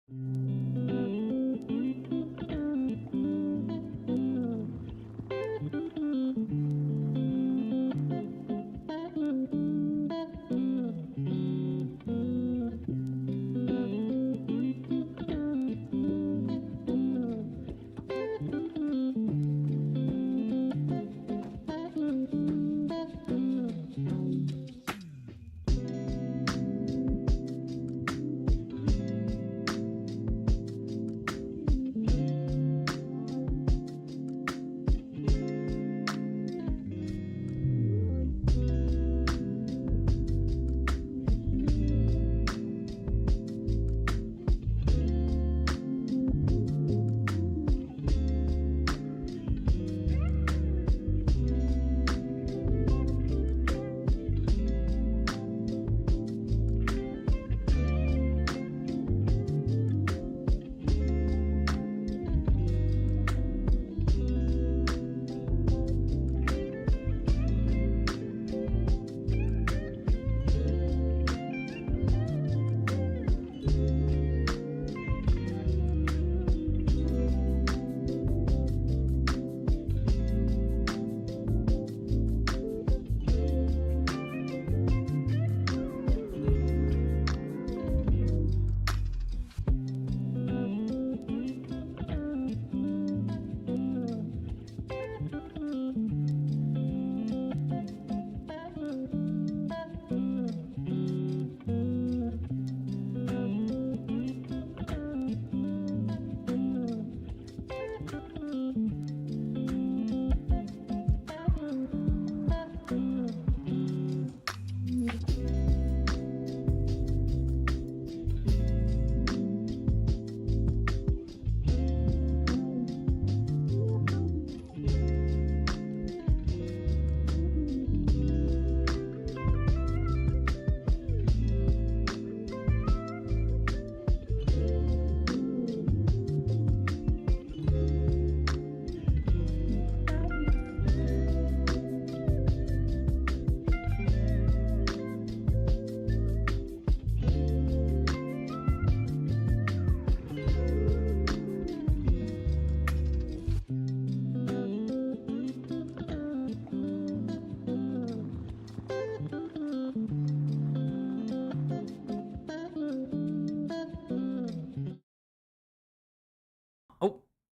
Oh,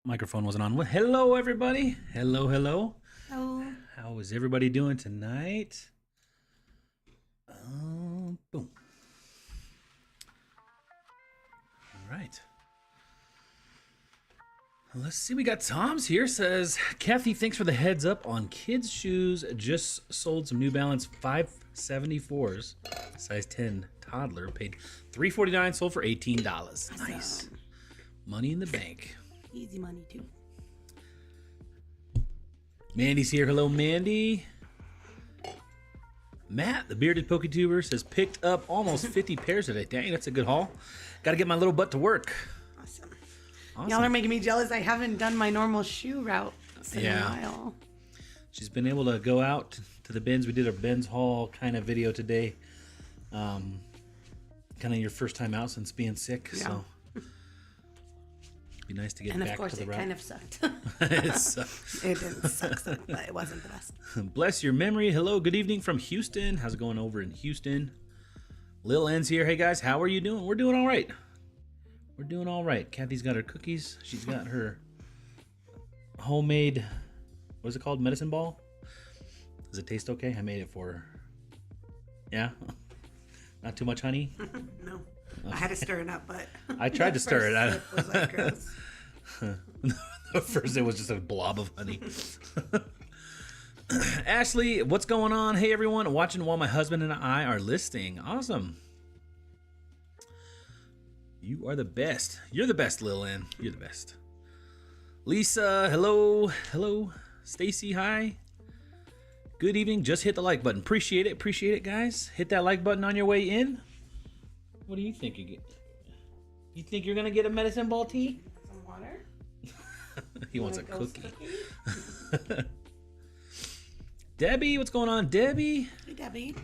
microphone wasn't on. Well, hello, everybody. Hello, hello. Hello. How is everybody doing tonight? Boom. All right. Let's see. We got Tom's here. Says, Kathy, thanks for the heads up on kids' shoes. Just sold some New Balance 574s, size 10 toddler. Paid $349, sold for $18. Awesome. Nice. Money in the bank. Easy money, too. Mandy's here. Hello, Mandy. Matt, the bearded PokeTuber, says picked up almost 50 pairs today. Dang, that's a good haul. Got to get my little butt to work. Awesome. Awesome. Y'all are making me jealous. I haven't done my normal shoe route in a while. She's been able to go out to the bins. We did a bins haul kind of video today. Kind of your first time out since being sick. Yeah. So be nice to get back to the route. And of course, it it kind of sucked. sucked. It didn't suck, but it wasn't the best. Bless your memory. Hello, good evening from Houston. How's it going over in Houston? Lil N's here. Hey, guys, how are you doing? We're doing all right. We're doing all right. Kathy's got her cookies. She's got her homemade, what is it called? Medicine ball? Does it taste okay? I made it for her. Yeah? Not too much honey? No. I had to stir it up, but I tried to stir it. It was like gross. The first it was just a blob of honey. Ashley, what's going on? Hey everyone, watching while my husband and I are listing. Awesome. You are the best. You're the best, Lil Ann. You're the best. Lisa, hello. Hello. Stacy, hi. Good evening. Just hit the like button. Appreciate it. Appreciate it, guys. Hit that like button on your way in. What do you think you get? You think you're gonna get a medicine ball tea? Some water. He wants a cookie. Debbie, what's going on, Debbie? Hey, Debbie.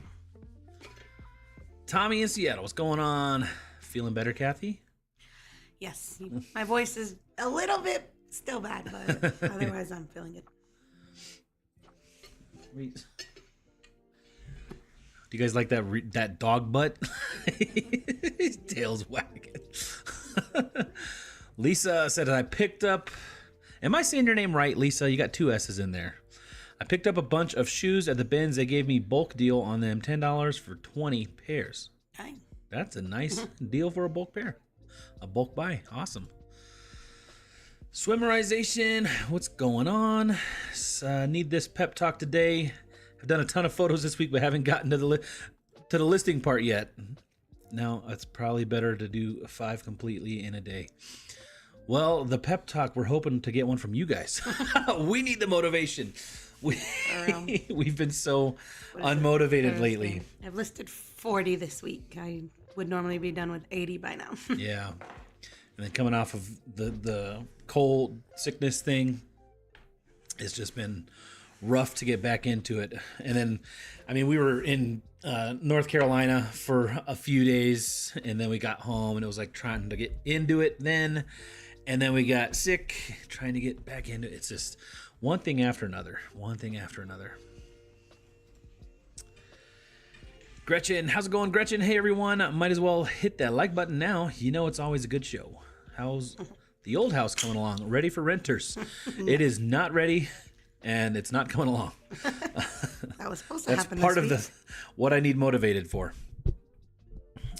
Tommy in Seattle, what's going on? Feeling better, Kathy? Yes. My voice is a little bit still bad, but otherwise I'm feeling good. Do you guys like that dog butt? His tail's wagging. Lisa said I picked up. Am I saying your name right, Lisa? You got 2 S's in there. I picked up a bunch of shoes at the bins. They gave me bulk deal on them, $10 for 20 pairs. Dang. That's a nice deal for a bulk pair. A bulk buy. Awesome. Swimmerization. What's going on? Need this pep talk today. I've done a ton of photos this week, but haven't gotten to the listing part yet. Now, it's probably better to do 5 completely in a day. Well, the pep talk, we're hoping to get one from you guys. We need the motivation. We've been so unmotivated lately. I've listed 40 this week. I would normally be done with 80 by now. Yeah. And then coming off of the cold sickness thing, it's just been rough to get back into it. And then, I mean, we were in North Carolina for a few days, and then we got home, and it was like trying to get into it then. And then we got sick, trying to get back into it. It's just one thing after another. Gretchen, how's it going, Gretchen? Hey, everyone. Might as well hit that like button now. You know it's always a good show. How's the old house coming along? Ready for renters? It is not ready, and it's not coming along. That was supposed to happen this part week. of what I need motivated for.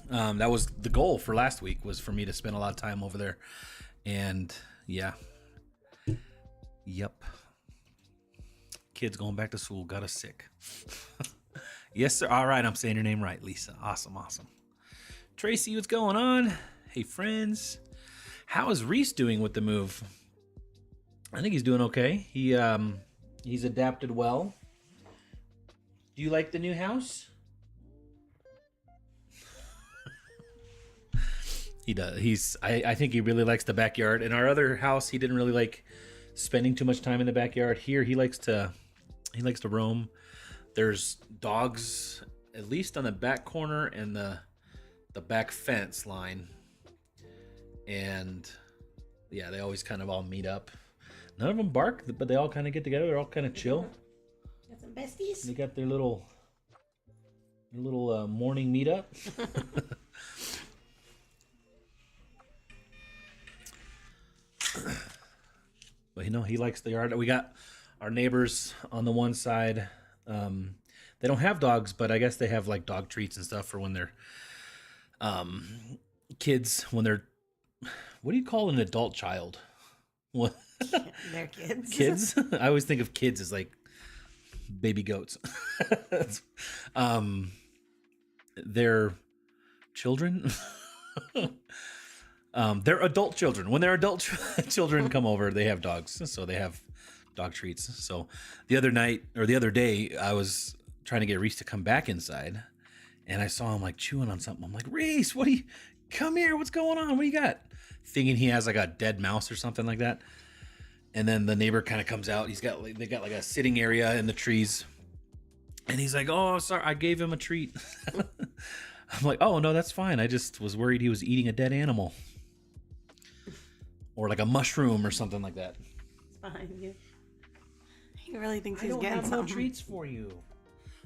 That was the goal for last week, was for me to spend a lot of time over there. And yeah. Yep. Kids going back to school got us sick. Yes, sir. All right, I'm saying your name right, Lisa. Awesome. Tracy, what's going on? Hey, friends. How is Reese doing with the move? I think he's doing okay. He's adapted well. Do you like the new house? He does. I think he really likes the backyard. In our other house, he didn't really like spending too much time in the backyard. Here, he likes to roam. There's dogs, at least on the back corner and the back fence line. And yeah, they always kind of all meet up. None of them bark, but they all kind of get together. They're all kind of chill. Got some besties. They got their little morning meetup. But he likes the yard. We got our neighbors on the one side. They don't have dogs, but I guess they have like dog treats and stuff for when they're kids. What do you call an adult child? What? They're kids. Kids? I always think of kids as like baby goats. They're children. They're adult children. When their adult children come over, they have dogs, so they have dog treats. So the other day, I was trying to get Reese to come back inside, and I saw him like chewing on something. I'm like, Reese, come here? What's going on? What do you got? Thinking he has like a dead mouse or something like that. And then the neighbor kind of comes out. They got like a sitting area in the trees, and he's like, "Oh, sorry, I gave him a treat." I'm like, "Oh no, that's fine. I just was worried he was eating a dead animal, or like a mushroom or something like that." It's fine. He really thinks he's I don't getting have something. no treats for you.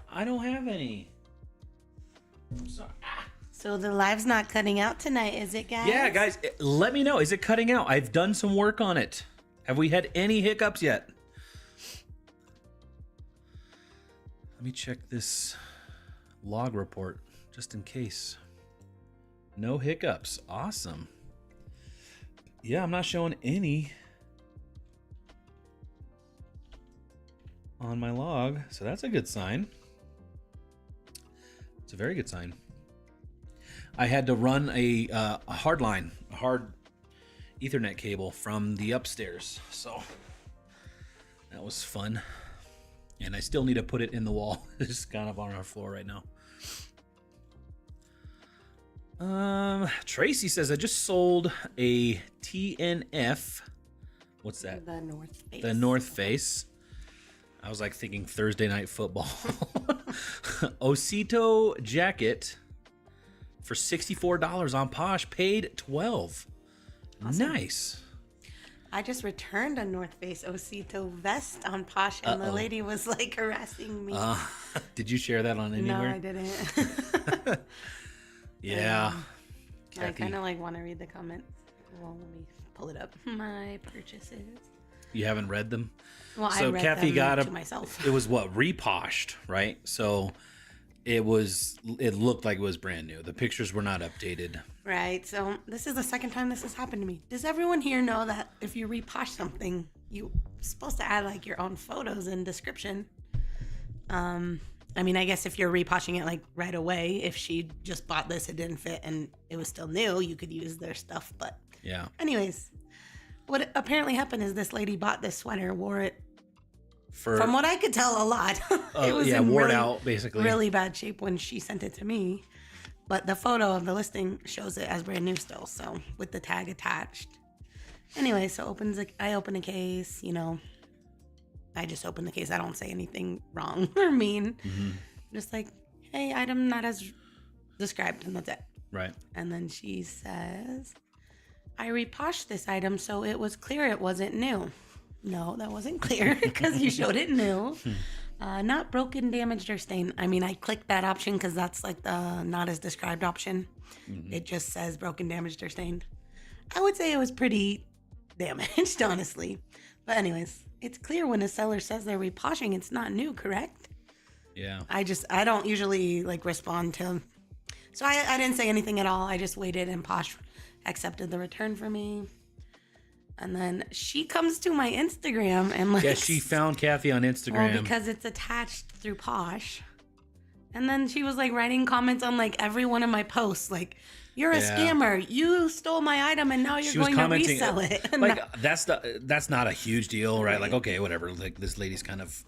I don't have any. I'm sorry. So the live's not cutting out tonight, is it, guys? Yeah, guys, let me know. Is it cutting out? I've done some work on it. Have we had any hiccups yet? Let me check this log report just in case. No hiccups. Awesome. Yeah, I'm not showing any on my log, so that's a good sign. It's a very good sign. I had to run a hard Ethernet cable from the upstairs, so that was fun. And I still need to put it in the wall. It's kind of on our floor right now. Tracy says I just sold a TNF. What's that? The North Face. The North Face. I was like thinking Thursday night football. Osito jacket for $64 on Posh. Paid $12. Nice. I just returned a North Face Osito vest on Posh, and the lady was like harassing me. Did you share that on anywhere? No, I didn't. Yeah. I kind of like want to read the comments. Well, let me pull it up. My purchases. You haven't read them? Well, so I read Kathy them got to myself. It was what, reposhed, right? So it looked like it was brand new. The pictures were not updated. Right. So this is the second time this has happened to me. Does everyone here know that if you reposh something, you're supposed to add like your own photos and description? I mean, I guess if you're reposhing it like right away, if she just bought this, it didn't fit, and it was still new, you could use their stuff. But yeah. Anyways, what apparently happened is this lady bought this sweater, wore it from what I could tell a lot. It was in wore really, it out basically. Really bad shape when she sent it to me. But the photo of the listing shows it as brand new still, so with the tag attached. Anyway, so I open a case, I just open the case. I don't say anything wrong or mean. Mm-hmm. Just like, hey, item not as described, and that's it. Right. And then she says, I reposhed this item so it was clear it wasn't new. No, that wasn't clear because you showed it new. Not broken, damaged, or stained. I mean, I clicked that option because that's like the not as described option. Mm-hmm. It just says broken, damaged, or stained. I would say it was pretty damaged, honestly. But anyways, it's clear when a seller says they're reposhing, it's not new, correct? Yeah. I don't usually like respond to. So I didn't say anything at all. I just waited, and Posh accepted the return for me. And then she comes to my Instagram and like... Yeah, she found Kathy on Instagram. Well, because it's attached through Posh. And then she was like writing comments on like every one of my posts. Like, you're a scammer. You stole my item and now you're going to resell it. Like, that's not a huge deal, right? Like, okay, whatever. Like, this lady's kind of,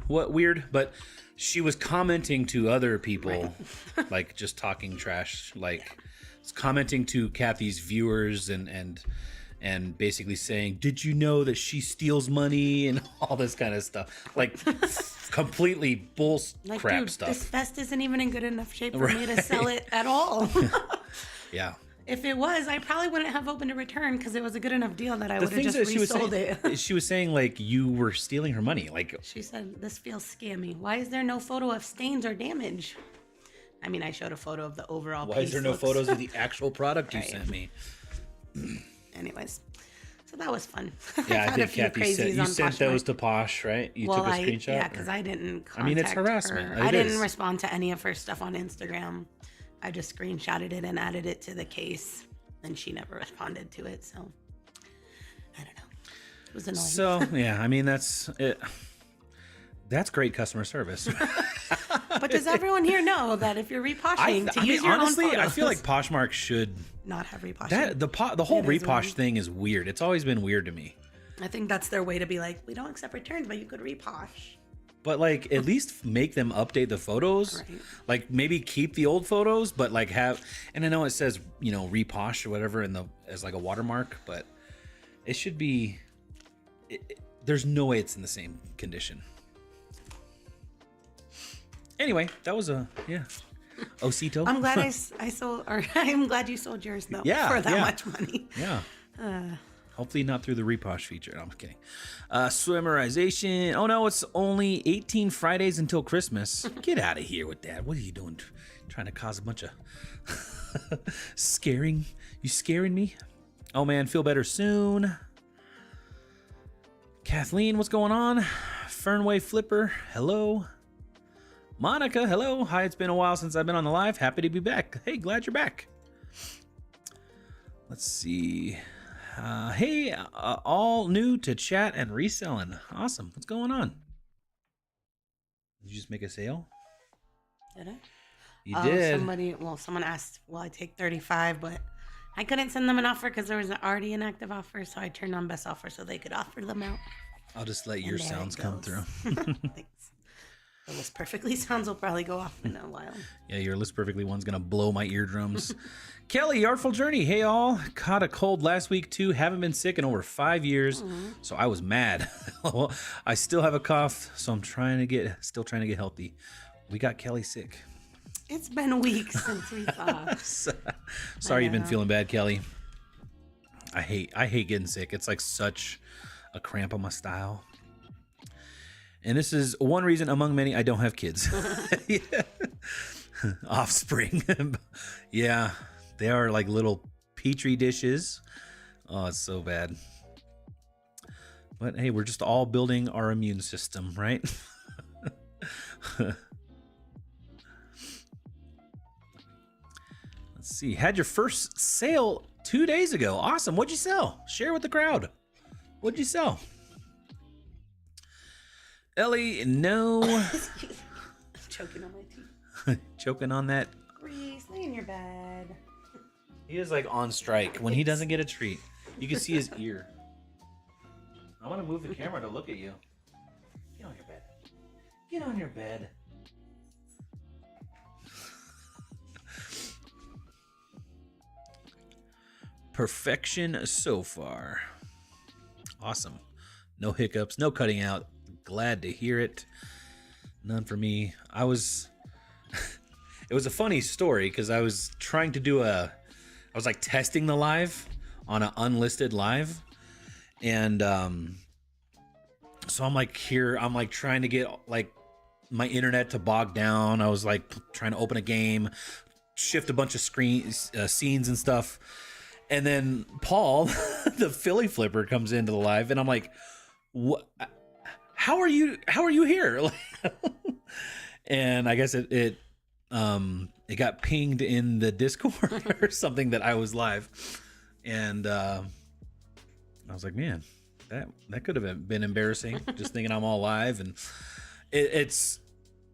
what weird. But she was commenting to other people, like just talking trash, like commenting to Kathy's viewers and basically saying, did you know that she steals money and all this kind of stuff? Like completely crap stuff. This vest isn't even in good enough shape for me to sell it at all. Yeah. If it was, I probably wouldn't have opened a return because it was a good enough deal that I would have just resold it. She was saying like you were stealing her money. Like she said, this feels scammy. Why is there no photo of stains or damage? I mean, I showed a photo of the overall piece. Why is there no photos of the actual product you sent me? Anyways, so that was fun. Yeah, I think Kathy said you sent those to Posh, right? You took a screenshot? Yeah, because I didn't contact I mean, it's harassment. her. I didn't respond to any of her stuff on Instagram. I just screenshotted it and added it to the case, and she never responded to it, so I don't know. It was annoying. So, yeah, I mean, that's it. That's great customer service. But does everyone here know that if you're reposhing use your honestly, own photos? I feel like Poshmark should not have reposhing. The whole reposh thing is weird. It's always been weird to me. I think that's their way to be like, we don't accept returns, but you could reposh. But like, at least make them update the photos. Right. Like maybe keep the old photos, but like have. And I know it says reposh or whatever as like a watermark, but it should be. There's no way it's in the same condition. Anyway, that was Osito. I'm glad I sold, or I'm glad you sold yours though. Yeah, for that much money. Yeah. Hopefully not through the reposh feature. No, I'm kidding. Swimmerization. Oh no, it's only 18 Fridays until Christmas. Get out of here with that. What are you doing? Trying to cause a bunch of scaring? You scaring me? Oh man, feel better soon. Kathleen, what's going on? Fernway Flipper, hello. Monica, hello. Hi, it's been a while since I've been on the live. Happy to be back. Hey, glad you're back. Let's see. Hey, all new to chat and reselling. Awesome. What's going on? Did you just make a sale? Did I? You did. Someone asked, will I take 35, but I couldn't send them an offer because there was already an active offer, so I turned on best offer so they could offer them out. I'll just let your sounds come through. Thanks. The List Perfectly sounds will probably go off in a while. Yeah, your List Perfectly one's going to blow my eardrums. Kelly, Artful Journey. Hey, all. Caught a cold last week, too. Haven't been sick in over 5 years, so I was mad. Well, I still have a cough, so I'm still trying to get healthy. We got Kelly sick. It's been weeks since we talked. Sorry you've been feeling bad, Kelly. I hate getting sick. It's like such a cramp on my style. And this is one reason among many I don't have kids. Yeah. Offspring. Yeah, they are like little petri dishes. Oh, it's so bad. But hey, we're just all building our immune system, right? Let's see. Had your first sale 2 days ago. Awesome. What'd you sell? Share with the crowd. What'd you sell? Ellie, no. Choking on my teeth. Choking on that. Reese, lay in your bed. He is like on strike when he doesn't get a treat. You can see his ear. I want to move the camera to look at you. Get on your bed. Get on your bed. Perfection so far. Awesome. No hiccups, no cutting out. Glad to hear it. None for me. It was a funny story because I was trying to do I was like testing the live on an unlisted live. And so I'm like trying to get like my internet to bog down. I was like trying to open a game, shift a bunch of scenes and stuff. And then Paul, the Philly flipper, comes into the live and I'm like, what? How are you here? And I guess it got pinged in the Discord or something that I was live. And I was like, man, that could have been embarrassing, just thinking I'm all live. And it's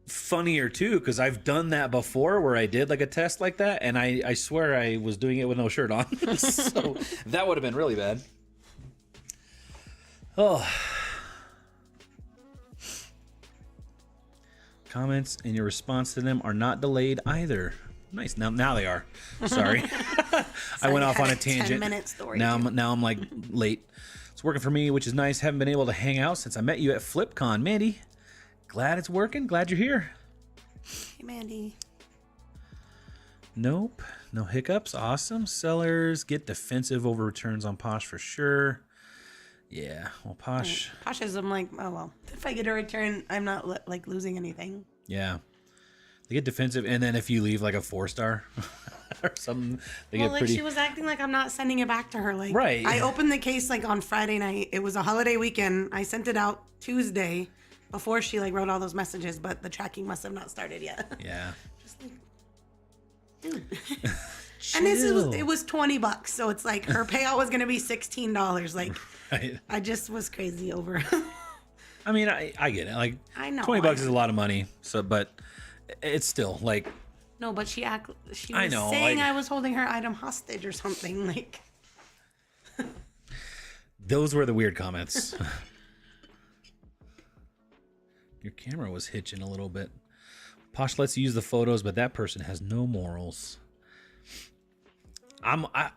funnier too, because I've done that before where I did like a test like that, and I swear I was doing it with no shirt on. So that would have been really bad. Oh. Comments and your response to them are not delayed either. Nice. Now they are. Sorry. I went off on a tangent. 10-minute story. Now I'm like late. It's working for me, which is nice. Haven't been able to hang out since I met you at FlipCon. Mandy, glad it's working. Glad you're here. Hey, Mandy. Nope. No hiccups. Awesome. Sellers get defensive over returns on Posh for sure. Yeah. Well, Posh. Posh is, I'm like, oh, well, if I get a return, I'm not like losing anything. Yeah. They get defensive. And then if you leave like a 4-star or something, they get pretty. She was acting like I'm not sending it back to her. Like, right. I opened the case like on Friday night. It was a holiday weekend. I sent it out Tuesday before she like wrote all those messages, but the tracking must have not started yet. Yeah. Just like, dude. And it was $20, so it's like her payout was gonna be $16. Like, right. I just was crazy over. I mean, I get it. Like, I know $20 is a lot of money. So, but it's still like. No, but she was saying I was holding her item hostage or something. Like. Those were the weird comments. Your camera was hitching a little bit. Posh lets you use the photos, but that person has no morals.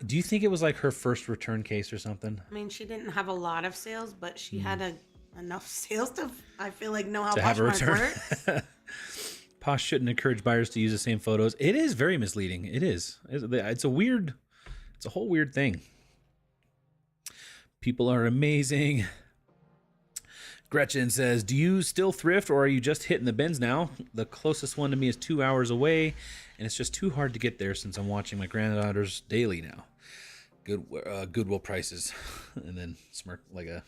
Do you think it was like her first return case or something? I mean, she didn't have a lot of sales, but she had enough sales to, I feel like, know how to have a return. Works. Posh shouldn't encourage buyers to use the same photos. It is very misleading. It is. It's a whole weird thing. People are amazing. Gretchen says, do you still thrift or are you just hitting the bins now? The closest one to me is 2 hours away, and it's just too hard to get there since I'm watching my granddaughters daily now. Goodwill prices. And then smirk like a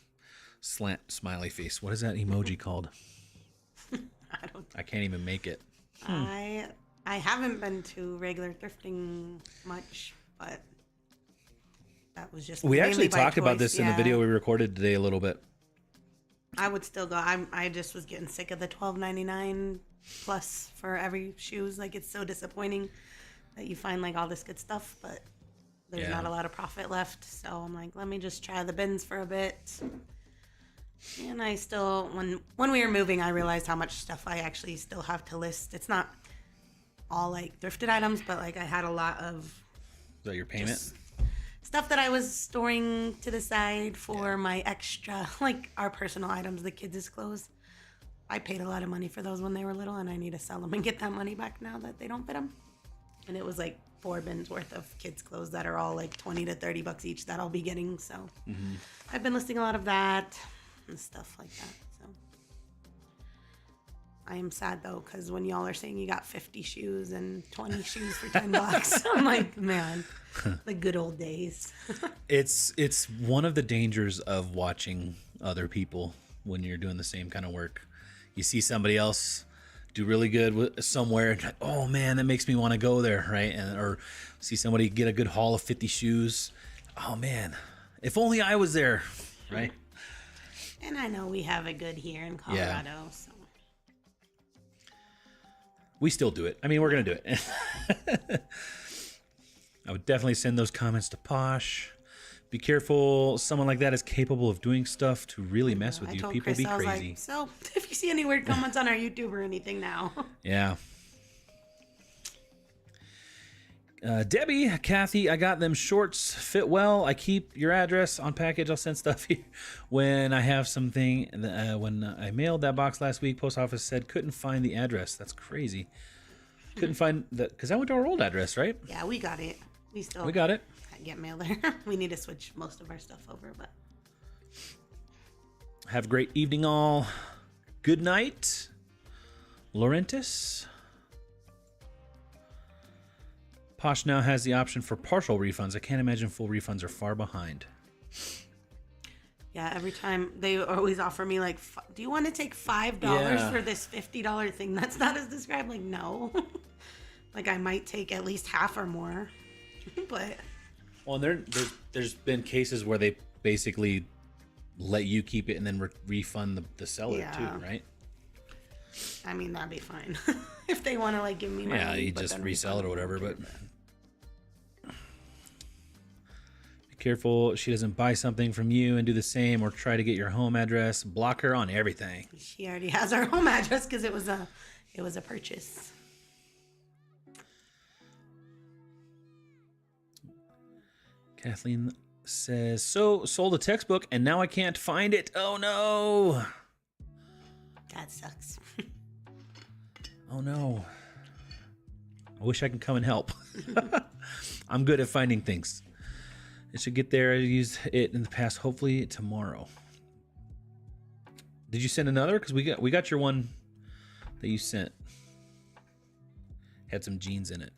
slant smiley face. What is that emoji called? I can't even make it. I haven't been to regular thrifting much, but that was just we actually talked about this in the video we recorded today a little bit. I would still go. I just was getting sick of the $12.99 plus for every shoes. Like, it's so disappointing that you find like all this good stuff, but there's not a lot of profit left. So I'm like, let me just try the bins for a bit. And I still, when we were moving, I realized how much stuff I actually still have to list. It's not all like thrifted items, but like I had a lot of. Is that your payment? Stuff that I was storing to the side for my extra, like our personal items, the kids' clothes. I paid a lot of money for those when they were little, and I need to sell them and get that money back now that they don't fit them. And it was like 4 bins worth of kids' clothes that are all like $20 to $30 each that I'll be getting. So I've been listing a lot of that and stuff like that. So I am sad though, because when y'all are saying you got 50 shoes and 20 shoes for $10, I'm like, man, the good old days. It's one of the dangers of watching other people when you're doing the same kind of work. You see somebody else do really good somewhere, and like, oh man, that makes me want to go there, right? Or see somebody get a good haul of 50 shoes. Oh man, if only I was there, right? And I know we have it good here in Colorado, so we still do it. I mean, we're gonna do it. I would definitely send those comments to Posh. Be careful. Someone like that is capable of doing stuff to really mess with you. People Chris, be I was crazy. like, so if you see any weird comments on our YouTube or anything now. Yeah. Debbie, Kathy, I got them shorts. Fit well. I keep your address on package. I'll send stuff here when I have something. When I mailed that box last week, post office said couldn't find the address. That's crazy. Couldn't find that because I went to our old address, right? Yeah, we got it. We got it. Get mail there. We need to switch most of our stuff over, but have a great evening, all. Good night, Laurentis. Posh now has the option for partial refunds. I can't imagine full refunds are far behind. Yeah, every time they always offer me like, do you want to take $5 for this $50 thing that's not as described? Like, no. Like I might take at least half or more, but. Well, and there's been cases where they basically let you keep it and then refund the seller too, right? I mean, that'd be fine if they want to like give me money. Yeah, you just resell it or whatever, but be careful she doesn't buy something from you and do the same or try to get your home address. Block her on everything. She already has our home address because it was a purchase. Kathleen says, so sold a textbook and now I can't find it. Oh no. That sucks. Oh no. I wish I could come and help. I'm good at finding things. It should get there. I used it in the past. Hopefully tomorrow. Did you send another? Because we got your one that you sent. Had some jeans in it.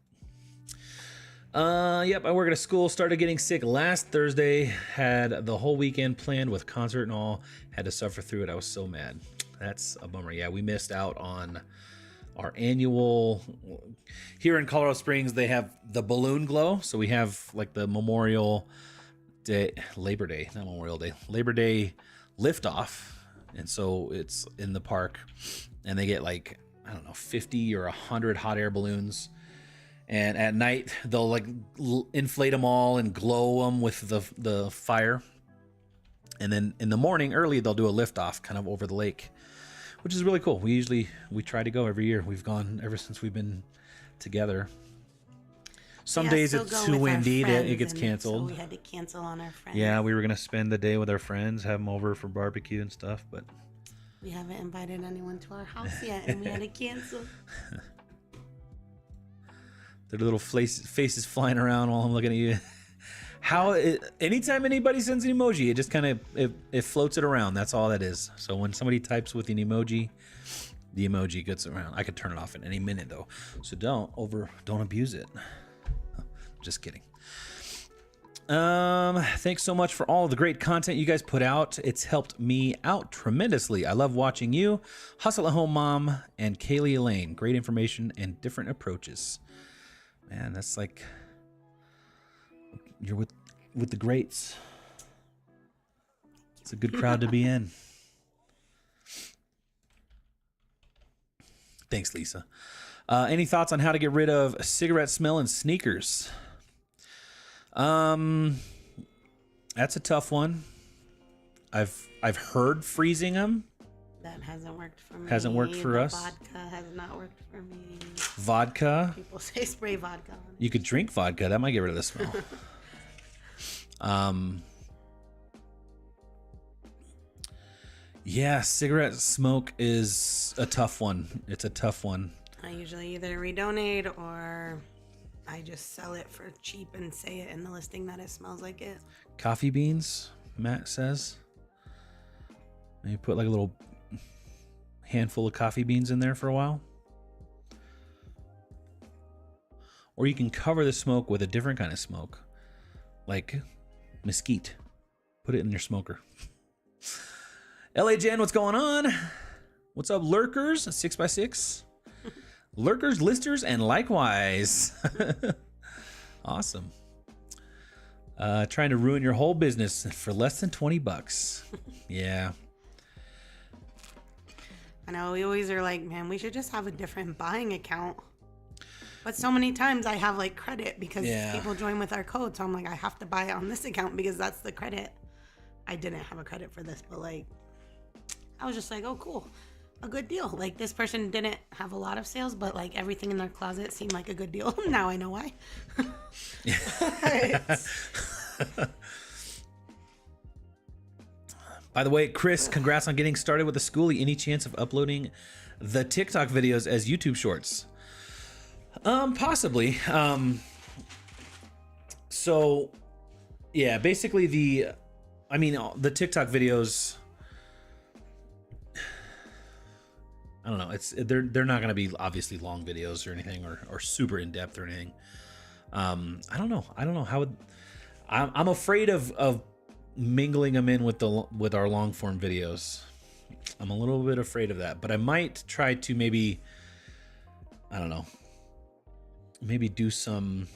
Yep, I work at a school. Started getting sick last Thursday. Had the whole weekend planned with concert and all. Had to suffer through it. I was so mad. That's a bummer. Yeah, we missed out on our annual. Here in Colorado Springs, they have the balloon glow. So we have like the Labor Day liftoff. And so it's in the park. And they get like, I don't know, 50 or 100 hot air balloons. And at night, they'll like inflate them all and glow them with the fire. And then in the morning, early, they'll do a liftoff kind of over the lake, which is really cool. We try to go every year. We've gone ever since we've been together. Some days it's too windy that it gets canceled. So we had to cancel on our friends. Yeah, we were going to spend the day with our friends, have them over for barbecue and stuff, but we haven't invited anyone to our house yet, and we had to cancel. Their little faces flying around while I'm looking at you. Anytime anybody sends an emoji, it just kind of it floats it around. That's all that is. So when somebody types with an emoji, the emoji gets around. I could turn it off at any minute though. So don't abuse it. Just kidding. Thanks so much for all of the great content you guys put out. It's helped me out tremendously. I love watching you, Hustle at Home Mom, and Kaylee Elaine. Great information and different approaches. Man, that's like you're with the greats. It's a good crowd to be in. Thanks, Lisa. Any thoughts on how to get rid of cigarette smell in sneakers? That's a tough one. I've heard freezing them. That hasn't worked for me. Hasn't worked for us. Vodka has not worked for me. Vodka? People say spray vodka on it. You could drink vodka. That might get rid of the smell. Yeah, cigarette smoke is a tough one. It's a tough one. I usually either redonate or I just sell it for cheap and say it in the listing that it smells like it. Coffee beans, Matt says. Maybe put like a little handful of coffee beans in there for a while. Or you can cover the smoke with a different kind of smoke, like mesquite. Put it in your smoker. LA Jen, what's going on? What's up, lurkers? 6x6. Lurkers, listers, and likewise. Awesome. Trying to ruin your whole business for less than $20. Yeah. I know, we always are like, man, we should just have a different buying account. But so many times I have like credit because people join with our code. So I'm like, I have to buy it on this account because that's the credit. I didn't have a credit for this, but like, I was just like, oh, cool. A good deal. Like, this person didn't have a lot of sales, but like everything in their closet seemed like a good deal. Now I know why. By the way, Chris, congrats on getting started with the schoolie. Any chance of uploading the TikTok videos as YouTube shorts? Possibly. So yeah, basically the TikTok videos, I don't know. They're not going to be obviously long videos or anything or super in depth or anything. I don't know how I'm afraid of mingling them in with our long form videos. I'm a little bit afraid of that, but I might try to maybe do some.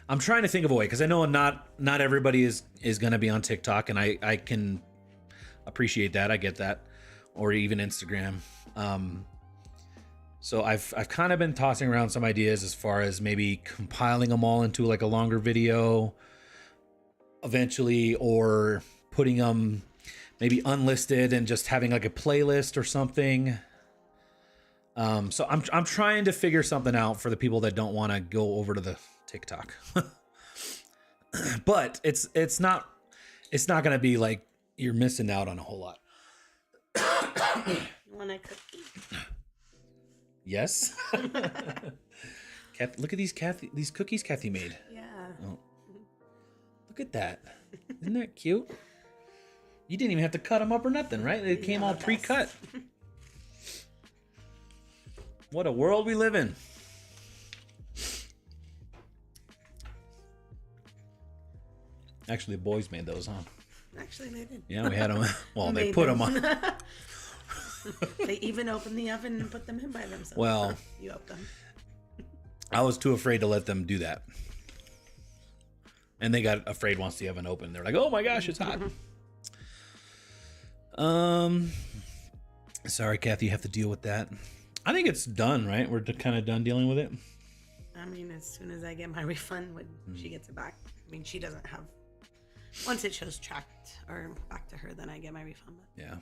I'm trying to think of a way, because I know not everybody is going to be on TikTok, and I can appreciate that. I get that. Or even Instagram. So I've kind of been tossing around some ideas as far as maybe compiling them all into like a longer video eventually, or putting them maybe unlisted and just having like a playlist or something. So I'm trying to figure something out for the people that don't want to go over to the TikTok. But it's not going to be like you're missing out on a whole lot. You want a cookie? Yes. Look at these cookies Kathy made. Yeah. Oh. Look at that. Isn't that cute? You didn't even have to cut them up or nothing, right? They came all pre-cut. What a world we live in. Actually, the boys made those, huh? Actually, they did. Yeah, we had them. Well, they put them on. They even opened the oven and put them in by themselves. Well, you helped them. I was too afraid to let them do that. And they got afraid once the oven opened. They're like, oh my gosh, it's hot. Sorry, Kathy, you have to deal with that. I think it's done, right? We're kind of done dealing with it. I mean, as soon as I get my refund, when she gets it back. I mean, she doesn't have... Once it shows tracked or back to her, then I get my refund. Yeah.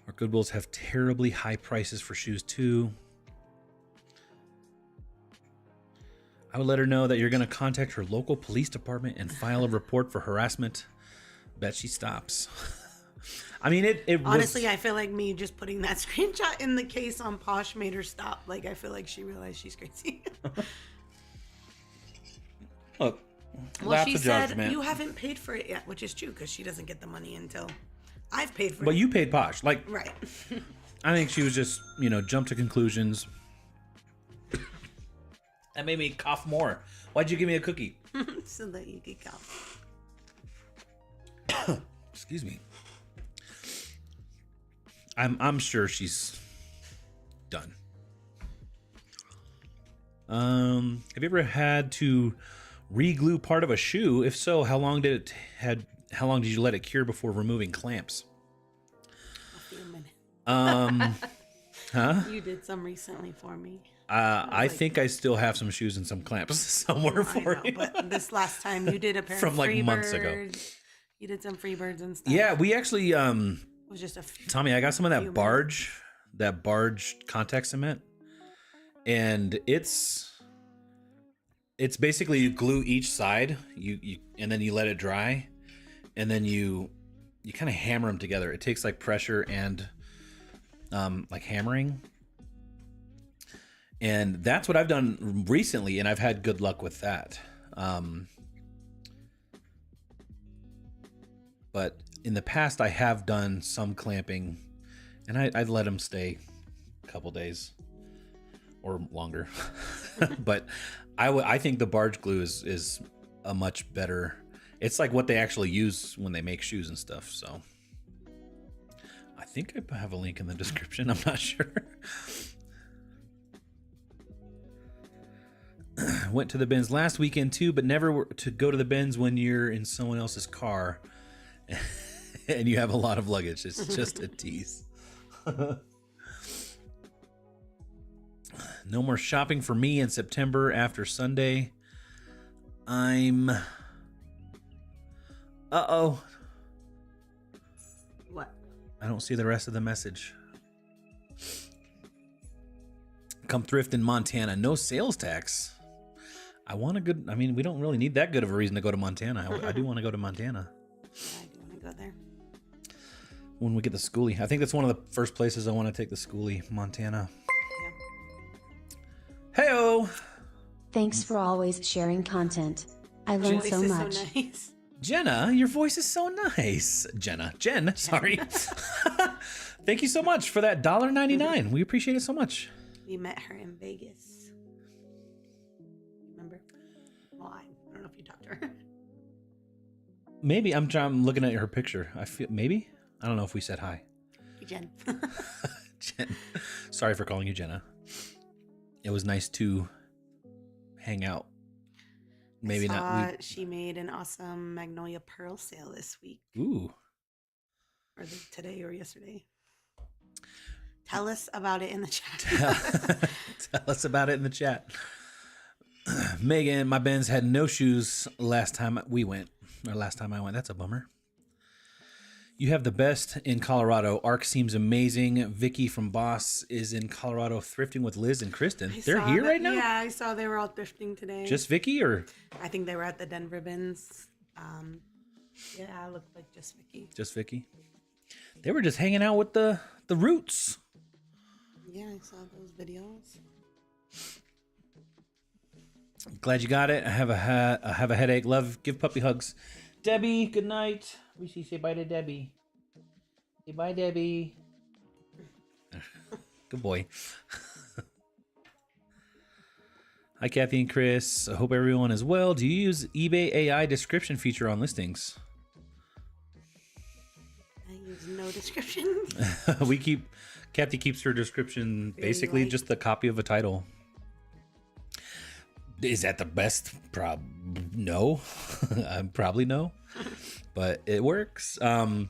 Our Goodwills have terribly high prices for shoes too. I would let her know that you're going to contact her local police department and file a report for harassment. Bet she stops. I mean, it honestly, I feel like me just putting that screenshot in the case on Posh made her stop. Like, I feel like she realized she's crazy. Look, well, she said you haven't paid for it yet, which is true because she doesn't get the money until I've paid for it. But you paid Posh, like right. I think she was just jump to conclusions. That made me cough more. Why'd you give me a cookie? So that you could cough. Excuse me. I'm sure she's done. Have you ever had to re-glue part of a shoe? If so, how long did you let it cure before removing clamps? A few minutes. Huh? You did some recently for me. I think I still have some shoes and some clamps somewhere for you. But this last time you did a pair from of like free months birds. ago. You did some free birds and stuff. Yeah, we actually it was just a few, Tommy, I got some of that barge contact cement, and it's basically you glue each side, you and then you let it dry, and then you kind of hammer them together. It takes like pressure and like hammering. And that's what I've done recently, and I've had good luck with that. But in the past, I have done some clamping, and I'd let them stay a couple days or longer. But I think the barge glue is a much better. It's like what they actually use when they make shoes and stuff. So I think I have a link in the description. I'm not sure. Went to the bins last weekend too, but never to go to the bins when you're in someone else's car and you have a lot of luggage. It's just a tease. No more shopping for me in September after Sunday. Uh-oh. What? I don't see the rest of the message. Come thrift in Montana. No sales tax. I mean, we don't really need that good of a reason to go to Montana. I do want to go to Montana. I do want to go there. When we get the schoolie. I think that's one of the first places I want to take the schoolie, Montana. Yeah. Hey-o! Thanks for always sharing content. I learned so much. So nice. Jenna, your voice is so nice. Jen, sorry. Thank you so much for that $1.99. We appreciate it so much. We met her in Vegas. Remember? Well, I don't know if you talked to her. Maybe I'm looking at her picture. I don't know if we said hi. Hey, Jen. Jen. Sorry for calling you Jenna. It was nice to hang out. Maybe not. She made an awesome Magnolia Pearl sale this week. Ooh. Or today or yesterday. Tell us about it in the chat. Tell us about it in the chat. Megan, my Benz had no shoes last time I went. That's a bummer. You have the best in Colorado. Arc seems amazing. Vicky from Boss is in Colorado thrifting with Liz and Kristen. They're here right now? Yeah, I saw they were all thrifting today. Just Vicky or? I think they were at the Denver bins. Yeah, it looked like just Vicky. Just Vicky. They were just hanging out with the Roots. Yeah, I saw those videos. Glad you got it. I have a headache. Give puppy hugs. Debbie, good night. We say bye to Debbie. Say bye, Debbie. Good boy. Hi, Kathy and Chris. I hope everyone is well. Do you use eBay AI description feature on listings? I use no description. Kathy keeps her description basically light. just the copy of a title. Is that the best? No. Probably no. But it works. I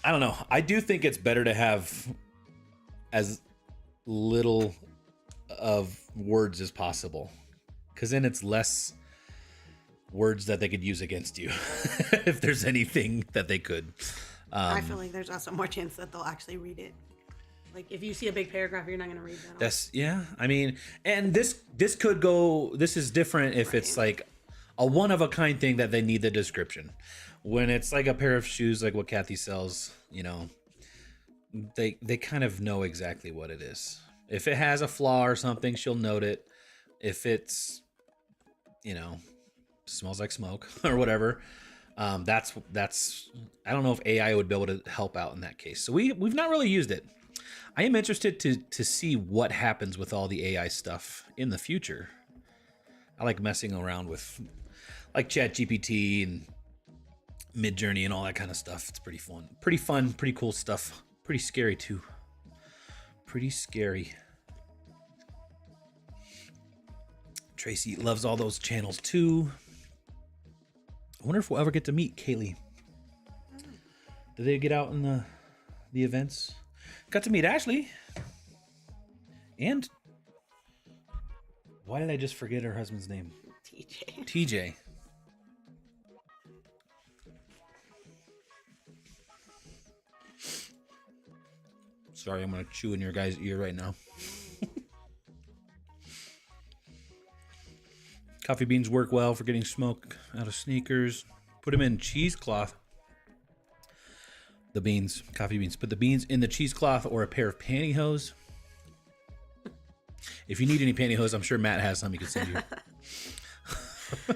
don't know. I do think it's better to have as little of words as possible, because then it's less words that they could use against you if there's anything that they could. I feel like there's also more chance that they'll actually read it. Like if you see a big paragraph, you're not going to read that. Yeah. I mean, and this could go. This is different if it's like a one of a kind thing that they need the description. When it's like a pair of shoes, like what Kathy sells, they kind of know exactly what it is. If it has a flaw or something, she'll note it. If it's, smells like smoke or whatever, that's. I don't know if AI would be able to help out in that case. So we've not really used it. I am interested to see what happens with all the AI stuff in the future. I like messing around with like ChatGPT and Midjourney and all that kind of stuff. It's pretty fun, pretty cool stuff. Pretty scary too. Pretty scary. Tracy loves all those channels too. I wonder if we'll ever get to meet Kaylee. Did they get out in the events? Got to meet Ashley. And why did I just forget her husband's name? TJ. Sorry, I'm gonna chew in your guys' ear right now. Coffee beans work well for getting smoke out of sneakers. Put them in cheesecloth. The beans, coffee beans. Put the beans in the cheesecloth or a pair of pantyhose. If you need any pantyhose, I'm sure Matt has some he could send you.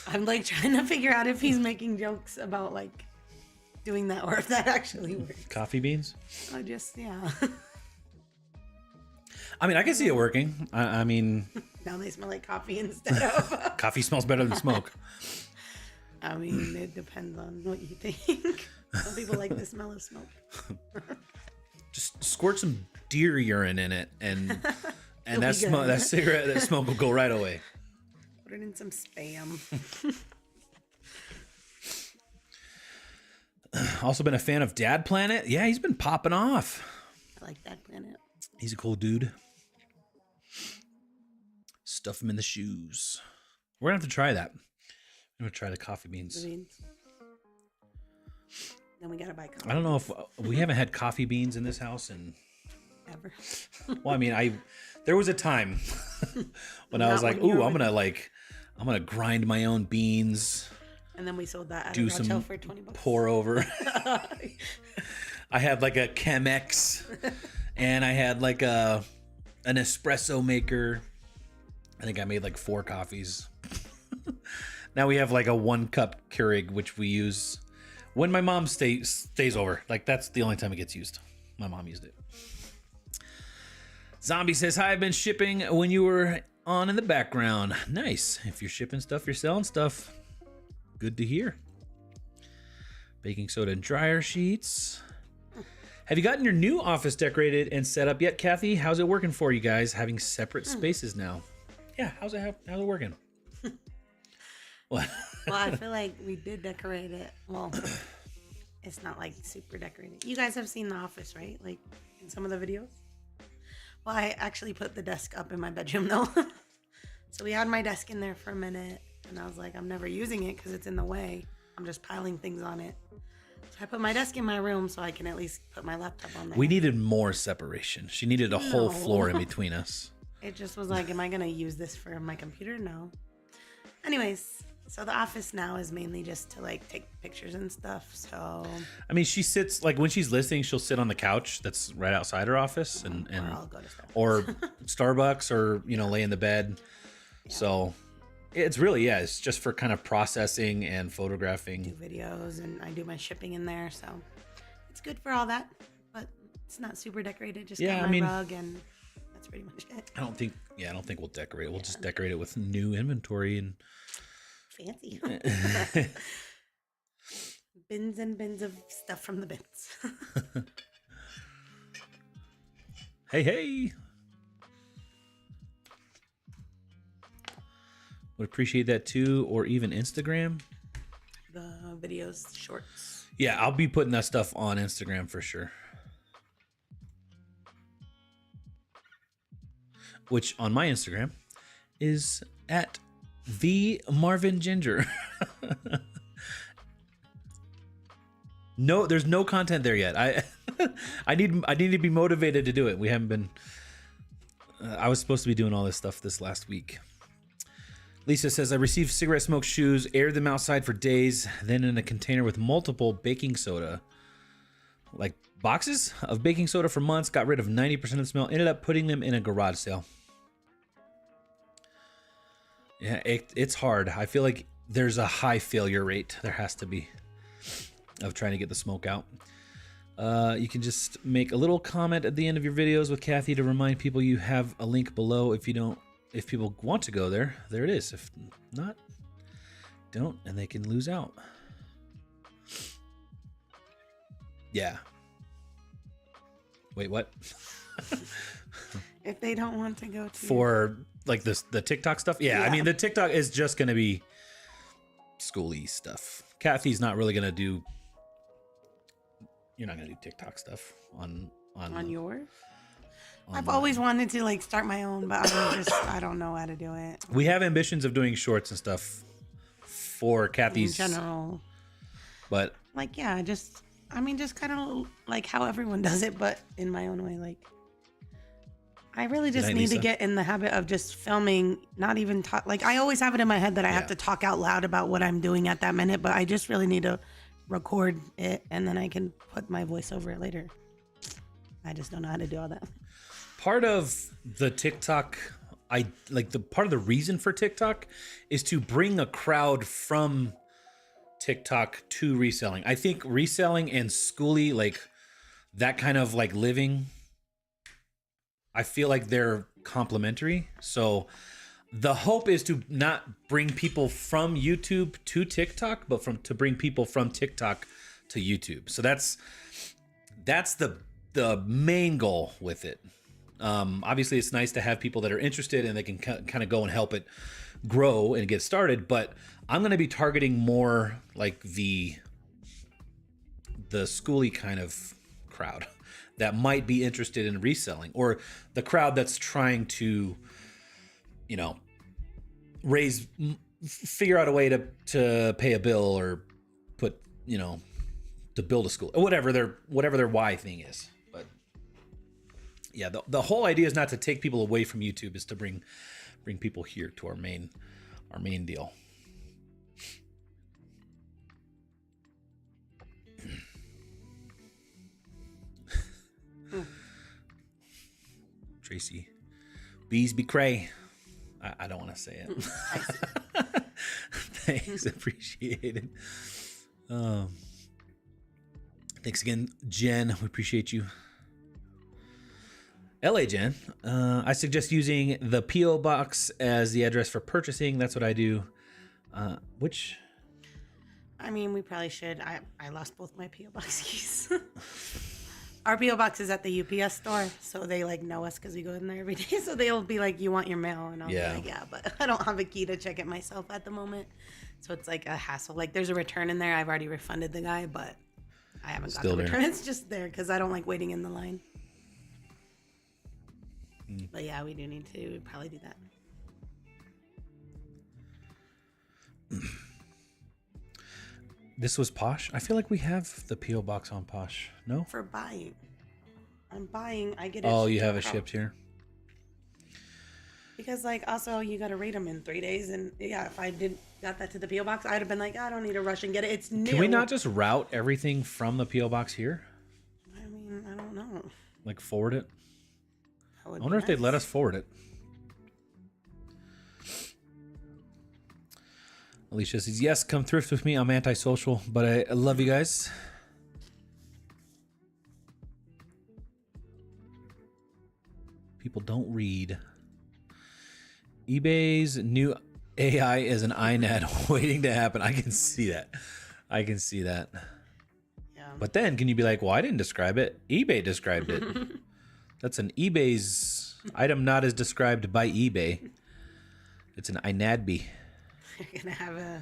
I'm like trying to figure out if he's making jokes about like doing that or if that actually works. Coffee beans? I just, yeah. I mean, I can see it working. I mean... Now they smell like coffee instead of... Coffee smells better than smoke. I mean, it depends on what you think. Some people like the smell of smoke. Just squirt some deer urine in it, and that smoke, that smoke will go right away. Put it in some Spam. Also been a fan of Dad Planet. Yeah, he's been popping off. I like Dad Planet. He's a cool dude. Stuff him in the shoes. We're gonna have to try that. I'm gonna try the coffee beans. Then we gotta buy coffee. I don't know if we haven't had coffee beans in this house in ever. Well, I mean, there was a time when I was like, "Ooh, I'm gonna grind my own beans." And then we sold that at do a some Rochelle for $20. pour over. I had like a Chemex, and I had like an espresso maker. I think I made like 4 coffees. Now we have like a 1-cup Keurig, which we use when my mom stays over. Like that's the only time it gets used. My mom used it. Zombie says, hi, I've been shipping when you were on in the background. Nice. If you're shipping stuff, you're selling stuff. Good to hear. Baking soda and dryer sheets. Have you gotten your new office decorated and set up yet, Kathy? How's it working for you guys, having separate spaces now? Yeah, how's it working? What? Well, I feel like we did decorate it. Well, it's not like super decorated. You guys have seen The Office, right? Like in some of the videos? Well, I actually put the desk up in my bedroom though. So we had my desk in there for a minute and I was like, I'm never using it because it's in the way. I'm just piling things on it. So I put my desk in my room so I can at least put my laptop on there. We needed more separation. She needed a whole floor in between us. It just was like, am I going to use this for my computer? No. Anyways, so the office now is mainly just to like take pictures and stuff. So I mean, she sits like when she's listening, she'll sit on the couch that's right outside her office, and or I'll go to Starbucks. or Starbucks, or lay in the bed. Yeah. So it's really it's just for kind of processing and photographing. Do videos, and I do my shipping in there, so it's good for all that. But it's not super decorated. Just got my rug, and that's pretty much it. I don't think we'll decorate. We'll just decorate it with new inventory and. Fancy. Bins and bins of stuff from the bins. Hey. Would appreciate that too, or even Instagram. The videos, shorts. Yeah, I'll be putting that stuff on Instagram for sure. Which on my Instagram is at the Marvin Ginger. No, there's no content there yet. I need to be motivated to do it. We haven't been. I was supposed to be doing all this stuff this last week. Lisa says, I received cigarette smoke shoes, aired them outside for days, then in a container with multiple baking soda, like boxes of baking soda for months, got rid of 90% of the smell, ended up putting them in a garage sale. Yeah, it's hard. I feel like there's a high failure rate. There has to be of trying to get the smoke out. You can just make a little comment at the end of your videos with Kathy to remind people you have a link below. If people want to go there, there it is. If not, don't, and they can lose out. Yeah. Wait, what? If they don't want to go to for like the TikTok stuff, yeah. I mean, the TikTok is just gonna be schooly stuff. Kathy's not really gonna do. You're not gonna do TikTok stuff on yours. I've always wanted to like start my own, but I don't know how to do it. We have ambitions of doing shorts and stuff for Kathy's in general, but like just kind of like how everyone does it, but in my own way. Like I really just need to get in the habit of just filming, not even talk. Like I always have it in my head that I have to talk out loud about what I'm doing at that minute, but I just really need to record it and then I can put my voice over it later. I just don't know how to do all that. Part of the TikTok, part of the reason for TikTok is to bring a crowd from TikTok to reselling. I think reselling and schooly, like that kind of like living, I feel like they're complementary. So the hope is to not bring people from YouTube to TikTok, but to bring people from TikTok to YouTube. So that's the main goal with it. Obviously, it's nice to have people that are interested and they can kind of go and help it grow and get started. But I'm going to be targeting more like the schooly kind of crowd that might be interested in reselling, or the crowd that's trying to, figure out a way to pay a bill or put, to build a school or whatever their why thing is. But yeah, the whole idea is not to take people away from YouTube, is to bring people here to our main deal. Tracy, bees be cray. I don't want to say it. Thanks, appreciate it. Thanks again, Jen. We appreciate you. LA Jen, I suggest using the P.O. box as the address for purchasing. That's what I do. Which? I mean, we probably should. I lost both my P.O. box keys. Our P.O. box is at the UPS store, so they like know us because we go in there every day. So they'll be like, "You want your mail?" And I'll be like, "Yeah," but I don't have a key to check it myself at the moment, so it's like a hassle. Like, there's a return in there. I've already refunded the guy, but I haven't got the return. It's just there because I don't like waiting in the line. But yeah, we do need to probably do that. This was Posh. I feel like we have the P.O. box on Posh. No? For buying. I'm buying. I get it. Oh, you have it shipped here? Because, like, also, you got to rate them in 3 days. And, yeah, if I got that to the P.O. box, I'd have been like, I don't need to rush and get it. It's new. Can we not just route everything from the P.O. box here? I mean, I don't know. Like, forward it? I wonder if they'd let us forward it. Alicia says, yes, come thrift with me. I'm antisocial, but I love you guys. People don't read. eBay's new AI is an INAD waiting to happen. I can see that. Yeah. But then can you be like, well, I didn't describe it. eBay described it. That's an eBay's item not as described by eBay. It's an INADB. You're gonna have a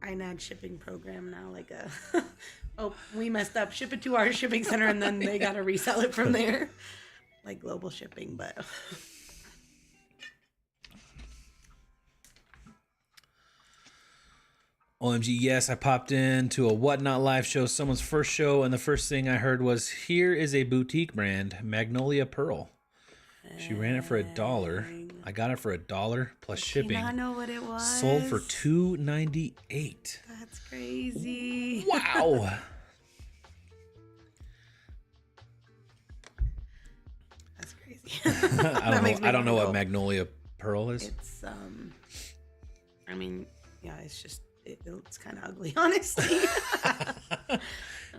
INAD shipping program now, like oh, we messed up, ship it to our shipping center, and then they gotta resell it from there, like global shipping. But OMG, yes, I popped into a Whatnot live show, someone's first show, and the first thing I heard was, here is a boutique brand, Magnolia Pearl. She ran it for $1. I got it for $1 plus shipping. I know what it was. Sold for $2.98. That's crazy. Wow. That's crazy. I don't know what Magnolia Pearl is. It's I mean, yeah, it's just it's kind of ugly, honestly.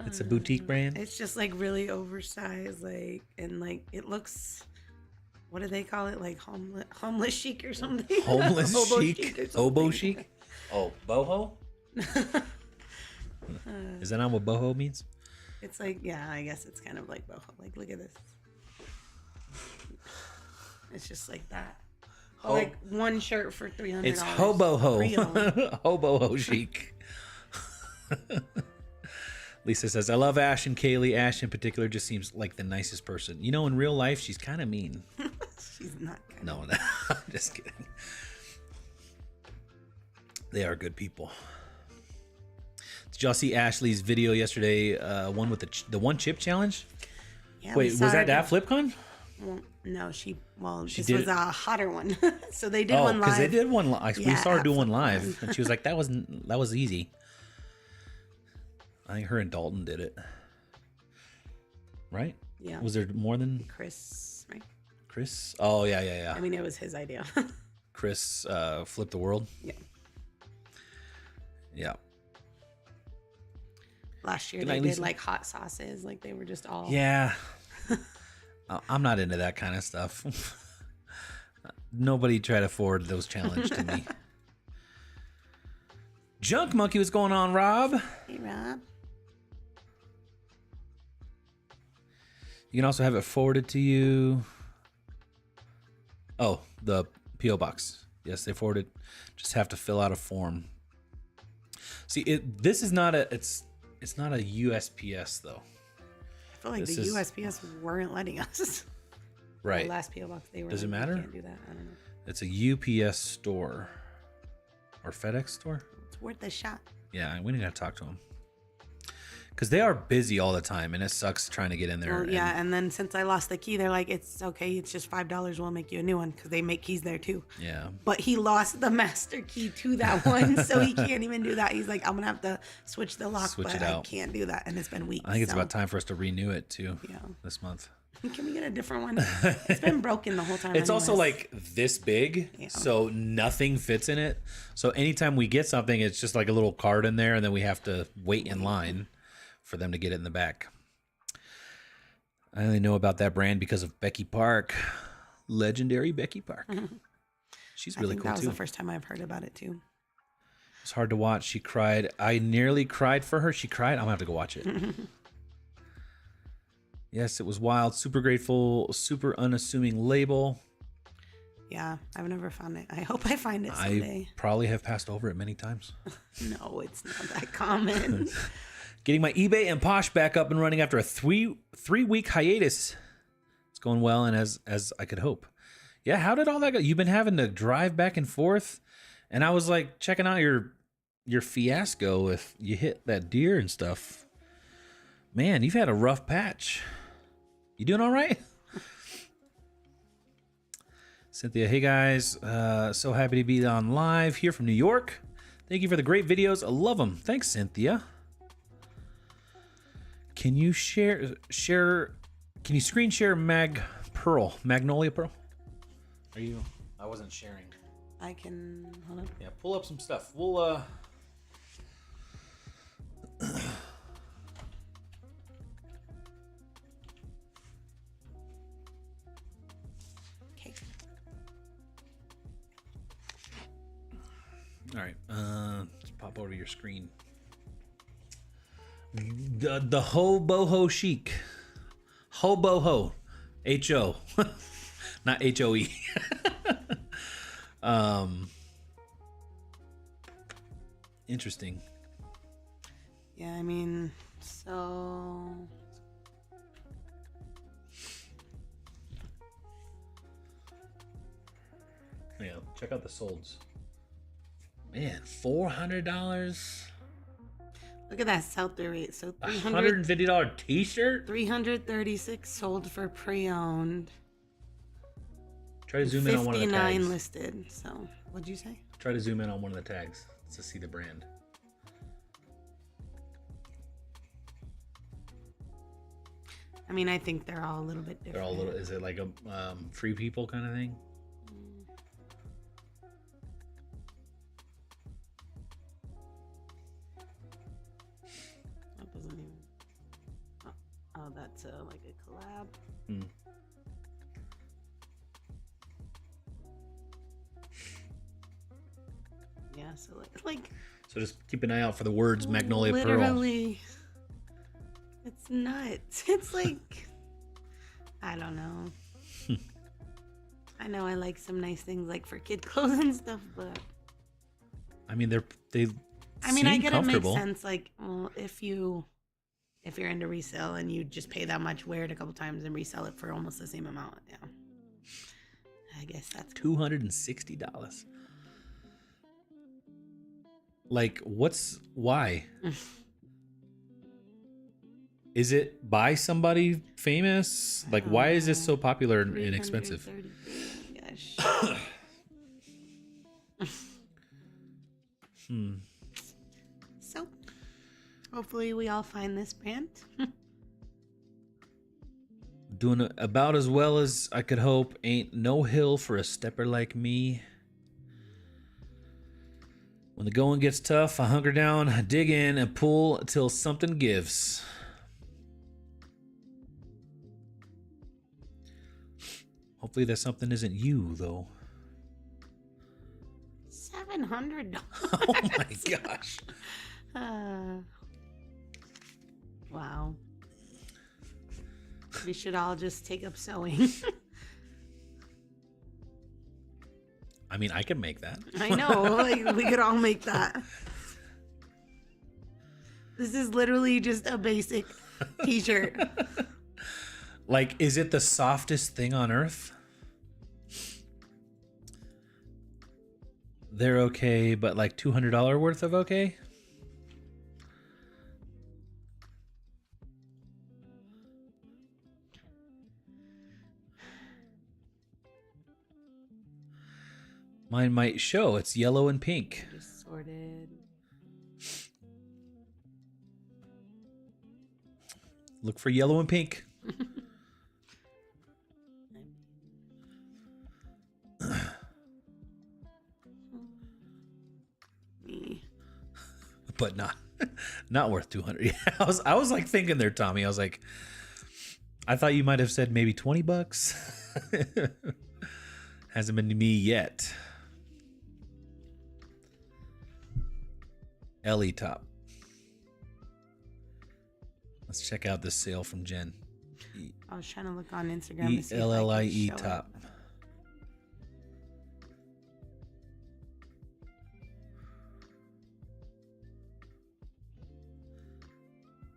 It's a boutique brand. It's just like really oversized, like, and like it looks. What do they call it? Like homeless chic or something? Homeless chic? Oboe chic? Oh, boho? Is that not what boho means? It's like, yeah, I guess it's kind of like boho. Like, look at this. It's just like that. Like one shirt for $300. It's hobo-ho. Hobo-ho chic. Lisa says, I love Ash and Kaylee. Ash in particular just seems like the nicest person. You know, in real life, she's kind of mean. She's not kind No, I'm just kidding. They are good people. Did y'all see Ashley's video yesterday? One with the one chip challenge? Yeah, wait, was that FlipCon? Well, no, this did was a hotter one. So they did one live. Because they did one live. We saw her do one live. And she was like, that was easy. I think her and Dalton did it. Right? Yeah. Was there more than Chris, right? Chris? Oh, yeah. I mean, it was his idea. Chris flipped the world. Yeah. Yeah. Last year Good they night, did Lisa. like hot sauces. Like they were just all. Yeah. I'm not into that kind of stuff. Nobody tried to forward those challenges to me. Junk Monkey, what's going on, Rob? Hey, Rob. You can also have it forwarded to you. Oh, the P.O. Box. Yes, they forwarded. Just have to fill out a form. See, this is not it's not a USPS though. I feel like This the is- USPS weren't letting us. Right. The last PO box they were. Does it like, matter? You can't do that. I don't know. It's a UPS store or FedEx store. It's worth a shot. Yeah, we need to talk to them because they are busy all the time, and it sucks trying to get in there. Well, yeah, and then since I lost the key, they're like, it's okay. It's just $5. We'll make you a new one because they make keys there too. Yeah. But he lost the master key to that one, so he can't even do that. He's like, I'm gonna have to switch the lock, Switch but it I out. can't do that, and it's been weeks. I think it's so. about time for us to renew it too. Yeah. This month. Can we get a different one? It's been broken the whole time. It's also anyways. like this big, Yeah. so nothing fits in it. So anytime we get something, it's just like a little card in there, and then we have to wait in line for them to get it in the back. I only know about that brand because of Becky Park, legendary Becky Park. She's really cool that was too. the first time I've heard about it too. It's hard to watch. She cried. I nearly cried for her. She cried. I'm gonna have to go watch it. Yes, it was wild. Super grateful. Super unassuming label. Yeah, I've never found it. I hope I find it someday. I probably have passed over it many times. No, it's not that common. Getting my eBay and Posh back up and running after a three-week hiatus. It's going well and as I could hope. Yeah, how did all that go? You've been having to drive back and forth, and I was like checking out your fiasco if you hit that deer and stuff. Man, you've had a rough patch. You doing all right? Cynthia, hey guys, so happy to be on live here from New York. Thank you for the great videos. I love them. Thanks, Cynthia. Can you can you screen share Magnolia Pearl? I wasn't sharing. I can, hold on. Yeah, pull up some stuff. We'll Okay. all right, let's pop over to your screen. The Ho-Boho Chic. Ho-Boho. H-O. Not H-O-E. Interesting. Yeah, I mean, so Yeah, check out the solds. Man, $400. look at that sell-through rate. So $150 t-shirt? 336 sold for pre-owned. Try to zoom in on one of the 59 tags. listed. So, what'd you say? Try to zoom in on one of the tags to see the brand. I mean, I think they're all a little bit different. They're all little. Is it like a free people kind of thing? That doesn't even. Oh, that's like a collab. Hmm. Yeah, so like So just keep an eye out for the words Magnolia Pearl. literally, it's nuts. It's like, I don't know. I know I like some nice things like for kid clothes and stuff, but I mean, they. I mean, I seem get it makes comfortable. sense. Like, well, if you're into resale and you just pay that much, wear it a couple times and resell it for almost the same amount, yeah. I guess that's $260. Like, why? Is it by somebody famous? Like, why is this so popular and inexpensive? 333. Gosh. So, Hopefully we all find this brand. Doing about as well as I could hope. Ain't no hill for a stepper like me. When the going gets tough, I hunker down, dig in, and pull till something gives. Hopefully that something isn't you, though. $700. Oh my gosh. Wow. We should all just take up sewing. I mean, I can make that. I know. Like, we could all make that. This is literally just a basic t-shirt. Like, is it the softest thing on earth? They're okay, but like $200 worth of okay? Mine might show. It's yellow and pink. Just sorted. Look for yellow and pink. But not worth 200. Yeah, I was like thinking there, Tommy. I was like, I thought you might have said maybe $20. Hasn't been to me yet. Ellie top. Let's check out this sale from Jen. I was trying to look on Instagram to see if I could ELLIE show top. it.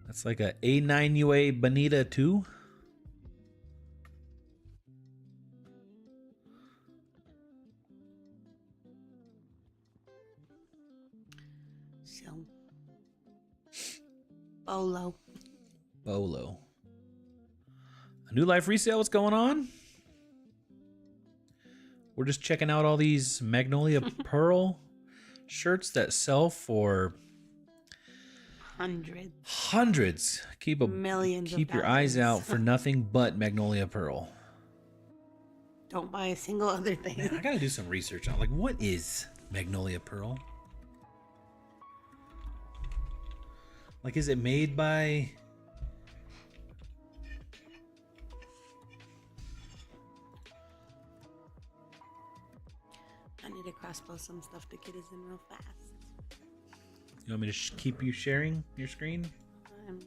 That's like a A9UA Bonita 2. So, Bolo. Bolo. A New Life resale, what's going on? We're just checking out all these Magnolia Pearl shirts that sell for hundreds. Millions. Keep your eyes out for nothing but Magnolia Pearl. Don't buy a single other thing. Man, I gotta do some research on like what is Magnolia Pearl? Like, is it made by? I need to cross-post some stuff to get us in real fast. You want me to keep you sharing your screen? Fine.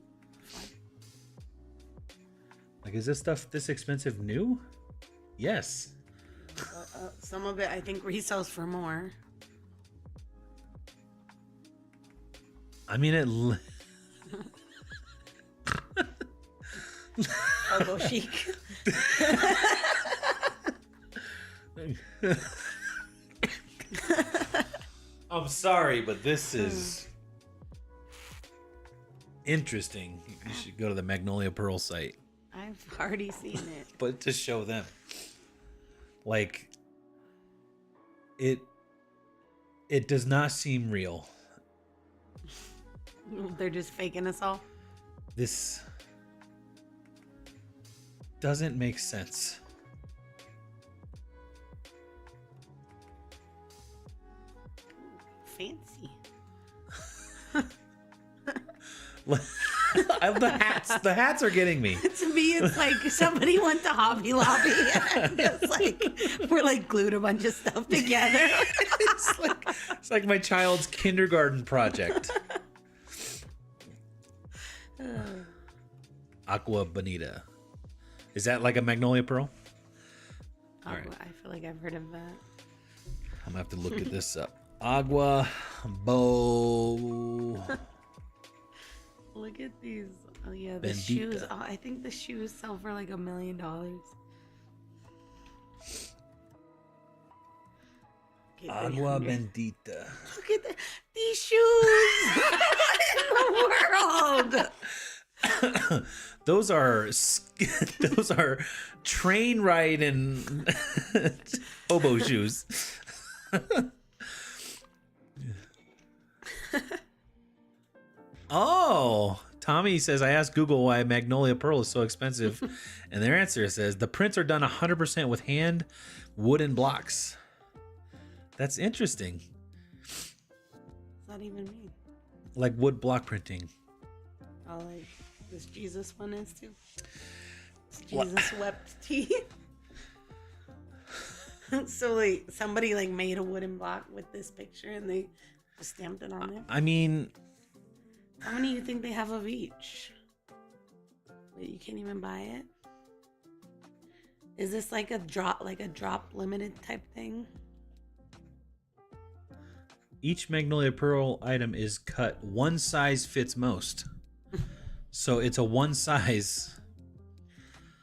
Like, is this stuff this expensive new? Yes. Some of it I think resells for more. I mean, it. Hobo chic. I'm sorry, but this is interesting. You should go to the Magnolia Pearl site. I've already seen it. But to show them. Like, it does not seem real. They're just faking us all. This doesn't make sense. Fancy. The hats are getting me. To me, it's like somebody went to Hobby Lobby and just like we're like glued a bunch of stuff together. It's like my child's kindergarten project. Aqua Bonita. Is that like a Magnolia Pearl? Oh, All right. I feel like I've heard of that. I'm gonna have to look at this up. Agua Bo. Look at these. Oh yeah, the Bendita. shoes. Oh, I think the shoes sell for like $1 million. Okay, Agua 300. Bendita. Look at these shoes. What in the world? Those are train ride and hobo shoes. Oh, Tommy says, I asked Google why Magnolia Pearl is so expensive. And their answer says, the prints are done 100% with hand wooden blocks. That's interesting. What's that even mean? Like wood block printing. Oh, like this Jesus one is too. This Jesus wept teeth. So like somebody like made a wooden block with this picture and they just stamped it on there. I mean, how many do you think they have of each? Wait, you can't even buy it? Is this like a drop limited type thing? each Magnolia Pearl item is cut one size fits most. So it's a one size.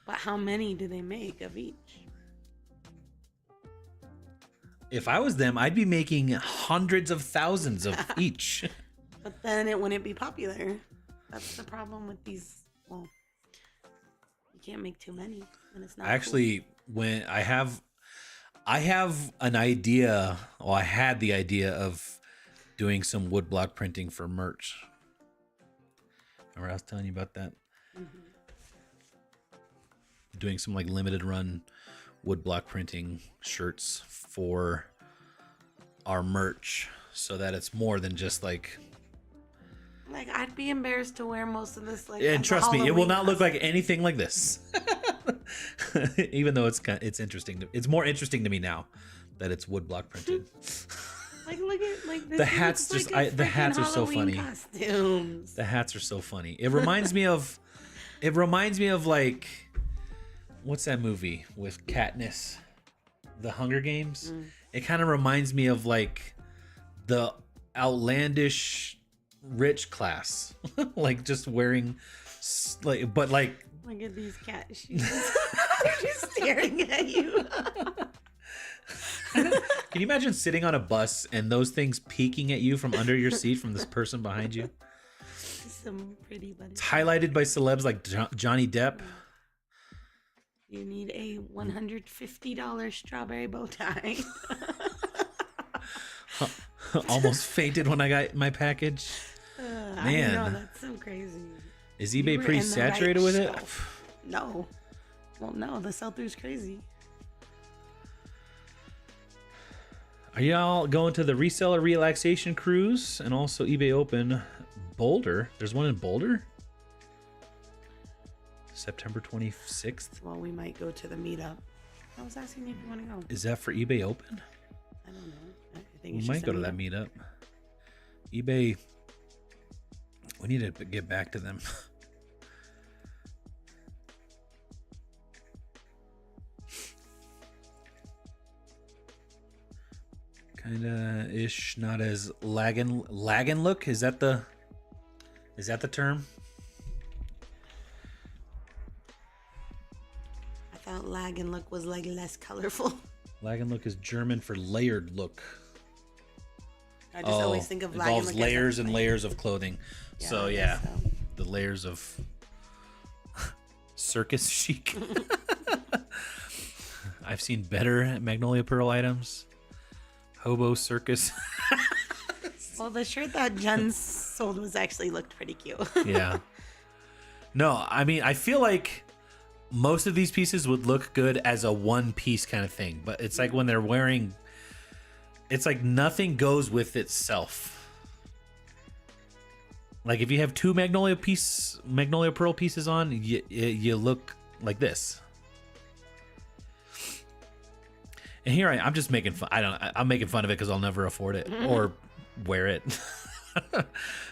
But how many do they make of each? If I was them, I'd be making hundreds of thousands of each. But then it wouldn't be popular. That's the problem with these. Well, you can't make too many when it's not. Actually, cool. when I have an idea, or I had the idea of doing some woodblock printing for merch. Remember I was telling you about that? Mm-hmm. Doing some like limited run woodblock printing shirts for our merch so that it's more than just like I'd be embarrassed to wear most of this. And trust me, it will not look like anything like this. Even though it's interesting. It's more interesting to me now that it's woodblock printed. Look at this. The hats just the hats are so funny. Costumes. The hats are so funny. It reminds me of like, what's that movie with Katniss? The Hunger Games. It kind of reminds me of like the outlandish rich class, like just wearing but like. Look at these cat shoes. They're just staring at you. Can you imagine sitting on a bus and those things peeking at you from under your seat from this person behind you? Some pretty buddies. It's highlighted by celebs like Johnny Depp. You need a $150 strawberry bow tie. Almost fainted when I got my package. Man, I know, that's so crazy. Is eBay pretty saturated with it? No. Well, no, the sell-through's crazy. Are y'all going to the reseller relaxation cruise and also eBay Open Boulder? There's one in Boulder? September 26th? Well, we might go to the meetup. I was asking if you want to go. Is that for eBay Open? I don't know. I think We might go to that meetup. eBay, we need to get back to them. Kinda ish, not as lagging look. Is that the term? I thought lag and look was like less colorful. Lagging look is German for layered look. I just always think of lag involves and look layers as and layers of clothing. Yeah, So I yeah, guess so. the layers of circus chic. I've seen better Magnolia Pearl items. Hobo circus. Well, the shirt that Jen sold was actually looked pretty cute. Yeah. No, I mean, I feel like most of these pieces would look good as a one piece kind of thing, but it's like when they're wearing, it's like nothing goes with itself. Like if you have two Magnolia Pearl pieces on, you look like this. And here I'm just making fun. I'm making fun of it because I'll never afford it or wear it.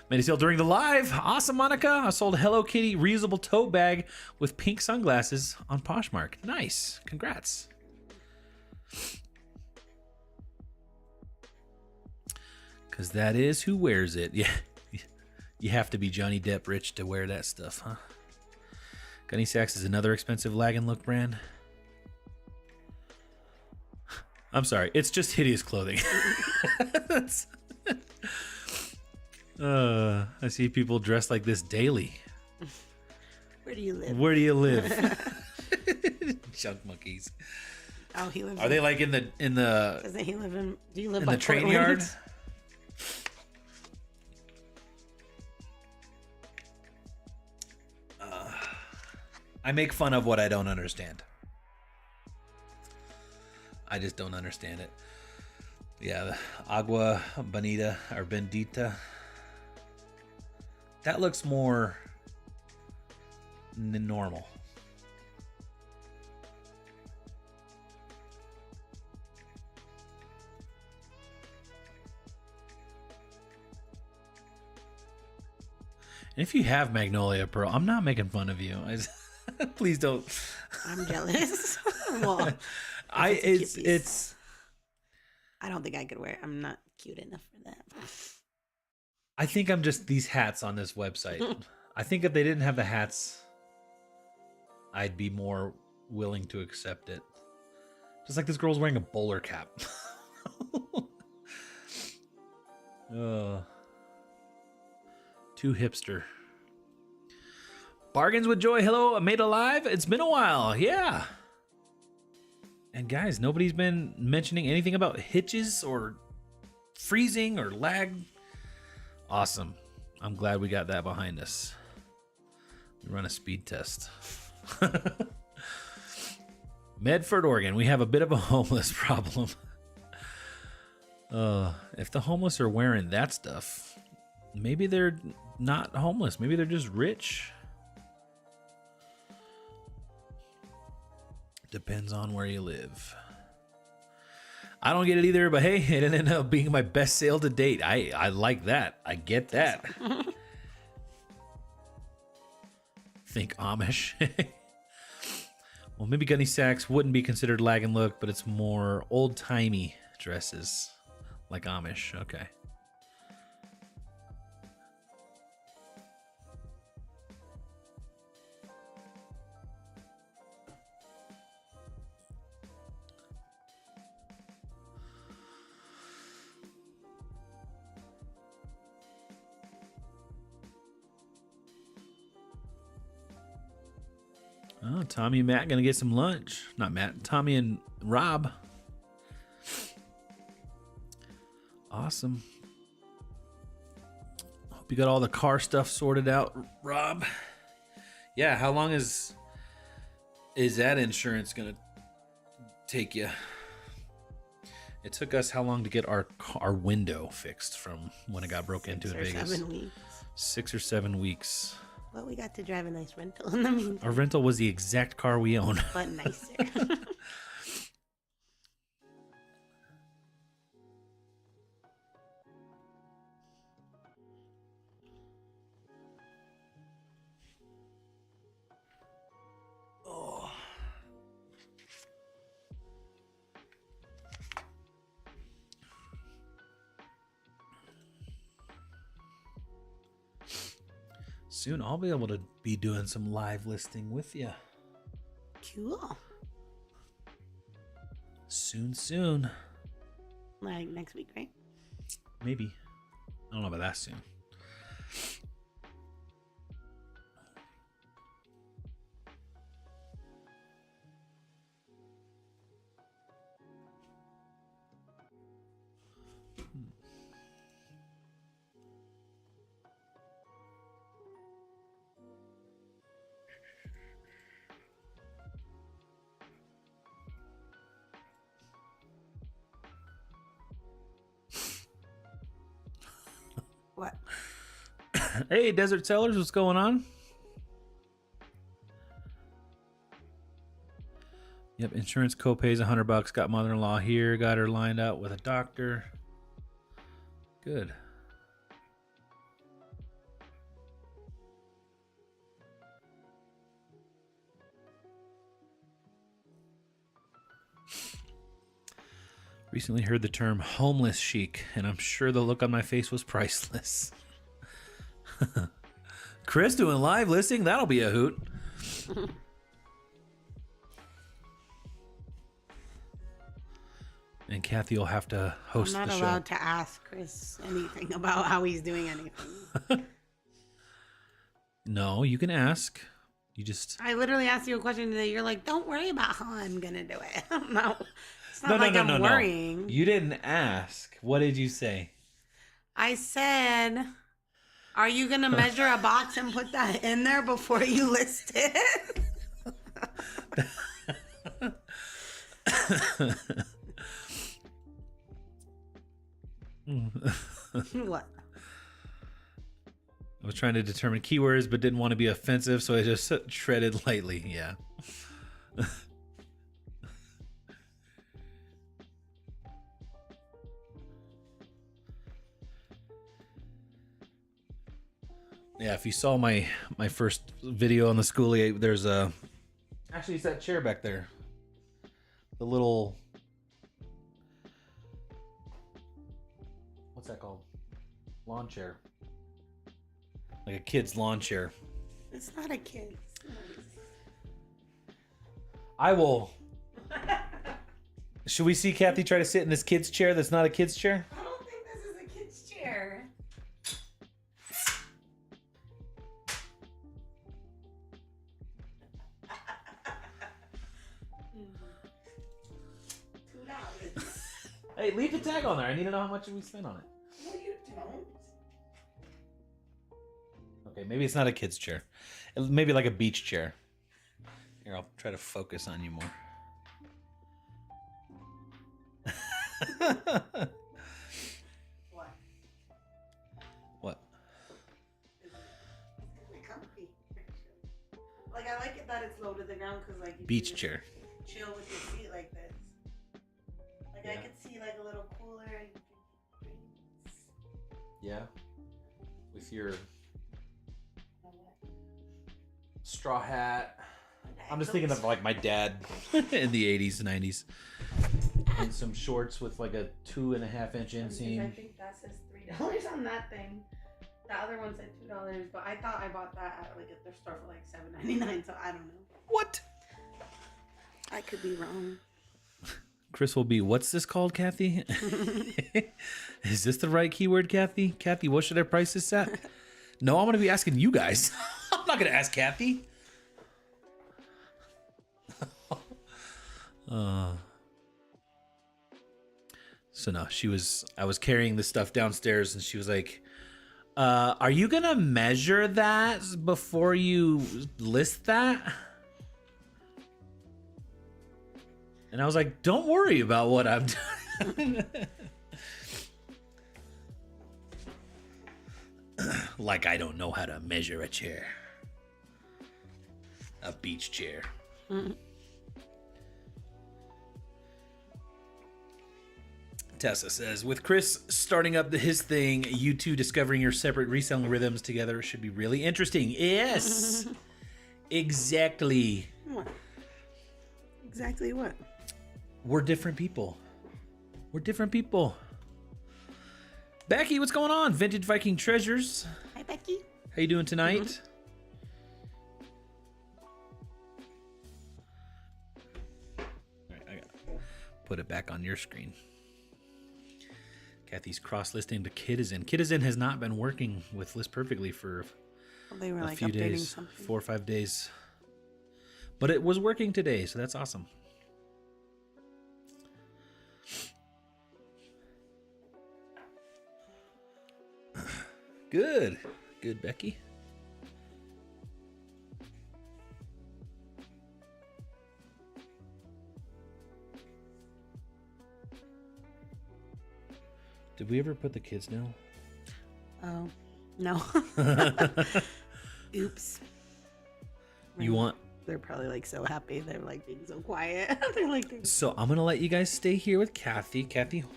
Many sale during the live. Awesome, Monica. I sold a Hello Kitty reusable tote bag with pink sunglasses on Poshmark. Nice. Congrats. Because that is who wears it. Yeah. You have to be Johnny Depp rich to wear that stuff, huh? Gunny Sacks is another expensive lag and look brand. I'm sorry. It's just hideous clothing. I see people dressed like this daily. Where do you live? Where do you live? Junk monkeys. Oh, he lives. Are they like in the? Doesn't he live in? Do you live in by the train Portland? yard? I make fun of what I don't understand. I just don't understand it. Yeah, the Agua Bonita or Bendita. That looks more normal. And if you have Magnolia Pearl, I'm not making fun of you. Please don't. I'm jealous. Well, it's. I don't think I could wear it. I'm not cute enough for that. I think I'm just these hats on this website. I think if they didn't have the hats, I'd be more willing to accept it. Just like this girl's wearing a bowler cap. Too hipster. Bargains with Joy. Hello, Made Alive. It's been a while. Yeah. And guys, nobody's been mentioning anything about hitches or freezing or lag. Awesome. I'm glad we got that behind us. We run a speed test. Medford, Oregon. We have a bit of a homeless problem. If the homeless are wearing that stuff, maybe they're not homeless. Maybe they're just rich. Depends on where you live. I don't get it either, but hey, it ended up being my best sale to date. I like that. I get that. Think Amish. Well, maybe Gunny Sacks wouldn't be considered lag and look, but it's more old-timey dresses like Amish. Okay. Oh, Tommy and Matt gonna get some lunch. Not Matt, Tommy and Rob. Awesome. Hope you got all the car stuff sorted out, Rob. Yeah, how long is that insurance gonna take you? It took us how long to get our window fixed from when it got broke into in Vegas? 7 weeks. 6 or 7 weeks. Well, we got to drive a nice rental in the meantime. Our rental was the exact car we own. But nicer. Oh. Soon I'll be able to be doing some live listing with you. Cool. Soon. Like next week, right? Maybe. I don't know about that soon. What? Hey, Desert Sellers, what's going on? Yep, insurance copays $100. Got mother-in-law here. Got her lined up with a doctor. Good. Recently heard the term homeless chic, and I'm sure the look on my face was priceless. Chris doing live listing? That'll be a hoot. And Kathy will have to host the show. I'm not allowed to ask Chris anything about how he's doing anything. No, you can ask. You just... I literally asked you a question today. You're like, don't worry about how I'm going to do it. No. It's No, not like I'm worrying. You didn't ask. What did you say? I said, are you going to measure a box and put that in there before you list it? What? I was trying to determine keywords, but didn't want to be offensive, so I just treaded lightly. Yeah. Yeah, if you saw my first video on the schoolie, there's a... Actually, it's that chair back there. The little... What's that called? Lawn chair. Like a kid's lawn chair. It's not a kid. I will... Should we see Kathy try to sit in this kid's chair that's not a kid's chair? I don't think this is a kid's chair. $2. Hey, leave the tag on there. I need to know how much we spent on it. No, you don't. Okay, maybe it's not a kid's chair. Maybe like a beach chair. Here, I'll try to focus on you more. What? What? It's kind of comfy. Like, I like it that it's low to the ground because, like, you Beach can chair. chill with your feet like this. Like, Yeah. I could see, like, a little cooler and drinks. Yeah. With your straw hat. I'm just thinking of like my dad in the 80s, 90s. And some shorts with like a 2.5-inch I inseam. think that says $3 on that thing. The other one said $2, but I thought I bought that at like a thrift store for like $7.99. So I don't know. What? I could be wrong. Chris will be, what's this called, Kathy? Is this the right keyword, Kathy? Kathy, what should I price this at? No, I'm going to be asking you guys. I'm not going to ask Kathy. So no, I was carrying the stuff downstairs and she was like, are you going to measure that before you list that? And I was like, don't worry about what I'm doing. Like I don't know how to measure a chair. A beach chair. Mm. Tessa says, with Chris starting up his thing, you two discovering your separate reselling rhythms together should be really interesting. Yes. Exactly. What? Exactly what? We're different people. We're different people. Becky, what's going on? Vintage Viking Treasures. Hi, Becky. How you doing tonight? All right, I gotta put it back on your screen. Kathy's cross-listing to Kitizen. Kitizen has not been working with List Perfectly for They were a like few updating days, something. 4 or 5 days. But it was working today, so that's awesome. Good. Good, Becky. Did we ever put the kids down? Oh, no. Oops. You want... They're probably like so happy. They're like being so quiet. They're like, So I'm going to let you guys stay here with Kathy. Kathy, hold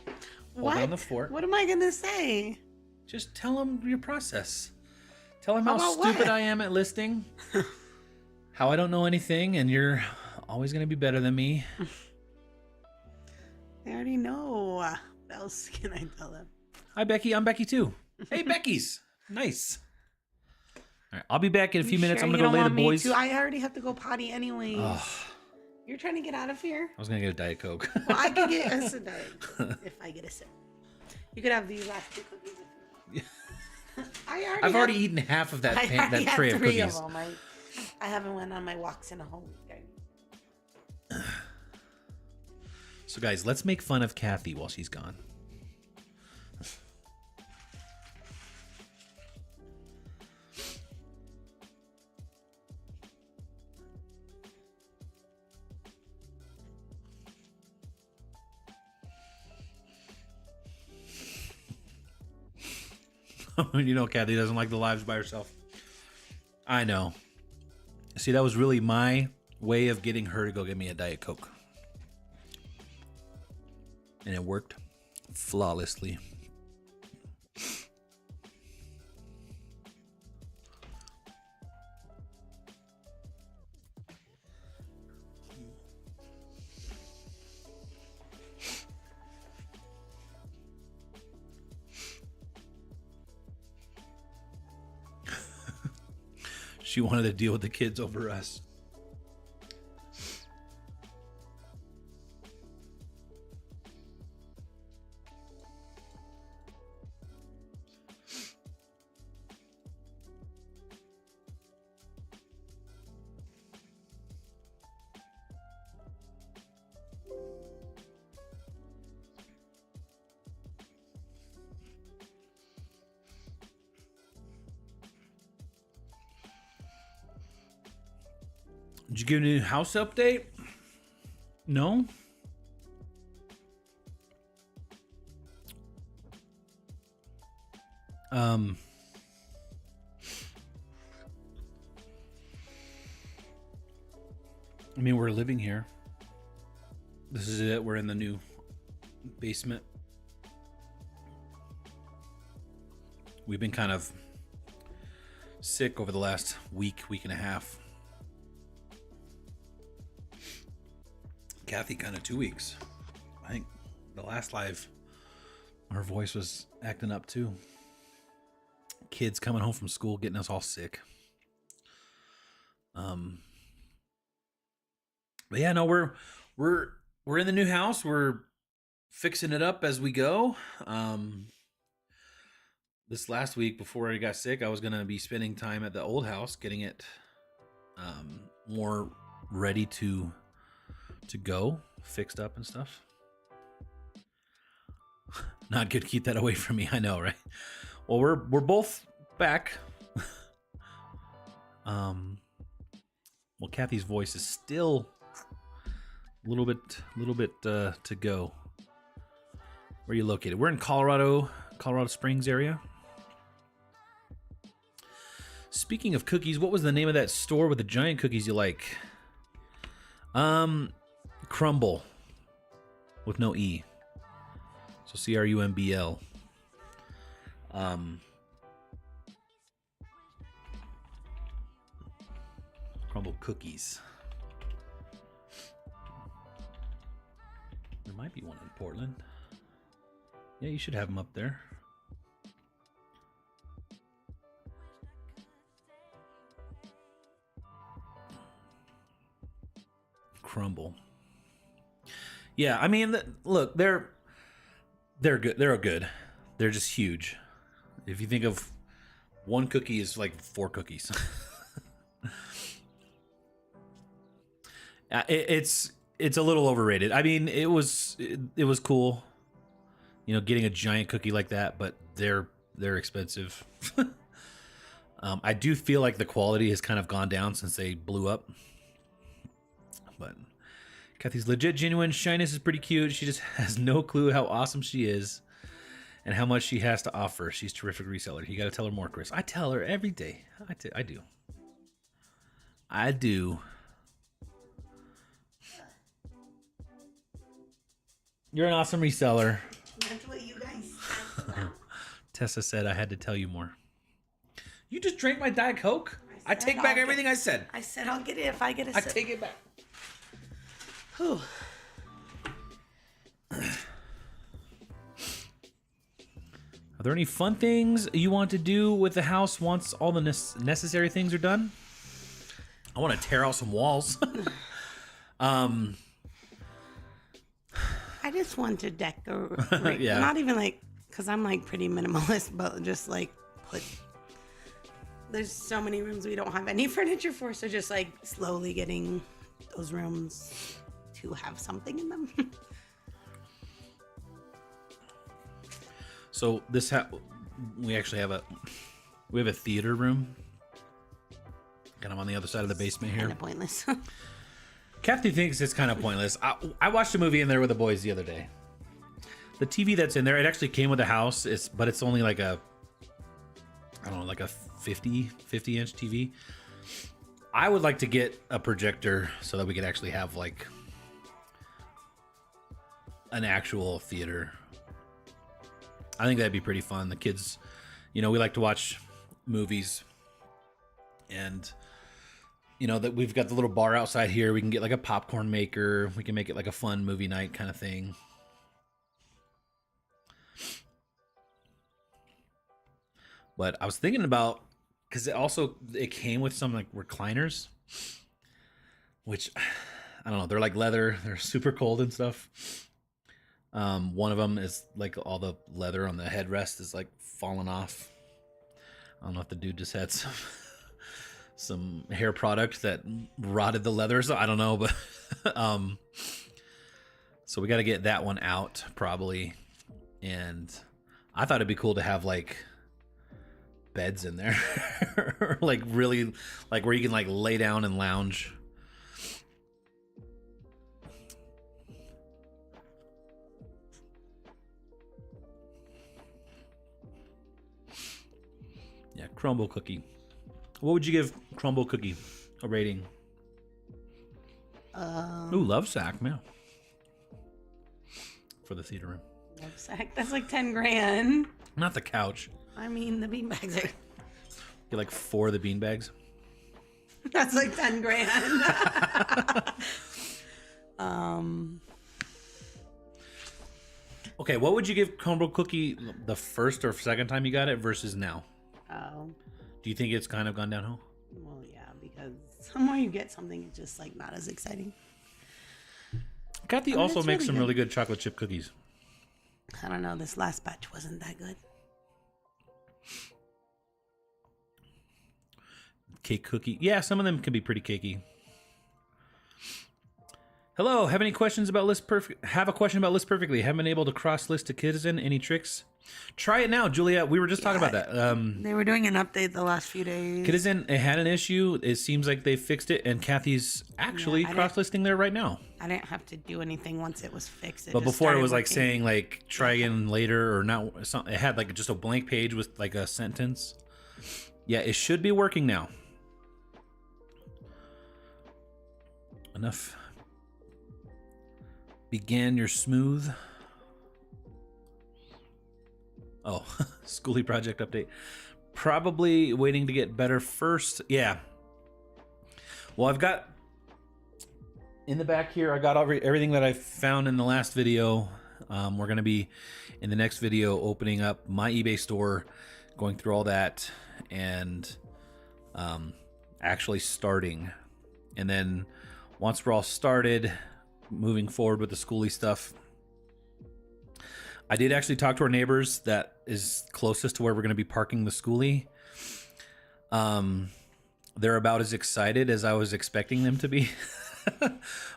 what? down the fort. What am I going to say? Just tell them your process. Tell them how About stupid what? I am at listing. How I don't know anything and you're always going to be better than me. They already know. What else can I tell them? Hi, Becky. I'm Becky, too. Hey, Becky's. Nice. All right, I'll be back in a few minutes. Sure I'm you going to don't go lay the want me boys. to? I already have to go potty anyways. Ugh. You're trying to get out of here? I was going to get a Diet Coke. Well, I could get us a diet if I get a sip. You could have these last 2 cookies if you want. I've already eaten half of that, I already that tray had of 3 cookies. of them. I haven't went on my walks in a whole week. So, guys, let's make fun of Kathy while she's gone. You know, Kathy doesn't like the lives by herself. I know. See, that was really my way of getting her to go get me a Diet Coke. And it worked flawlessly. She wanted to deal with the kids over us. Did you give a new house update? No? I mean, we're living here. This is it. We're in the new basement. We've been kind of sick over the last week and a half. Kathy kind of 2 weeks. I think the last live, her voice was acting up too. Kids coming home from school, getting us all sick. But yeah, no, we're in the new house. We're fixing it up as we go. This last week before I got sick, I was gonna be spending time at the old house, getting it more ready to go, fixed up and stuff. Not good to keep that away from me, I know, right? Well, we're both back. Well, Kathy's voice is still a little bit to go. Where are you located? We're in Colorado Springs area. Speaking of cookies, what was the name of that store with the giant cookies you like? Crumble with no E. So CRUMBL. Crumble cookies. There might be one in Portland. Yeah, you should have them up there. Crumble. Yeah, I mean, look, they're good. They're good. They're just huge. If you think of one cookie is like 4 cookies. It's a little overrated. I mean, it was cool, you know, getting a giant cookie like that, but they're expensive. I do feel like the quality has kind of gone down since they blew up. But Kathy's legit genuine shyness is pretty cute. She just has no clue how awesome she is and how much she has to offer. She's a terrific reseller. You got to tell her more, Chris. I tell her every day. I do. You're an awesome reseller. That's what you guys said. Tessa said I had to tell you more. You just drank my Diet Coke? I take back everything I said. I said I'll get it if I get a sip. I take it back. Whew. Are there any fun things you want to do with the house once all the necessary things are done? I want to tear out some walls. I just want to decorate. Yeah. Not even like, because I'm like pretty minimalist, but just like there's so many rooms we don't have any furniture for, so just like slowly getting those rooms to have something in them. So we actually have a theater room, kind of on the other side of the basement here. Kind of pointless. Kathy thinks it's kind of pointless. I watched a movie in there with the boys the other day. The TV that's in there, it actually came with the house, but it's only like a I don't know, like a 50 inch TV. I would like to get a projector so that we could actually have like an actual theater. I think that'd be pretty fun. The kids, we like to watch movies, and that we've got the little bar outside here. We can get like a popcorn maker. We can make it like a fun movie night kind of thing. But I was thinking about, because it came with some like recliners, which I don't know. They're like leather. They're super cold and stuff. One of them is like all the leather on the headrest is like falling off. I don't know if the dude just had some hair product that rotted the leather. So I don't know, but so we got to get that one out probably. And I thought it'd be cool to have like beds in there, like really, like where you can like lay down and lounge. Yeah, crumble cookie. What would you give crumble cookie a rating? Ooh, love sack, man. For the theater room. Love sack. That's like 10 grand. Not the couch. I mean, the beanbags are. Get like 4 of the beanbags. That's like 10 grand. Okay, what would you give crumble cookie the first or second time you got it versus now? Oh. Do you think it's kind of gone downhill? Well, yeah, because the more you get something, it's just like not as exciting. Kathy also makes some really good chocolate chip cookies. I don't know. This last batch wasn't that good. Cake cookie. Yeah, some of them can be pretty cakey. Hello, have any questions about List Perfect? Have a question about List Perfectly. Haven't been able to cross list to Citizen. Any tricks? Try it now, Juliet. We were just talking about that. They were doing an update the last few days. Citizen, it had an issue. It seems like they fixed it, and Kathy's actually cross-listing there right now. I didn't have to do anything once it was fixed. But before it was like saying like try again later or not. It had like just a blank page with like a sentence. Yeah, it should be working now. Enough. Began your smooth. Oh, Schoolie project update. Probably waiting to get better first. Yeah. Well, I've got in the back here, I got everything that I found in the last video. We're going to be in the next video opening up my eBay store, going through all that, and actually starting. And then once we're all started, moving forward with the Schoolie stuff. I did actually talk to our neighbors that is closest to where we're going to be parking the Schoolie. They're about as excited as I was expecting them to be.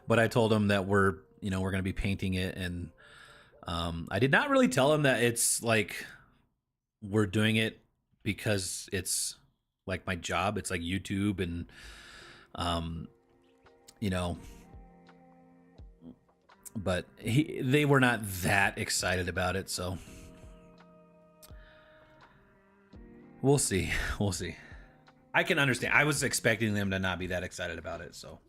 But I told them that we're going to be painting it, and I did not really tell them that it's like we're doing it because it's like my job. It's like YouTube and but they were not that excited about it, so we'll see. I can understand. I was expecting them to not be that excited about it, so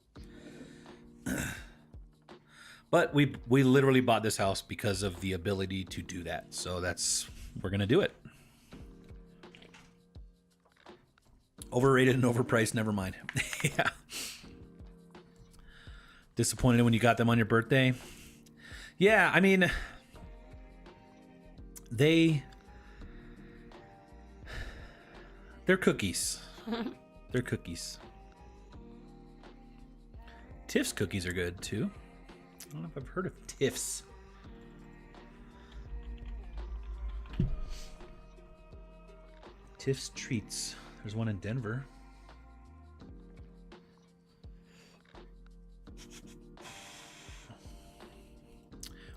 but we literally bought this house because of the ability to do that, so we're gonna do it. Overrated and overpriced, never mind. Yeah. Disappointed when you got them on your birthday? Yeah, I mean, they're cookies. They're cookies. Tiff's cookies are good too. I don't know if I've heard of Tiff's. Tiff's Treats. There's one in Denver.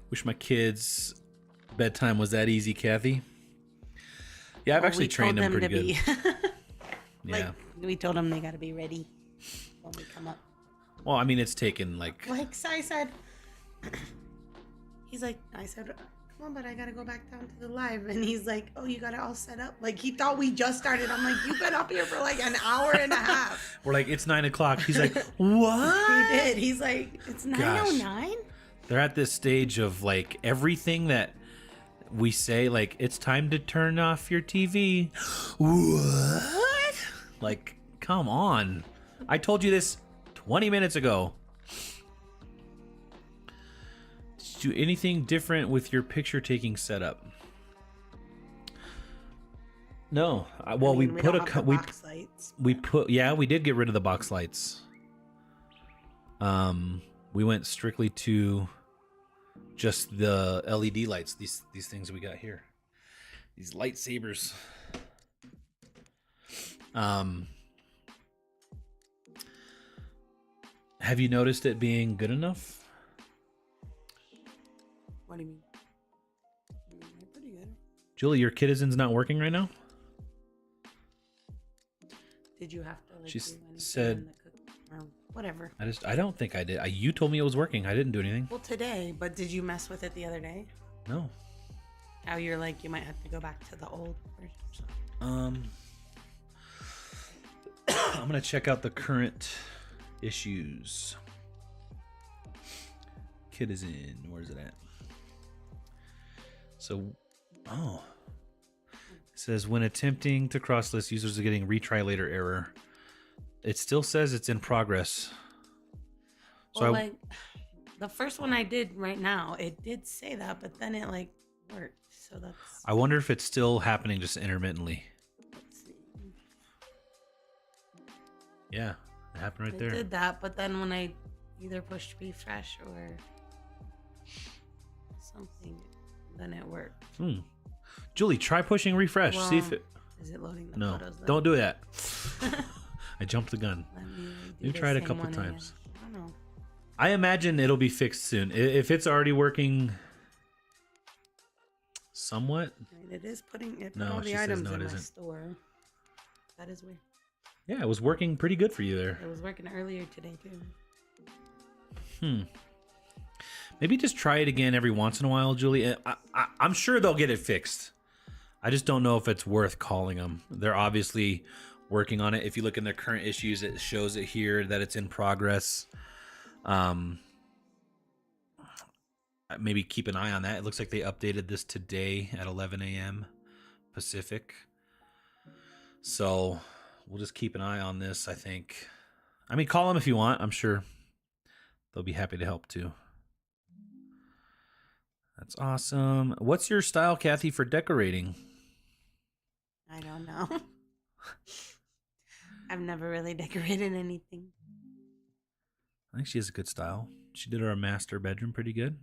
Wish my kids' bedtime was that easy, Kathy. Yeah, I've actually trained them pretty good. Yeah. We told them they got to be ready when we come up. Well, I mean, it's taken like I said, he's like, I said, Mom, but I gotta go back down to the live. And he's like, oh, you got it all set up? Like, he thought we just started. I'm like, you've been up here for like an hour and a half. We're like, it's 9 o'clock. He's like, what? He did. He's like, it's 9:09? They're at this stage of like everything that we say, like, it's time to turn off your TV. What? Like, come on. I told you this 20 minutes ago. Did you do anything different with your picture taking setup? No. Well, we put a box lights. we did get rid of the box lights. We went strictly to just the LED lights. These things we got here. These lightsabers. Have you noticed it being good enough? What do you mean? They're pretty good. Julie, your Citizen's not working right now? Did you have to like She do anything said- in the or whatever? I don't think I did. You told me it was working. I didn't do anything. Well, today, but did you mess with it the other day? No. How you're like, you might have to go back to the old version. I'm gonna check out the current issues. Kid is in. Where's it at? So, it says when attempting to cross list, users are getting retry later error. It still says it's in progress. So Well, like the first one I did right now, it did say that, but then it like worked. So that's. I wonder if it's still happening just intermittently. Let's see. Yeah, it happened right It there. did that, but then when I either pushed refresh or something, then it worked. Julie, try pushing refresh. See if it. Is it loading the No, photos? Then? don't do that. I jumped the gun. Let me do You the tried a same couple one times. again. I don't know. I imagine it'll be fixed soon. If it's already working somewhat. Right, it is putting it. No, Put all she the says items no, it in my isn't. store. That is weird. Yeah, it was working pretty good for you there. It was working earlier today too. Maybe just try it again every once in a while, Julie. I'm sure they'll get it fixed. I just don't know if it's worth calling them. They're obviously working on it. If you look in their current issues, it shows it here that it's in progress. Maybe keep an eye on that. It looks like they updated this today at 11 a.m. Pacific. So we'll just keep an eye on this, I think. I mean, call them if you want. I'm sure they'll be happy to help too. That's awesome. What's your style, Kathy, for decorating? I don't know. I've never really decorated anything. I think she has a good style. She did our master bedroom pretty good.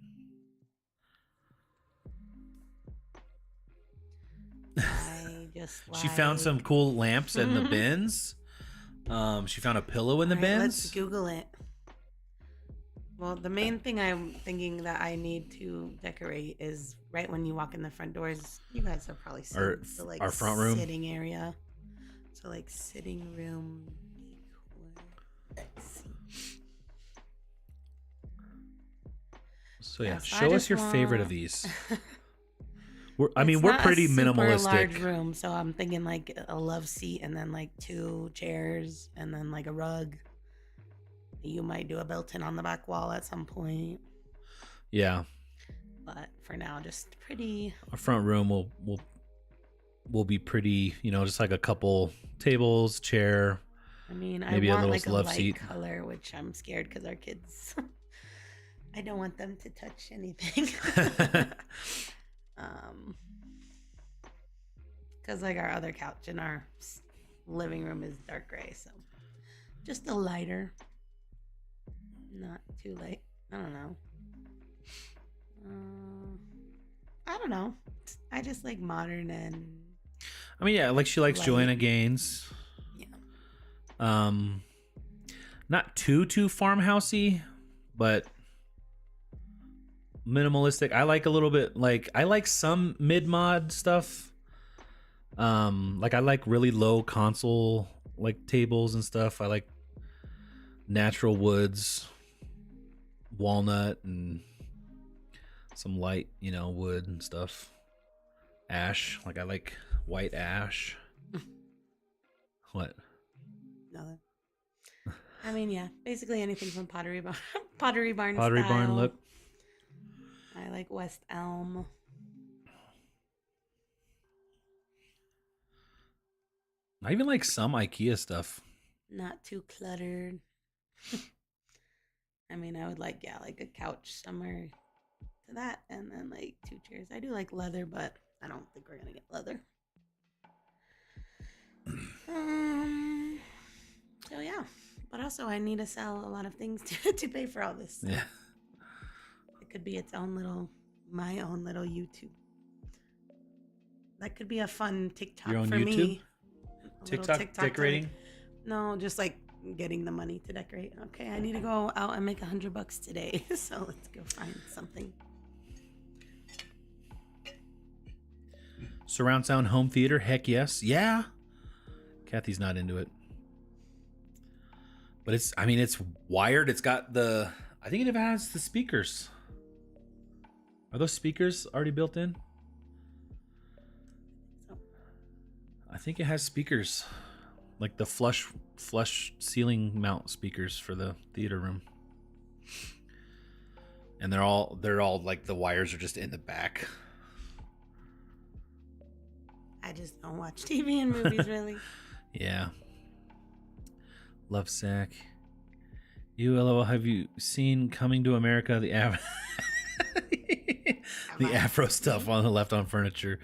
I just She found some cool lamps in the Mhm. bins. She found a pillow in the Alright, bins. Let's Google it. Well, the main thing I'm thinking that I need to decorate is right when you walk in the front doors. You guys have probably seen Our- the like our front room? sitting area. So like sitting room decor. Let's see. So yeah, so I show us just your favorite of want- these. We're It's not pretty a super minimalistic. large room, so I'm thinking like a love seat and then like 2 chairs and then like a rug. You might do a built-in on the back wall at some point, Yeah, but for now, just pretty. our front room will be pretty. You know, just like a couple tables, chair. I mean, Maybe a I want little like a love light seat. color, which I'm scared because our kids. I don't want them to touch anything. Because like our other couch in our living room is dark gray, so just a lighter, not too light. I don't know. I don't know. I just like modern and I mean, yeah, like she likes Light. Joanna Gaines. yeah. Not too farmhousey, but minimalistic. I like a little bit like I like some mid-mod stuff. Like I like really low console like tables and stuff. I like natural woods, walnut, and Some light, wood and stuff. Ash, like I like white ash. What? Nothing. I mean, yeah, basically anything from Pottery Barn Pottery style. Barn look. I like West Elm. I even like some IKEA stuff. Not too cluttered. I mean, I would like a couch somewhere to that, and then like 2 chairs. I do like leather, but I don't think we're gonna get leather. So yeah, but also I need to sell a lot of things to pay for all this. So Yeah. it could be my own little YouTube. That could be a fun TikTok Your own for YouTube? me. TikTok decorating? No, just like getting the money to decorate. Okay, I need to go out and make $100 today. So let's go find something. Surround sound home theater? Heck yes. Yeah. Kathy's not into it. But it's wired. It's got I think it has the speakers. Are those speakers already built in? I think it has speakers. Like the flush ceiling mount speakers for the theater room. And they're all like the wires are just in the back. I just don't watch TV and movies really. Yeah. Love sack. LOL, have you seen Coming to America? The Afro stuff on the left on furniture.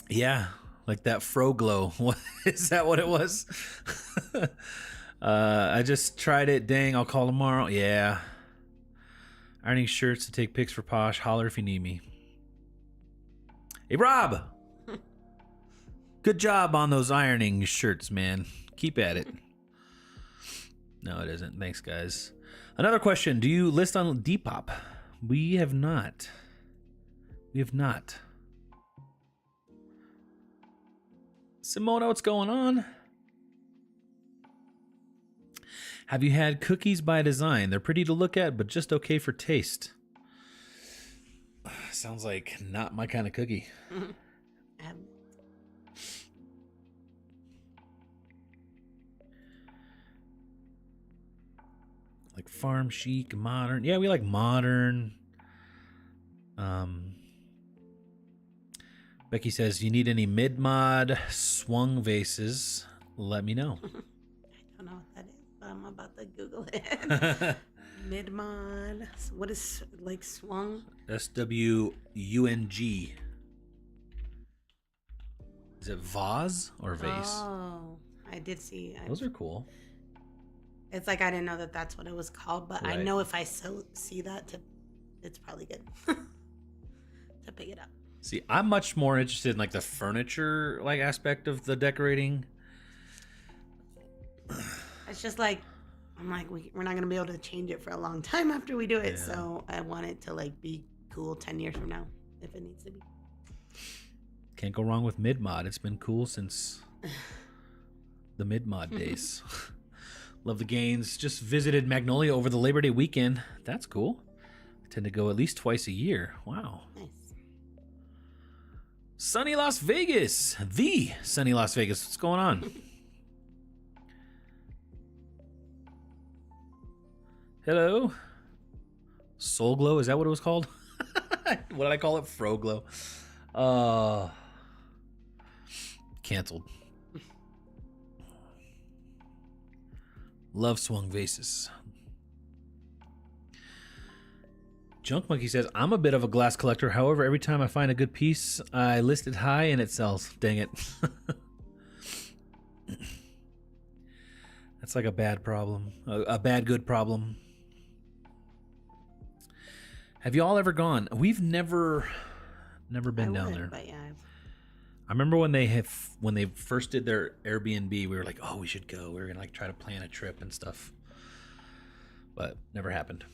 Yeah, like that fro glow. Is that what it was? I just tried it. Dang, I'll call tomorrow. Yeah. Ironing shirts to take pics for Posh. Holler if you need me. Hey, Rob. Good job on those ironing shirts, man. Keep at it. No, it isn't. Thanks, guys. Another question. Do you list on Depop? We have not. Simona, what's going on? Have you had cookies by design? They're pretty to look at, but just okay for taste. Sounds like not my kind of cookie. Like farm chic, modern. Yeah, we like modern. Becky says, you need any mid-mod swung vases, let me know. I don't know what that is, but I'm about to Google it. Mid-mod. What is like swung? SWUNG. Is it vase or vase? Oh, I did see. Those are cool. It's like I didn't know that that's what it was called, but Right. I know if I see that, it's probably good to pick it up. See, I'm much more interested in like the furniture like aspect of the decorating. It's just like I'm like we're not gonna be able to change it for a long time after we do it, Yeah. so I want it to like be cool 10 years from now if it needs to be. Can't go wrong with mid-mod. It's been cool since the mid-mod days. Love the gains. Just visited Magnolia over the Labor Day weekend. That's cool. I tend to go at least twice a year. Wow. Nice. Sunny Las Vegas. The sunny Las Vegas. What's going on? Hello. Soul Glow. Is that what it was called? What did I call it? Fro Glow. Canceled. Love swung vases. Junk Monkey says, I'm a bit of a glass collector. However, every time I find a good piece, I list it high and it sells. Dang it. That's like a bad problem. A bad good problem. Have you all ever gone? We've never been down there. But yeah. I remember when they first did their Airbnb, we were like, oh, we should go. We were gonna like try to plan a trip and stuff. But never happened.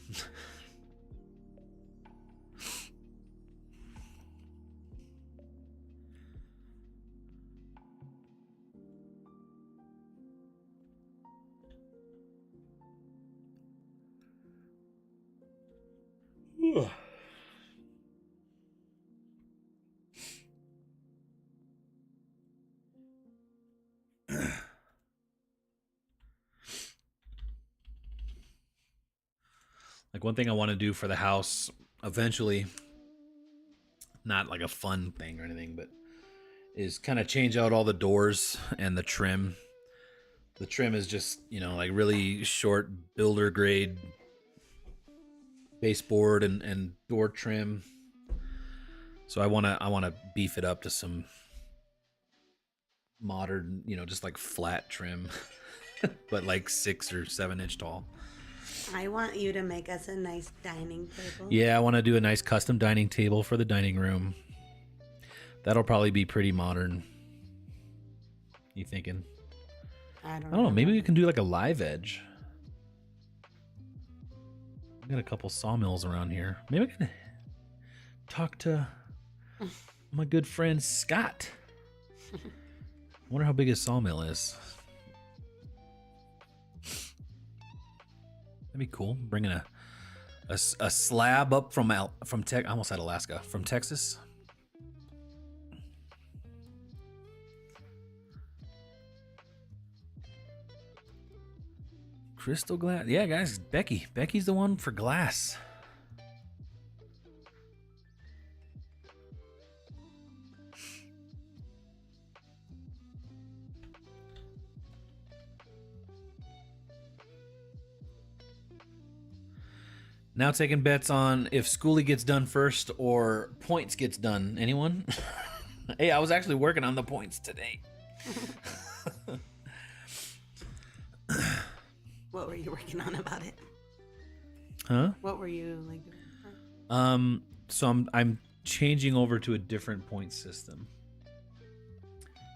Like one thing I want to do for the house eventually, not like a fun thing or anything, but is kind of change out all the doors and the trim. The trim is just, you know, like really short builder grade baseboard and door trim. So I wanna beef it up to some modern, you know, just like flat trim, but like 6 or 7 inch tall. I want you to make us a nice dining table. Yeah, I want to do a nice custom dining table for the dining room. That'll probably be pretty modern. You thinking? I don't I don't know. Maybe know. we can do like a live edge. We got a couple sawmills around here. Maybe we can talk to my good friend Scott. I wonder how big his sawmill is. That'd be cool. Bringing a slab up from I almost said Alaska, from Texas. Crystal glass. Yeah, guys, Becky's the one for glass. Now taking bets on if Schoolie gets done first or Points gets done. Anyone? Hey, I was actually working on the Points today. What were you working on about it? Huh? What were you like doing? So I'm changing over to a different point system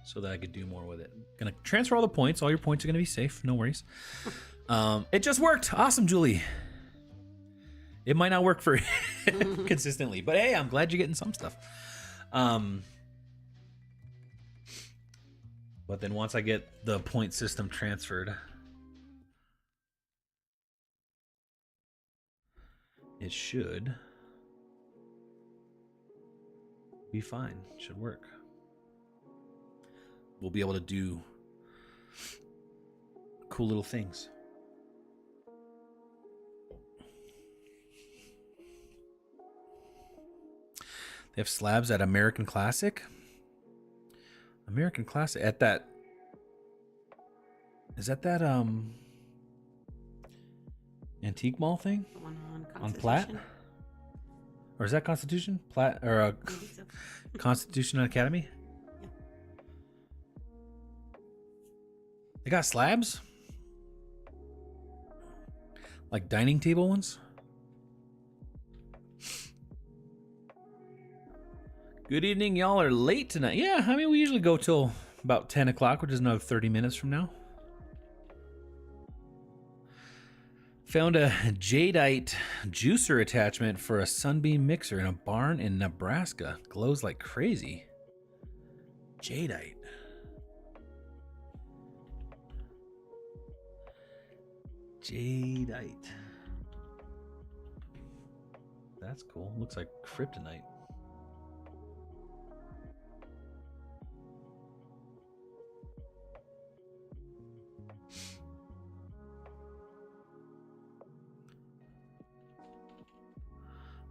so that I could do more with it. Gonna transfer all the points. All your points are gonna be safe. No worries. It just worked. Awesome, Julie. It might not work for consistently, but hey, I'm glad you're getting some stuff. But then once I get the point system transferred, it should be fine. Should work. We'll be able to do cool little things. They have slabs at American Classic. American Classic at that. Is that Antique Mall thing? The one On Platt? Or is that Constitution? Platt or So. Constitution Academy? Yeah. They got slabs? Like dining table ones? Good evening, y'all are late tonight. Yeah, I mean, we usually go till about 10 o'clock, which is another 30 minutes from now. Found a jadeite juicer attachment for a Sunbeam mixer in a barn in Nebraska. Glows like crazy. Jadeite. Jadeite. That's cool. Looks like kryptonite.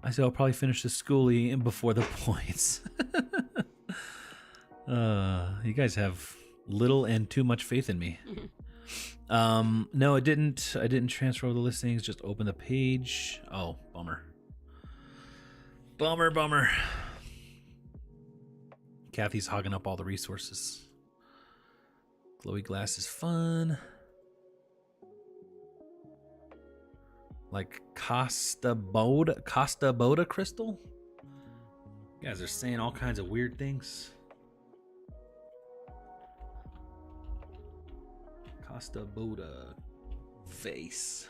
I said I'll probably finish the schoolie before the points. You guys have little and too much faith in me. No, I didn't transfer all the listings. Just open the page. Oh, bummer. Bummer. Kathy's hogging up all the resources. Glowy glass is fun. Like Costa Boda crystal? You guys are saying all kinds of weird things. Costa Boda vase.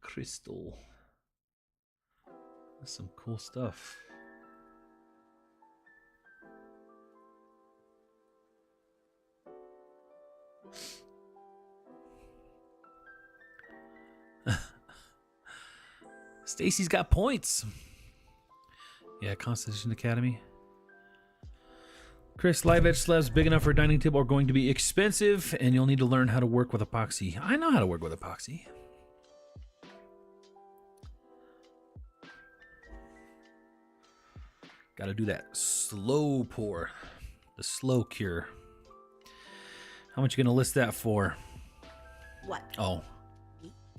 Crystal. That's some cool stuff. Stacy's got points. Yeah, Constitution Academy. Chris, live edge slabs big enough for a dining table are going to be expensive, and you'll need to learn how to work with epoxy. I know how to work with epoxy. Got to do that slow pour, the slow cure. How much you gonna list that for? What? Oh.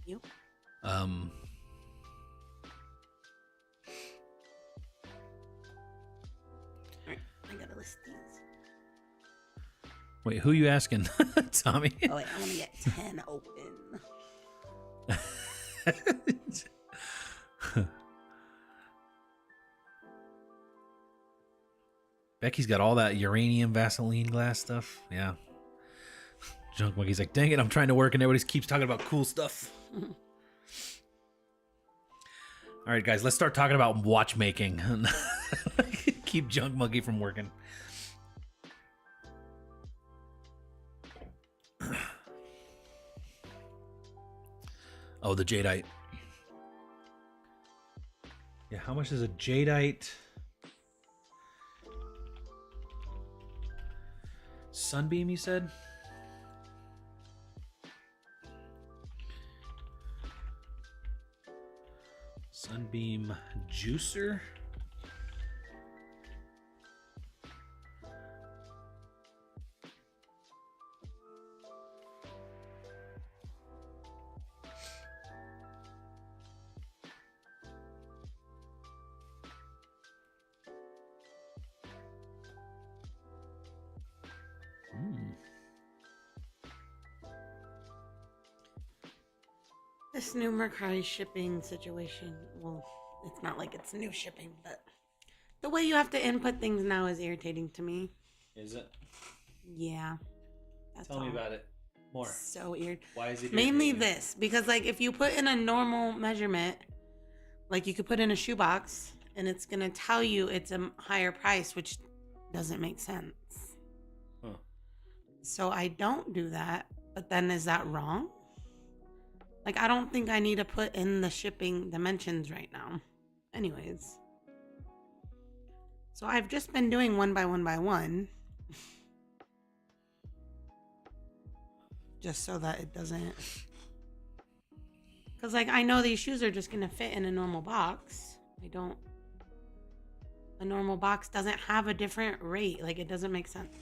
You? All right, I gotta list these. Wait, who you asking, Tommy? Oh wait, I want to get 10 open. Becky's got all that uranium Vaseline glass stuff. Yeah. Junk Monkey's like, dang it, I'm trying to work and everybody keeps talking about cool stuff. All right, guys, let's start talking about watchmaking. Keep Junk Monkey from working. Oh, the jadeite. Yeah, how much is a jadeite? Sunbeam, you said? Sunbeam juicer? This new Mercari shipping situation, well, it's not like it's new shipping, but the way you have to input things now is irritating to me. Is it? Yeah. That's Tell me all. about it more. So weird. Why is it Mainly irritating? this, because like if you put in a normal measurement, like you could put in a shoebox and it's going to tell you it's a higher price, which doesn't make sense. Huh. So I don't do that, but then is that wrong? Like, I don't think I need to put in the shipping dimensions right now. Anyways. So I've just been doing one by one. Just so that it doesn't... Because, like, I know these shoes are just going to fit in a normal box. A normal box doesn't have a different rate. Like, it doesn't make sense.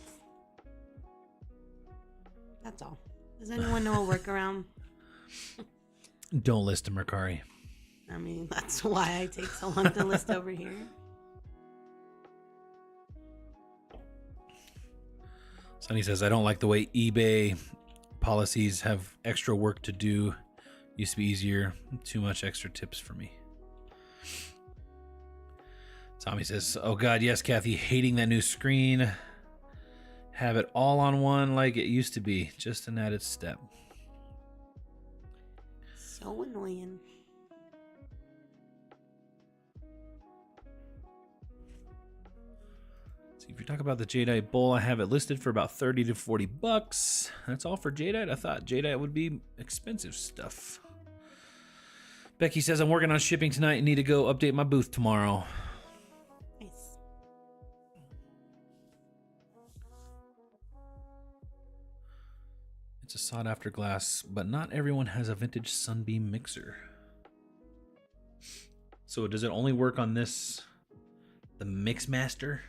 That's all. Does anyone know a workaround? Don't list a Mercari. I mean, that's why I take so long to list over here. Sonny says, I don't like the way eBay policies have extra work to do. Used to be easier. Too much extra tips for me. Tommy says, oh God, yes, Kathy, hating that new screen. Have it all on one like it used to be. Just an added step. So annoying. See, if you're talking about the jadeite bowl, I have it listed for about 30 to 40 bucks. That's all for jadeite. I thought jadeite would be expensive stuff. Becky says, I'm working on shipping tonight and need to go update my booth tomorrow. Nice. It's a sought after glass, but not everyone has a vintage Sunbeam mixer. So does it only work on this, the Mixmaster?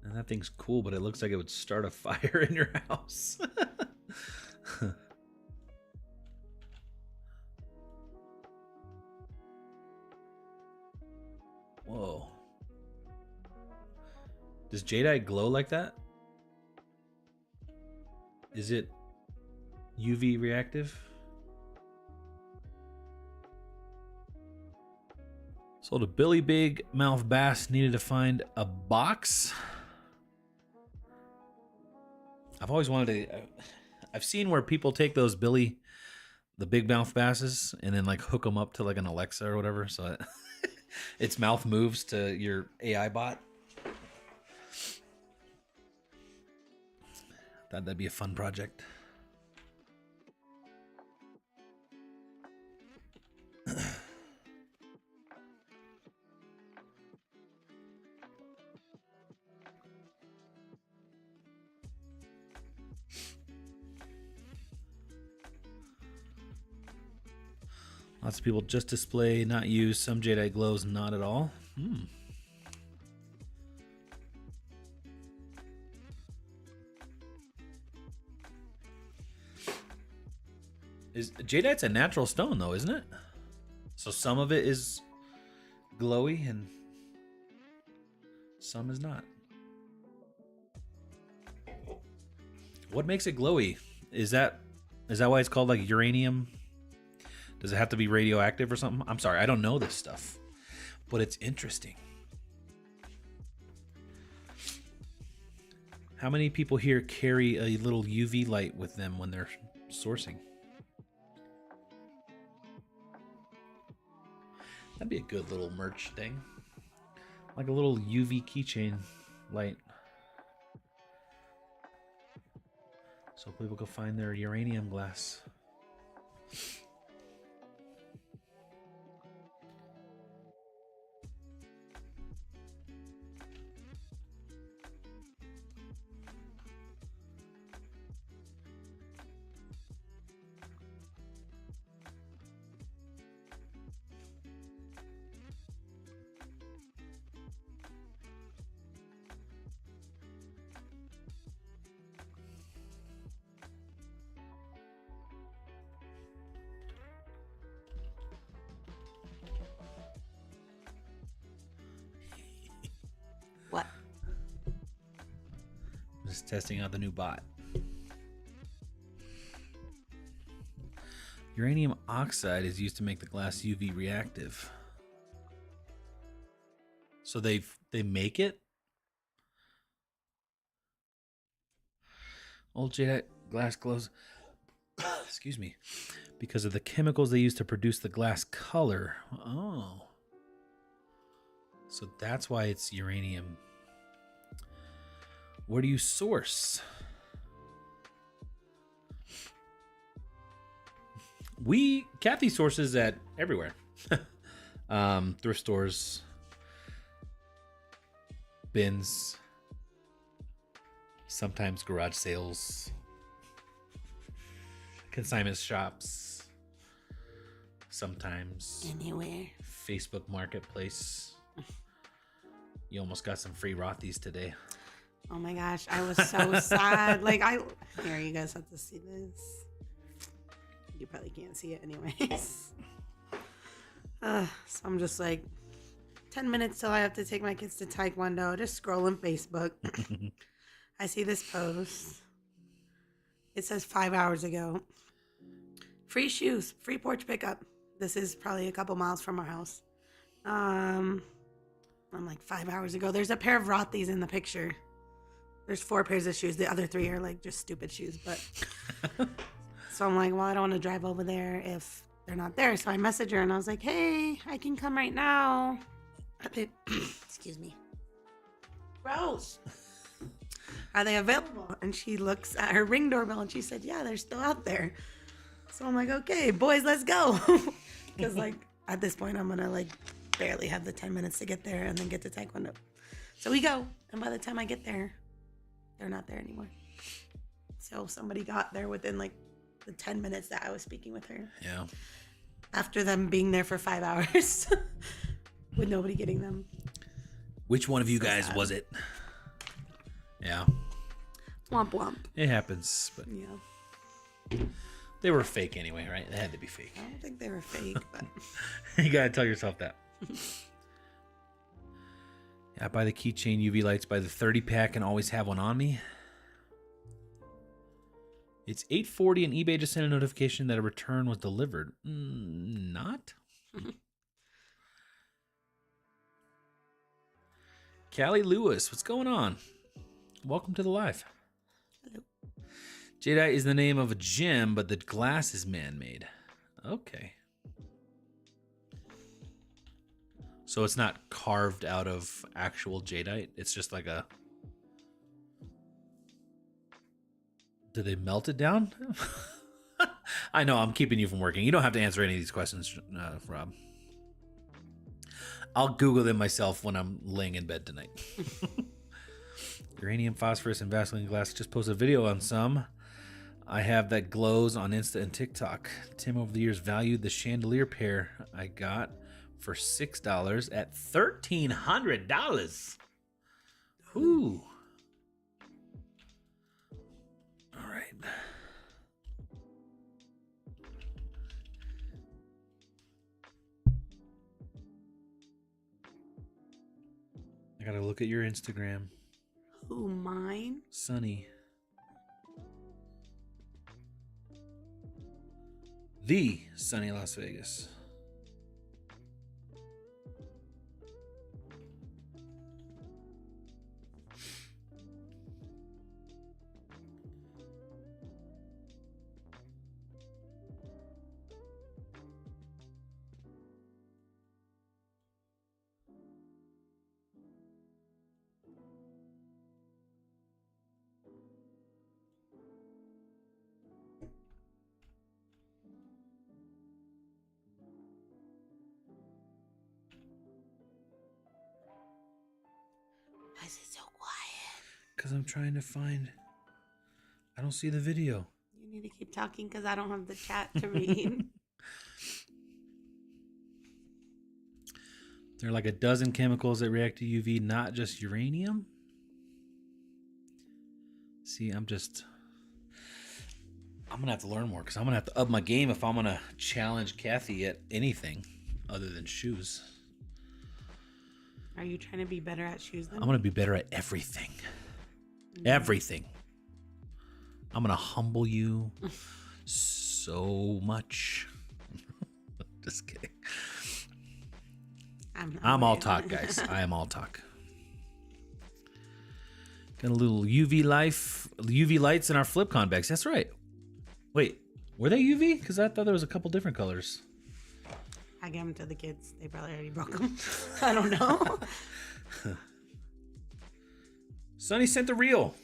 And that thing's cool, but it looks like it would start a fire in your house. Whoa. Does jadeite glow like that? Is it UV reactive? Sold a Billy Big Mouth Bass, needed to find a box. I've always wanted to... I've seen where people take those the big mouth basses, and then like hook them up to like an Alexa or whatever, so its mouth moves to your AI bot. Thought that'd be a fun project. Lots of people just display, not use. Some Jadeite glows, not at all. Jadeite's a natural stone, though, isn't it? So some of it is glowy and some is not. What makes it glowy? Is that why it's called like uranium? Does it have to be radioactive or something? I'm sorry, I don't know this stuff, but it's interesting. How many people here carry a little UV light with them when they're sourcing? That'd be a good little merch thing. Like a little UV keychain light. So people can find their uranium glass. What? Just testing out the new bot. Uranium oxide is used to make the glass UV reactive. So they make it? Old jadeite glass glows, excuse me, because of the chemicals they use to produce the glass color. Oh. So that's why it's uranium. Where do you source? Kathy sources at everywhere. Thrift stores, bins, sometimes garage sales, consignment shops, sometimes Anywhere. Facebook Marketplace. You almost got some free Rothies today. Oh my gosh, I was so sad. Here, you guys have to see this. You probably can't see it anyways. So I'm just like, 10 minutes till I have to take my kids to Taekwondo, just scrolling Facebook. I see this post. It says 5 hours ago. Free shoes, free porch pickup. This is probably a couple miles from our house. I'm like 5 hours ago. There's a pair of Rothies in the picture. There's 4 pairs of shoes. The other 3 are like just stupid shoes, but so I'm like, well, I don't want to drive over there if they're not there. So I message her and I was like, hey, I can come right now. Excuse me. Gross. Are they available? And she looks at her Ring doorbell and she said, yeah, they're still out there. So I'm like, okay, boys, let's go. Because like at this point, I'm going to like barely have the 10 minutes to get there and then get to Taekwondo. So we go. And by the time I get there, they're not there anymore. So somebody got there within like the 10 minutes that I was speaking with her. Yeah. After them being there for 5 hours with nobody getting them. Which one of you guys was it? Yeah. Womp womp. It happens, but Yeah. they were fake anyway, right? They had to be fake. I don't think they were fake, but You gotta tell yourself that. Yeah, I buy the keychain UV lights by the 30 pack and always have one on me. It's 8:40 and eBay just sent a notification that a return was delivered. Not? Callie Lewis, what's going on? Welcome to the live. Hello. Jadeite is the name of a gem, but the glass is man-made. Okay. So it's not carved out of actual jadeite. It's just like a... Did they melt it down? I know, I'm keeping you from working. You don't have to answer any of these questions, Rob. I'll Google them myself when I'm laying in bed tonight. Uranium, phosphorus, and Vaseline glass. Just posted a video on some. I have that glows on Insta and TikTok. Tim over the years valued the chandelier pair I got for $6 at $1,300. Ooh. All right. I gotta look at your Instagram. Who, mine? Sunny. The Sunny Las Vegas. Why is it so quiet? Because I'm trying to find. I don't see the video. You need to keep talking because I don't have the chat to read. There are like a dozen chemicals that react to UV, not just uranium. See, I'm going to have to learn more because I'm going to have to up my game if I'm going to challenge Kathy at anything other than shoes. Are you trying to be better at shoes then? I'm going to be better at everything. Everything. I'm going to humble you so much. Just kidding. I'm all talk, guys. I am all talk. Got a little UV lights in our flip convex. That's right. Wait, were they UV? Because I thought there was a couple different colors. I gave them to the kids. They probably already broke them. I don't know. Sonny sent the reel.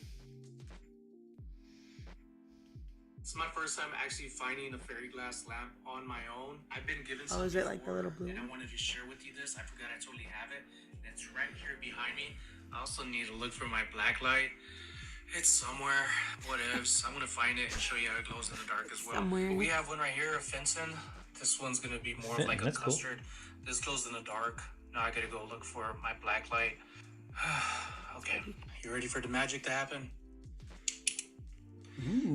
It's my first time actually finding a fairy glass lamp on my own. I've been given Oh, some is it like the before, little blue and I one? wanted to share with you this. I forgot I totally have it. And it's right here behind me. I also need to look for my black light. It's somewhere. What ifs? I'm gonna find it and show you how it glows in the dark as well. Somewhere. We have one right here, a Fenton. This one's gonna be more of like a That's cool. custard. This glows in the dark. Now I gotta go look for my black light. Okay, you ready for the magic to happen?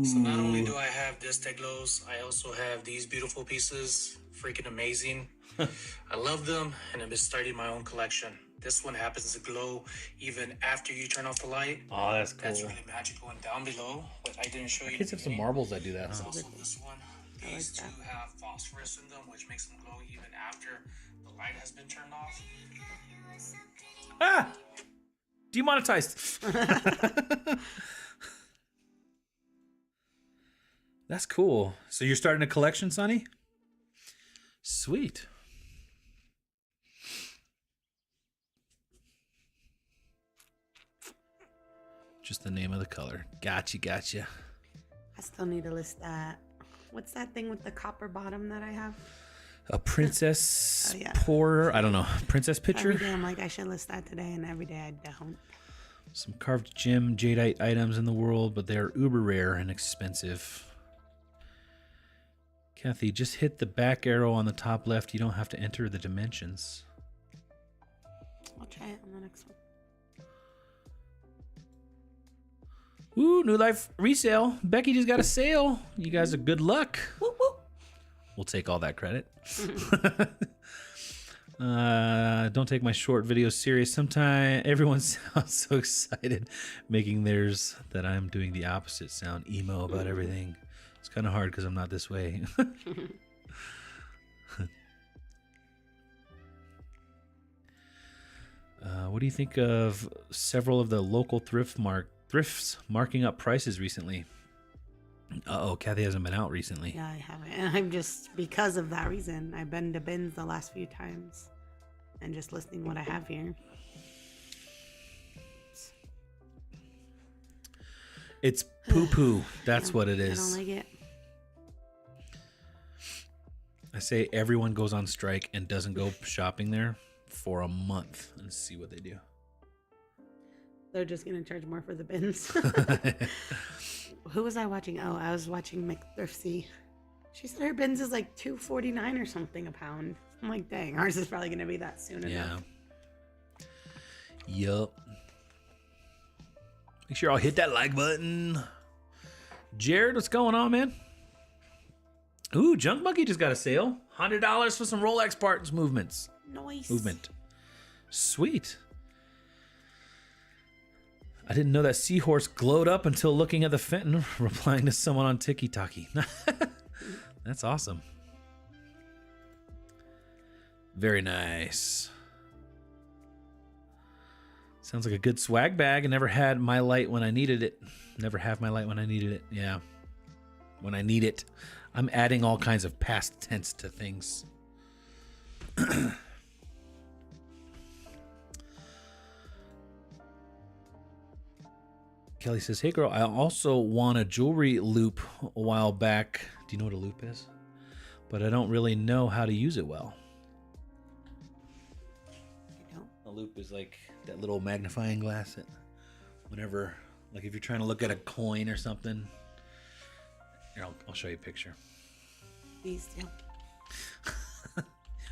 So not only do I have this that glows, I also have these beautiful pieces. Freaking amazing. I love them, and I've been starting my own collection. This one happens to glow even after you turn off the light. Oh, that's cool. That's really magical. And down below, what I didn't show you. Kids have some marbles that do that, There's huh? also this one. I like These two that. have phosphorus in them, which makes them glow even after the light has been turned off. Ah! Demonetized. That's cool. So you're starting a collection, Sonny? Sweet. Just the name of the color. Gotcha. I still need to list that. What's that thing with the copper bottom that I have? A princess Oh, yeah. pourer. I don't know. Princess pitcher. Every day I'm like, I should list that today, and every day I don't. Some carved gem jadeite items in the world, but they are uber rare and expensive. Kathy, just hit the back arrow on the top left. You don't have to enter the dimensions. I'll try it on the next one. Ooh, New Life resale. Becky just got a sale. You guys are good luck. Whoop, whoop. We'll take all that credit. Don't take my short videos serious. Sometimes everyone sounds so excited making theirs that I'm doing the opposite, sound emo about everything. It's kind of hard because I'm not this way. What do you think of several of the local thrifts marking up prices recently? Uh-oh, Kathy hasn't been out recently. Yeah, I haven't. And I'm just, because of that reason, I've been to bins the last few times and just listing what I have here. It's poo-poo. That's what it I is. don't like it. I say everyone goes on strike and doesn't go shopping there for a month and see what they do. They're just gonna charge more for the bins. Who was I watching? Oh, I was watching McThrifty. She said her bins is like $2.49 or something a pound. I'm like, dang, ours is probably gonna be that soon enough. Yup. Make sure I'll hit that like button. Jared, what's going on, man? Ooh, Junk Monkey just got a sale. $100 for some Rolex parts movement. Sweet. I didn't know that seahorse glowed up until looking at the Fenton, replying to someone on TikTok. That's awesome. Very nice. Sounds like a good swag bag. I never had my light when I needed it. Never have my light when I needed it. Yeah. When I need it. I'm adding all kinds of past tense to things. Kelly says, hey girl, I also won a jewelry loop a while back. Do you know what a loop is? But I don't really know how to use it well. A loop is like that little magnifying glass that whenever, like if you're trying to look at a coin or something. Here, I'll show you a picture. Please do.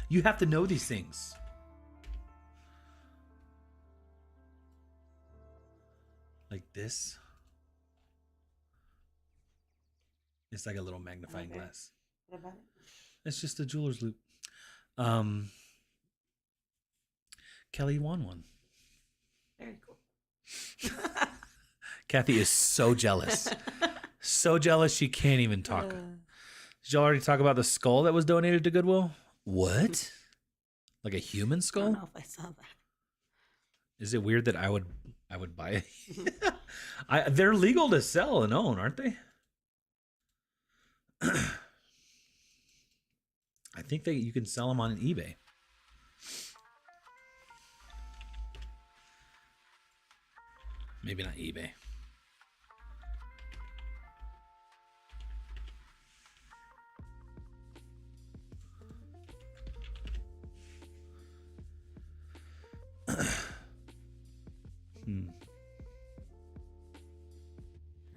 You have to know these things. Like this. It's like a little magnifying glass. What about it? It's just a jeweler's loop. Kelly won one. Very cool. Kathy is so jealous. So jealous she can't even talk. Did you already talk about the skull that was donated to Goodwill? What? Like a human I skull? don't know if I saw that. Is it weird that I would buy it? They're legal to sell and own, aren't they? I think that you can sell them on eBay. Maybe not eBay.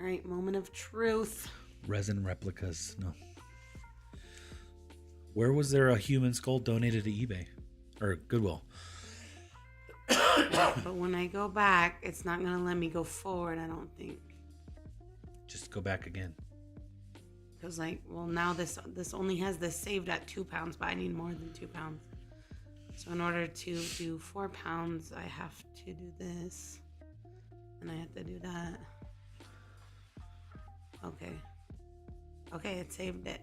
All right, moment of truth. Resin replicas. No. Where was there a human skull donated to eBay? Or Goodwill? But when I go back, it's not going to let me go forward, I don't think. Just go back again. Because, like, well, now this only has this saved at 2 pounds, but I need more than 2 pounds. So in order to do 4 pounds, I have to do this. And I have to do that. Okay. Okay, it saved it.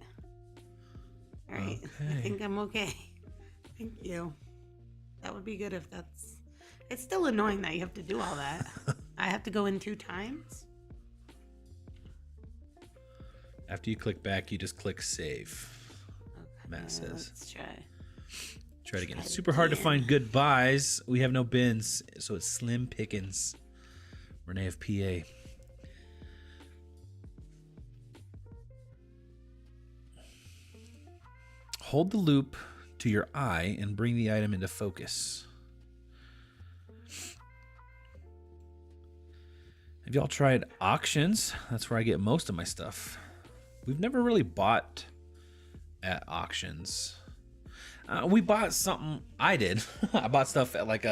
All right. Okay. I think I'm okay. Thank you. That would be good if that's... It's still annoying that you have to do all that. I have to go in 2 times. After you click back, you just click save. Okay, Matt says. Let's try. Try it again. It's super hard to find good buys. We have no bins, so it's slim pickings. Renee of PA. Hold the loop to your eye and bring the item into focus. Have y'all tried auctions? That's where I get most of my stuff. We've never really bought at auctions. We bought something. I did. I bought stuff at like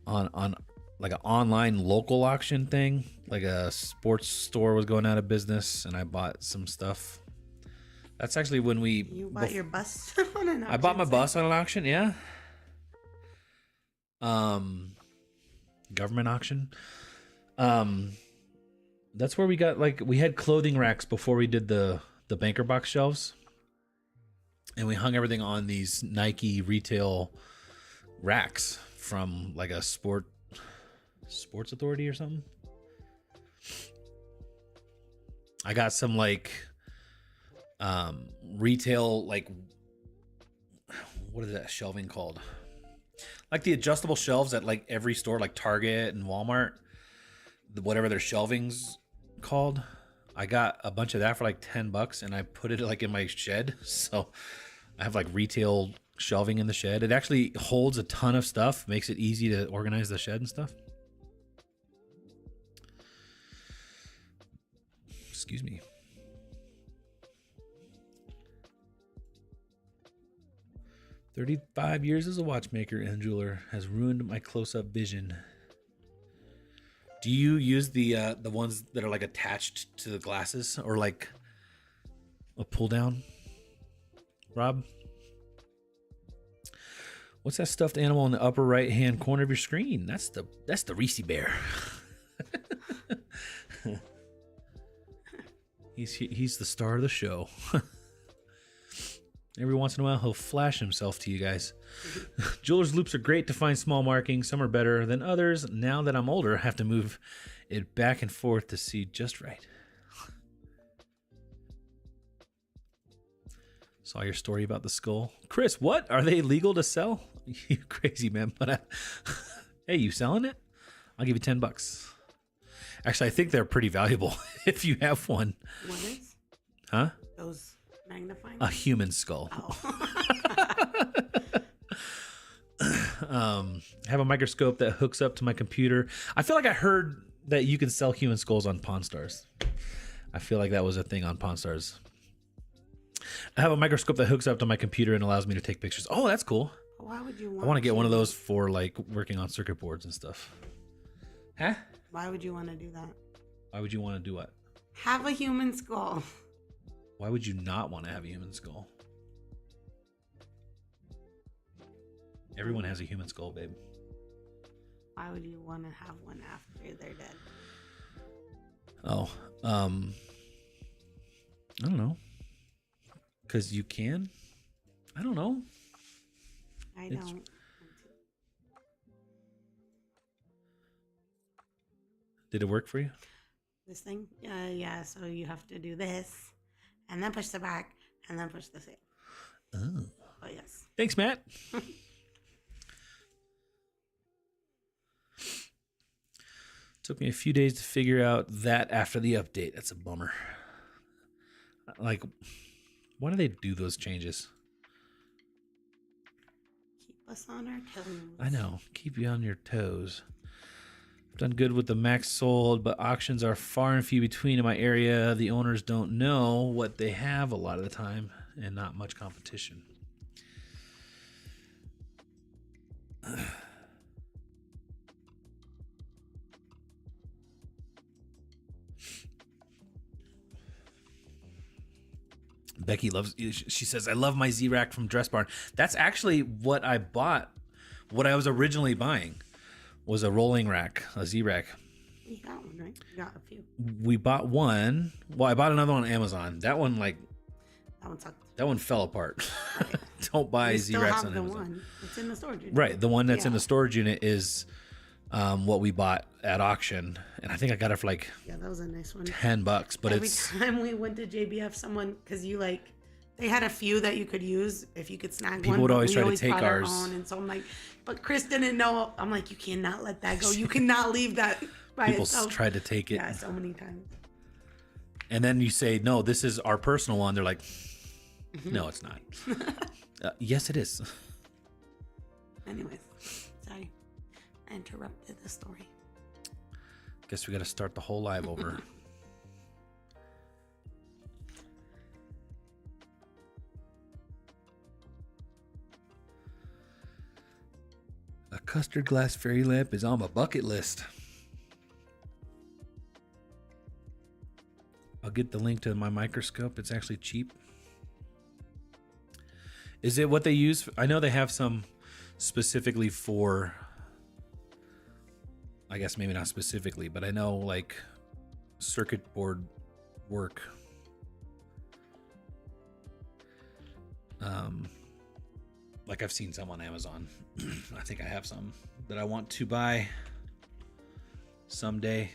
on like an online local auction thing. Like a sports store was going out of business, and I bought some stuff. That's actually when You bought your bus on an auction? I bought my bus on an auction, yeah. Government auction. That's where we got, like, we had clothing racks before we did the banker box shelves. And we hung everything on these Nike retail racks from like a sports authority or something. I got some like retail, like, what is that shelving called? Like the adjustable shelves at like every store, like Target and Walmart, whatever their shelvings called? I got a bunch of that for like $10 and I put it like in my shed. So I have like retail shelving in the shed. It actually holds a ton of stuff, makes it easy to organize the shed and stuff. Excuse me. "35 years as a watchmaker and jeweler has ruined my close-up vision." Do you use the ones that are like attached to the glasses or like a pull down, Rob? What's that stuffed animal in the upper right hand corner of your screen? That's the Reese Bear. He's the star of the show. Every once in a while, he'll flash himself to you guys. Jeweler's loops are great to find small markings. Some are better than others. Now that I'm older, I have to move it back and forth to see just right. Saw your story about the skull. Chris, what? Are they legal to sell? You crazy, man. But hey, you selling it? I'll give you $10. Actually, I think they're pretty valuable if you have one. What is? Huh? Those magnifying? A human skull. Oh. I have a microscope that hooks up to my computer. I feel like I heard that you can sell human skulls on Pawn Stars. I feel like that was a thing on Pawn Stars. I have a microscope that hooks up to my computer and allows me to take pictures. Oh, that's cool. Why would you I want to get one of those for like working on circuit boards and stuff. Huh? Why would you want to do that? Why would you want to do what? Have a human skull. Why would you not want to have a human skull? Everyone has a human skull, babe. Why would you want to have one after they're dead? Oh, I don't know. Because you can? I don't know. I don't. Did it work for you? This thing? Yeah, so you have to do this, and then push the back, and then push the save. Oh. Oh, yes. Thanks, Matt. Took me a few days to figure out that after the update. That's a bummer. Like, why do they do those changes? Keep us on our toes. I know. Keep you on your toes. I've done good with the max sold, but auctions are far and few between in my area. The owners don't know what they have a lot of the time, and not much competition. Becky loves, she says, I love my Z-Rack from Dress Barn. That's actually what I bought. What I was originally buying was a rolling rack, a Z-Rack. You got one, right? You got a few. We bought one. Well, I bought another one on Amazon. That one, like, That one sucked. that one fell apart. Right. Don't buy You Z-Racks still on have the Amazon. one. It's in the storage unit. Right, the one that's in Yeah. the storage unit is what we bought at auction, and I think I got it for like Yeah, that was a nice one. $10. But Every it's time we went to JBF, someone, because you like, they had a few that you could use if you could snag People one. would but always we try to take brought our ours. own, and so I'm like, but Chris didn't know. I'm like, you cannot let that go. You cannot leave that by people itself. tried to take it, Yeah, so many times. and then you say, "No, this is our personal one." They're like, "No, it's not." Yes, it is. Anyways, sorry, I interrupted the story. Guess we got to start the whole live over. A custard glass fairy lamp is on my bucket list. I'll get the link to my microscope. It's actually cheap. Is it what they use? I know they have some specifically for, I guess maybe not specifically, but I know like circuit board work. Like I've seen some on Amazon. I think I have some that I want to buy someday.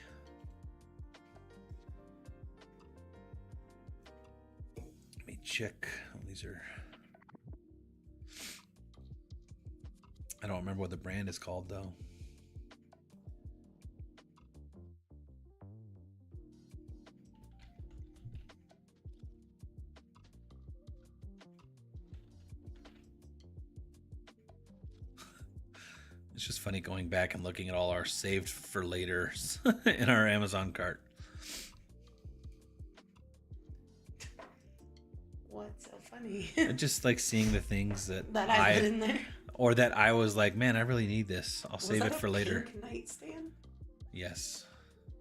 Let me check. Oh, these are, I don't remember what the brand is called though. It's just funny going back and looking at all our saved for later in our Amazon cart. What's so funny? Just like seeing the things that I put in there. Or that I was like, man, I really need this. I'll save it for later. Pink nightstand? Yes.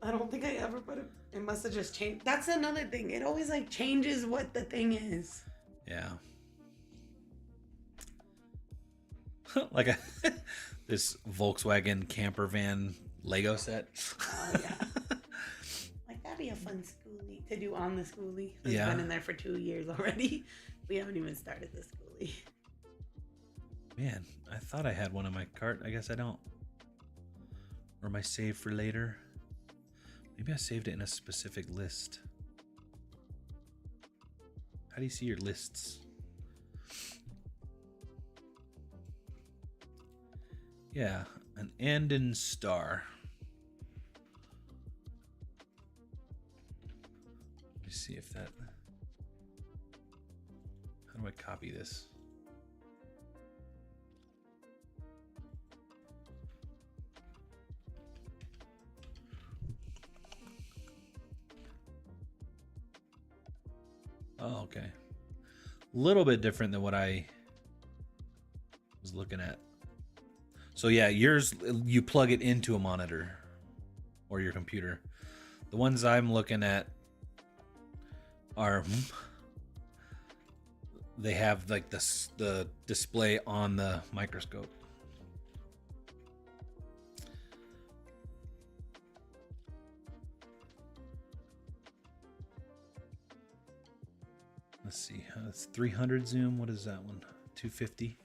I don't think I ever put it. It must have just changed. That's another thing. It always like changes what the thing is. Yeah. Like this Volkswagen camper van Lego set. Oh yeah. Like that'd be a fun schoolie to do on the schoolie. It's Yeah. been in there for 2 years already. We haven't even started the schoolie. Man, I thought I had one in my cart. I guess I don't. Or my save for later. Maybe I saved it in a specific list. How do you see your lists? Yeah, an and in star. Let me see if that... How do I copy this? Oh, okay. A little bit different than what I was looking at. So yeah, yours, you plug it into a monitor or your computer. The ones I'm looking at are, they have like the display on the microscope. Let's see. It's 300 zoom. What is that one? 250.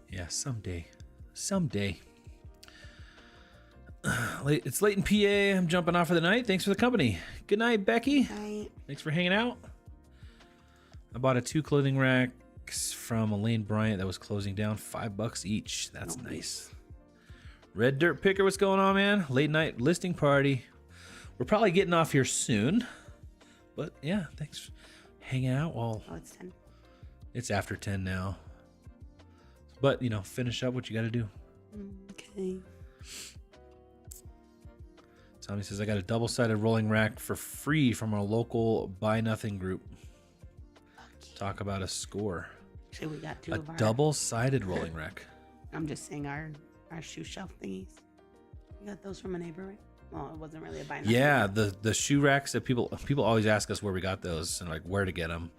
Yeah, someday. Someday. It's late in PA. I'm jumping off for the night. Thanks for the company. Good night, Becky. Night. Thanks for hanging out. I bought 2 clothing racks from Elaine Bryant that was closing down, $5 each. That's nice. Red Dirt Picker, what's going on, man? Late night listing party. We're probably getting off here soon. But yeah, thanks for hanging out. Well, Oh, it's 10. it's after 10 now. But, you know, finish up what you got to do. Okay. Tommy says, I got a double-sided rolling rack for free from a local Buy Nothing group. Talk about a score. Actually, we got 2 A of our... double-sided rolling rack. I'm just saying our shoe shelf thingies. You got those from a neighbor, right? Well, it wasn't really a buy nothing. Yeah, the shoe racks that people always ask us where we got those and like where to get them.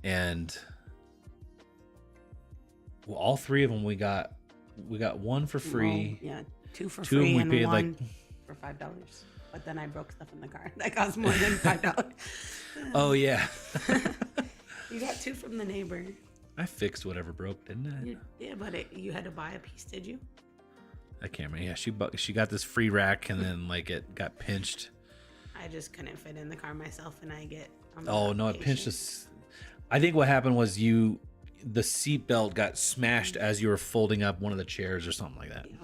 And well, all 3 of them we got one for free. Well, yeah, 2 for 2 of free them we and paid 1 like for $5. But then I broke stuff in the car that cost more than $5. Oh yeah. You got 2 from the neighbor. I fixed whatever broke, didn't I? Yeah, but you had to buy a piece, did you? I can't remember. Yeah, she got this free rack and then like it got pinched. I just couldn't fit in the car myself, and I get. Oh no, it pinched us. I think what happened was the seat belt got smashed as you were folding up one of the chairs or something like that. Yeah.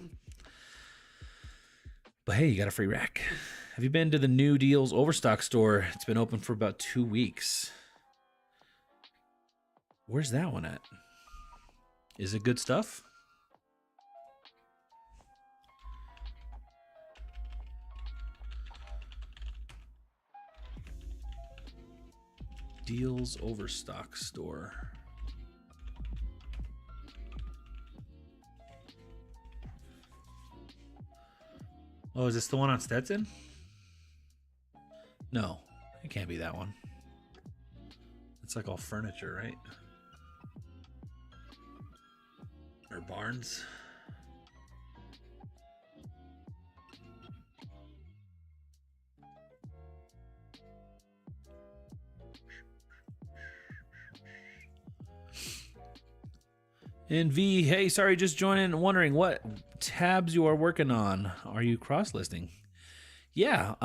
But hey, you got a free rack. Have you been to the New Deals Overstock store? It's been open for about 2 weeks. Where's that one at? Is it good stuff? Deals Overstock store. Oh, is this the one on Stetson? No, it can't be that one. It's like all furniture, right? Or Barnes. And V, hey, sorry, just joining. Wondering what tabs you are working on. Are you cross-listing? Yeah,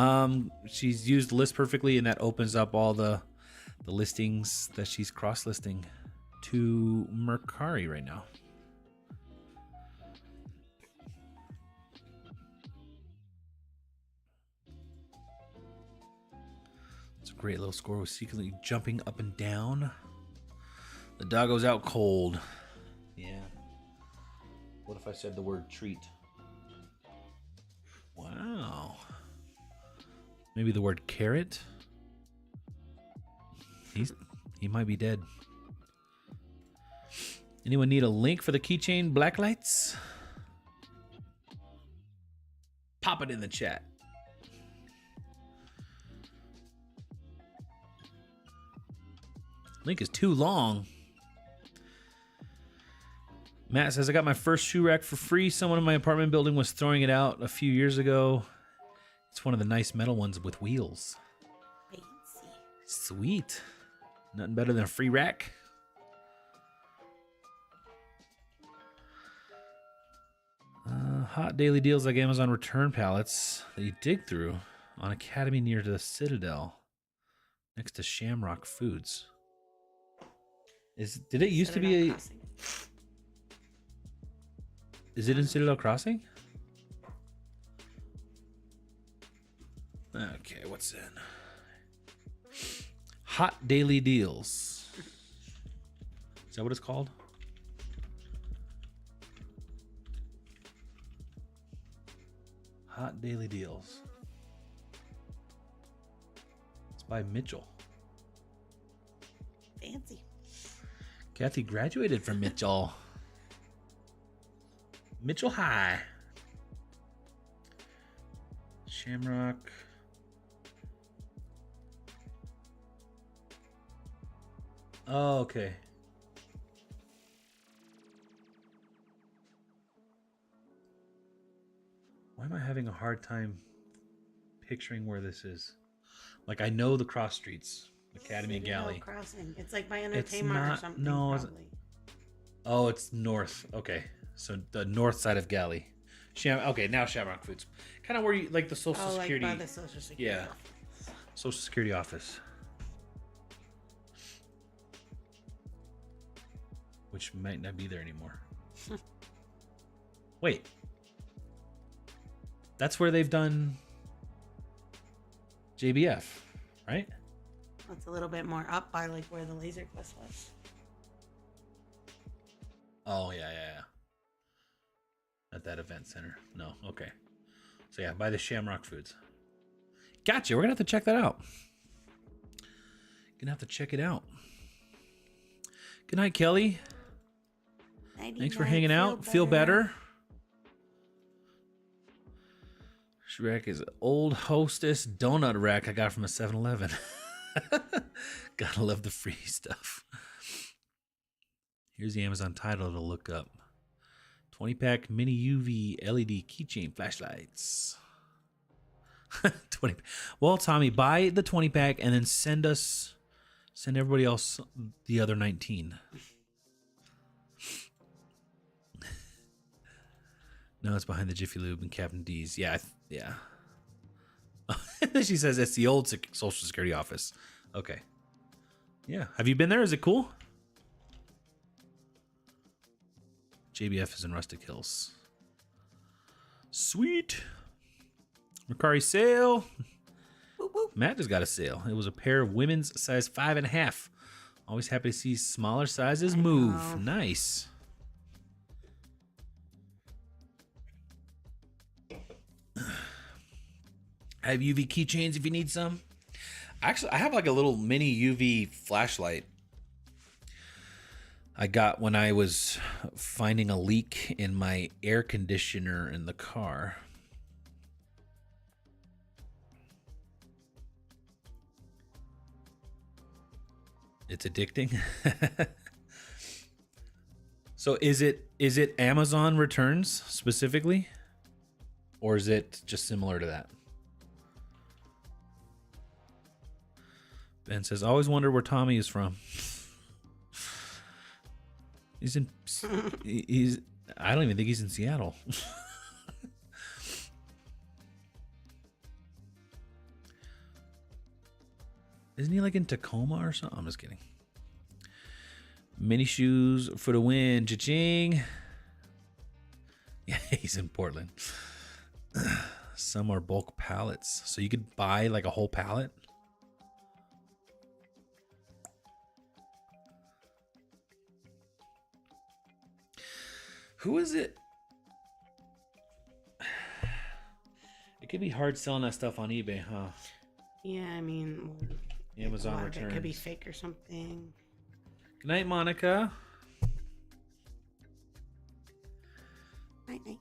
she's used List Perfectly, and that opens up all the listings that she's cross-listing to Mercari right now. It's a great little score with secretly jumping up and down. The doggo's out cold. Yeah. What if I said the word treat? Wow. Maybe the word carrot? He might be dead. Anyone need a link for the keychain blacklights? Pop it in the chat. Link is too long. Matt says, I got my first shoe rack for free. Someone in my apartment building was throwing it out a few years ago. It's one of the nice metal ones with wheels. Fancy. Sweet. Nothing better than a free rack. Hot daily deals like Amazon return pallets that you dig through on Academy near to the Citadel, next to Shamrock Foods. Did it used to be a? Crossing. Is it in Citadel Crossing? Okay, what's in? Hot daily deals. Is that what it's called? Hot daily deals. It's by Mitchell. Fancy. Kathy graduated from Mitchell. Mitchell High. Shamrock. Oh, okay. Why am I having a hard time picturing where this is? Like, I know the cross streets, Academy and Galley. Crossing. It's like by Entertainment or something. No, probably. Oh, it's north. Okay, so the north side of Galley. Okay, now Shamrock Foods. Kind of where you like the Social Security. Like by the Social Security. Yeah, office. Social Security office. Which might not be there anymore. Wait. That's where they've done JBF, right? It's a little bit more up by like where the Laser Quest was. Oh, yeah. At that event center. No, okay. So yeah, by the Shamrock Foods. Gotcha. We're gonna have to check that out. Gonna have to check it out. Good night, Kelly. Thanks for hanging out. Feel better. Shrek is an old Hostess donut rack I got from a 7-Eleven. Gotta love the free stuff. Here's the Amazon title to look up. 20-pack mini UV LED keychain flashlights. 20. Well, Tommy, buy the 20-pack and then send everybody else the other 19. No, it's behind the Jiffy Lube and Captain D's. Yeah. She says it's the old Social Security office. Okay. Yeah. Have you been there? Is it cool? JBF is in Rustic Hills. Sweet. Mercari sale. Whoop, whoop. Matt just got a sale. It was a pair of women's size 5.5. Always happy to see smaller sizes move. Nice. I have UV keychains if you need some. Actually, I have like a little mini UV flashlight I got when I was finding a leak in my air conditioner in the car. It's addicting. So is it Amazon returns specifically? Or is it just similar to that? Ben says, always wonder where Tommy is from. He's I don't even think he's in Seattle. Isn't he like in Tacoma or something? I'm just kidding. Mini shoes for the win. Cha-ching. Yeah, he's in Portland. Some are bulk pallets. So you could buy like a whole pallet. Who is it? It could be hard selling that stuff on eBay, huh? Yeah, I mean, Amazon it could be returns. fake or something. Good night, Monica. Night, night.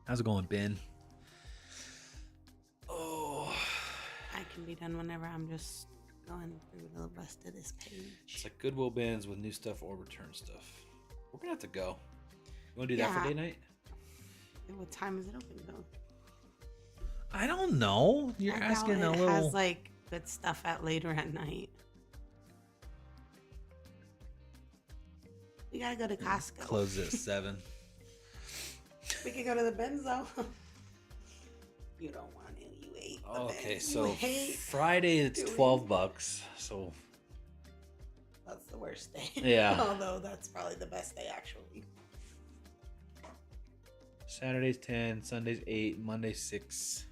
How's it going, Ben? Oh, I can be done whenever. I'm just going through the rest of this page. it's like Goodwill bins with new stuff or return stuff. We're gonna have to go. You want to do that for Yeah. day night? What time is it open though? I don't know. You're I doubt asking a it little. has like good stuff at later at night. We gotta go to Costco. Close at 7. We could go to the Benzo. You don't want to. You ate. The Okay, Benz. so You hate Friday it's doing- $12. So That's the worst day. Yeah. Although that's probably the best day actually. Saturday's 10, Sunday's 8, Monday's 6.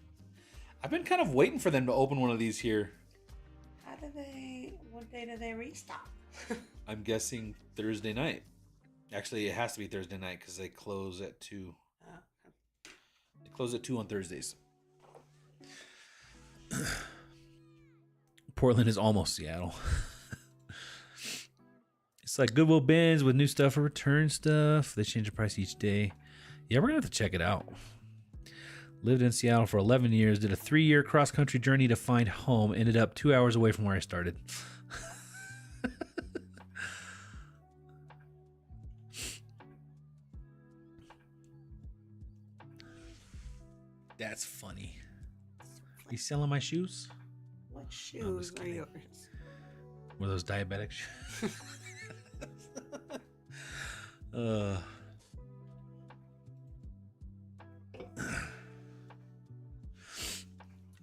I've been kind of waiting for them to open one of these here. How do they? What day do they restock? I'm guessing Thursday night. Actually, it has to be Thursday night because they close at 2. They close at 2 on Thursdays. Portland is almost Seattle. It's like Goodwill bins with new stuff or return stuff. They change the price each day. Yeah, we're going to have to check it out. Lived in Seattle for 11 years. Did a 3-year cross-country journey to find home. Ended up 2 hours away from where I started. That's funny. You selling my shoes? What I'm shoes just are kidding. yours? Were those diabetic shoes?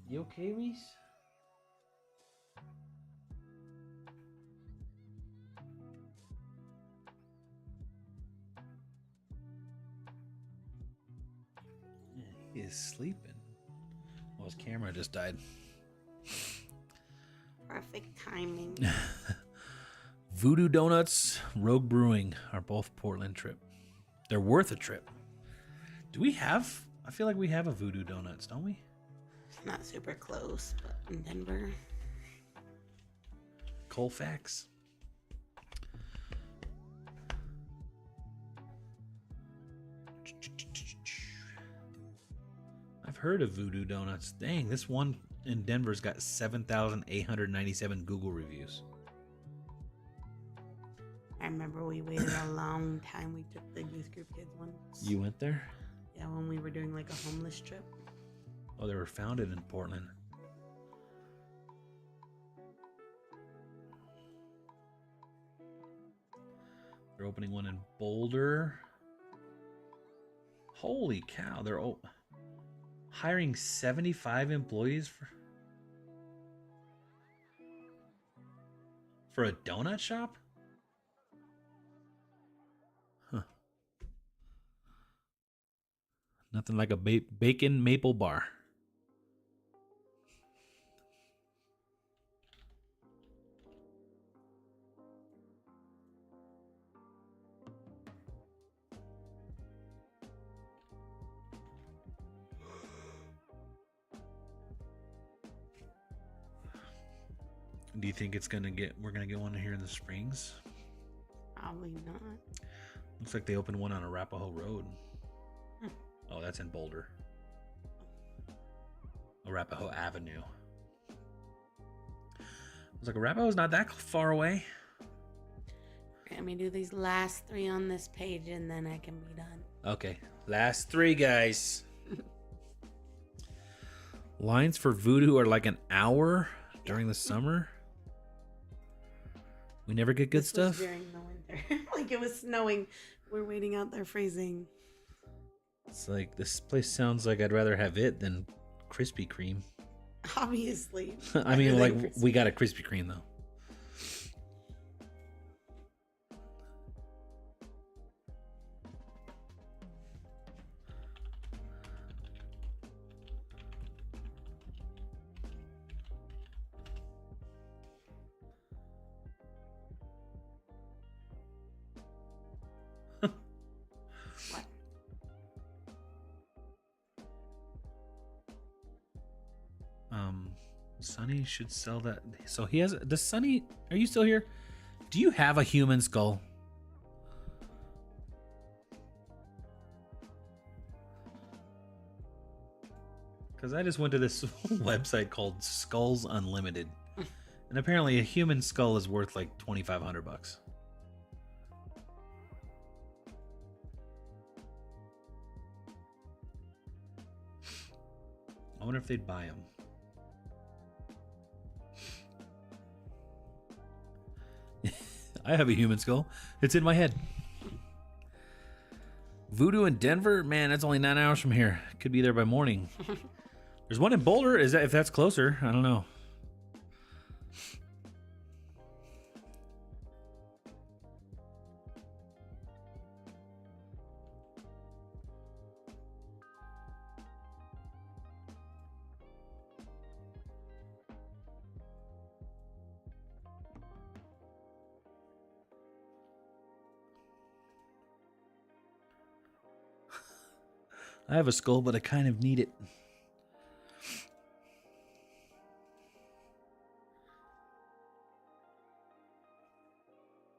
You okay, Reese? Yeah, he is sleeping. Well, his camera just died. Perfect timing. Voodoo Donuts, Rogue Brewing are both Portland trip. They're worth a trip. Do we have? I feel like we have a Voodoo Donuts, don't we? Not super close, but in Denver. Colfax. I've heard of Voodoo Donuts. Dang, this one in Denver's got 7,897 Google reviews. I remember we waited a long time. We took the youth group kids once. You went there? Yeah, when we were doing like a homeless trip. Oh, they were founded in Portland. They're opening one in Boulder. Holy cow, they're hiring 75 employees for a donut shop? Huh. Nothing like a bacon maple bar. Do you think we're gonna get one here in the Springs? Probably not. Looks like they opened one on Arapahoe Road. Hmm. Oh, that's in Boulder. Arapahoe Avenue. I was like, Arapahoe's not that far away. Let me do these last 3 on this page and then I can be done. Okay, last 3 guys. Lines for Voodoo are like an hour during the summer. We never get good This was stuff. during the winter. Like it was snowing. We're waiting out there freezing. It's like this place sounds like I'd rather have it than Krispy Kreme. Obviously. I mean, Better like than we got a Krispy Kreme though. Sonny should sell that. So he has. Does Sonny? Are you still here? Do you have a human skull? Because I just went to this website called Skulls Unlimited, and apparently a human skull is worth like $2,500. I wonder if they'd buy them. I have a human skull. It's in my head. Voodoo in Denver? Man, that's only 9 hours from here. Could be there by morning. There's one in Boulder. Is that if that's closer? I don't know. I have a skull, but I kind of need it.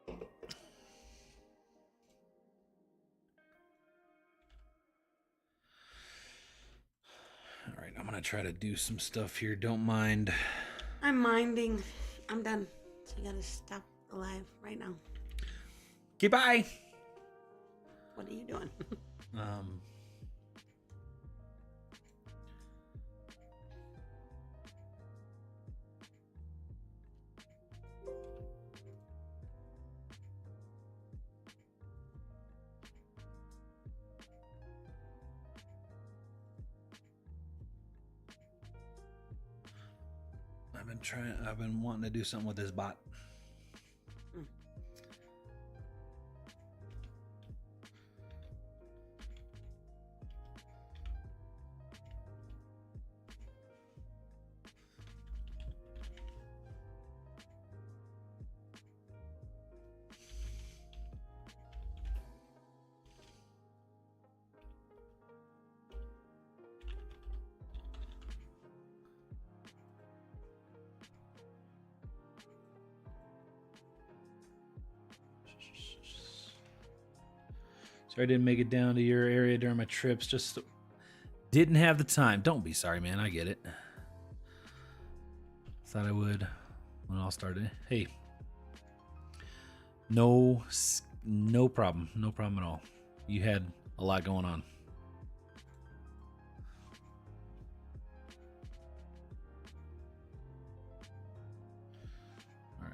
All right, I'm going to try to do some stuff here. Don't mind. I'm minding. I'm done. So you gotta stop the live right now. Okay, bye. What are you doing? I've been wanting to do something with this bot. Sorry I didn't make it down to your area during my trips. Just didn't have the time. Don't be sorry, man. I get it. Thought I would when it all started. Hey. No problem. No problem at all. You had a lot going on. All right.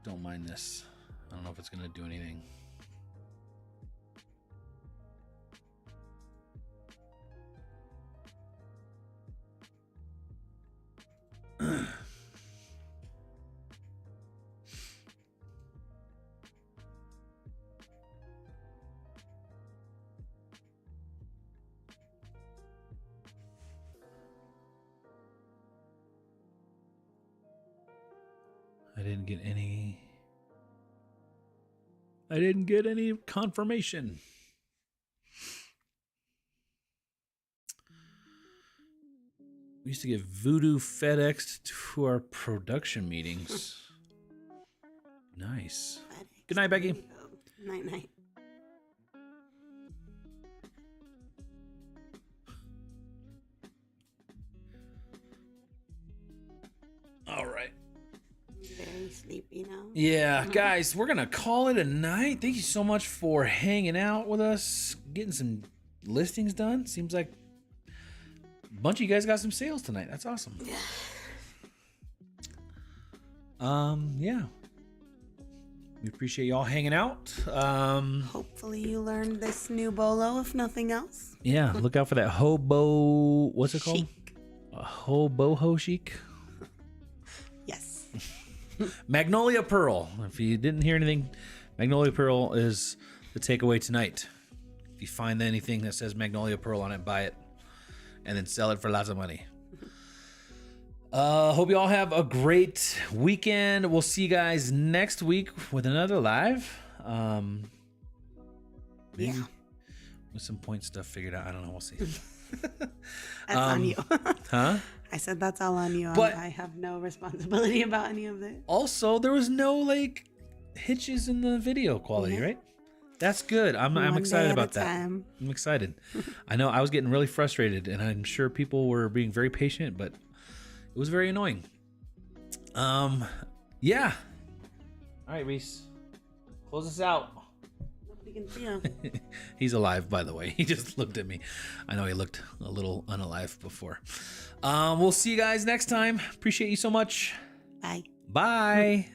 Don't mind this. I don't know if it's going to do anything. I didn't get any confirmation. We used to get Voodoo FedExed to our production meetings. Nice. Good night, Becky. Night, night. All right. Very sleepy now. Yeah, guys, we're going to call it a night. Thank you so much for hanging out with us, getting some listings done. Seems like a bunch of you guys got some sales tonight. That's awesome. Yeah. We appreciate y'all hanging out. Hopefully you learned this new bolo, if nothing else. Yeah, look out for that hobo. What's it called? Chic. A hoboho chic. Yes. Magnolia Pearl. If you didn't hear anything, Magnolia Pearl is the takeaway tonight. If you find anything that says Magnolia Pearl on it, buy it and then sell it for lots of money. Hope you all have a great weekend. We'll see you guys next week with another live. Maybe with some point stuff figured out. I don't know. We'll see. That's on you. Huh? I said that's all on you. But- I have no responsibility about any of it. Also, there was no like hitches in the video quality, Yeah. right? That's good. I'm One excited day at a about that. time. I'm excited. I know I was getting really frustrated, and I'm sure people were being very patient, but it was very annoying. Yeah. All right, Reese, close us out. Nobody can see him. He's alive, by the way. He just looked at me. I know he looked a little unalive before. We'll see you guys next time. Appreciate you so much. Bye. Bye.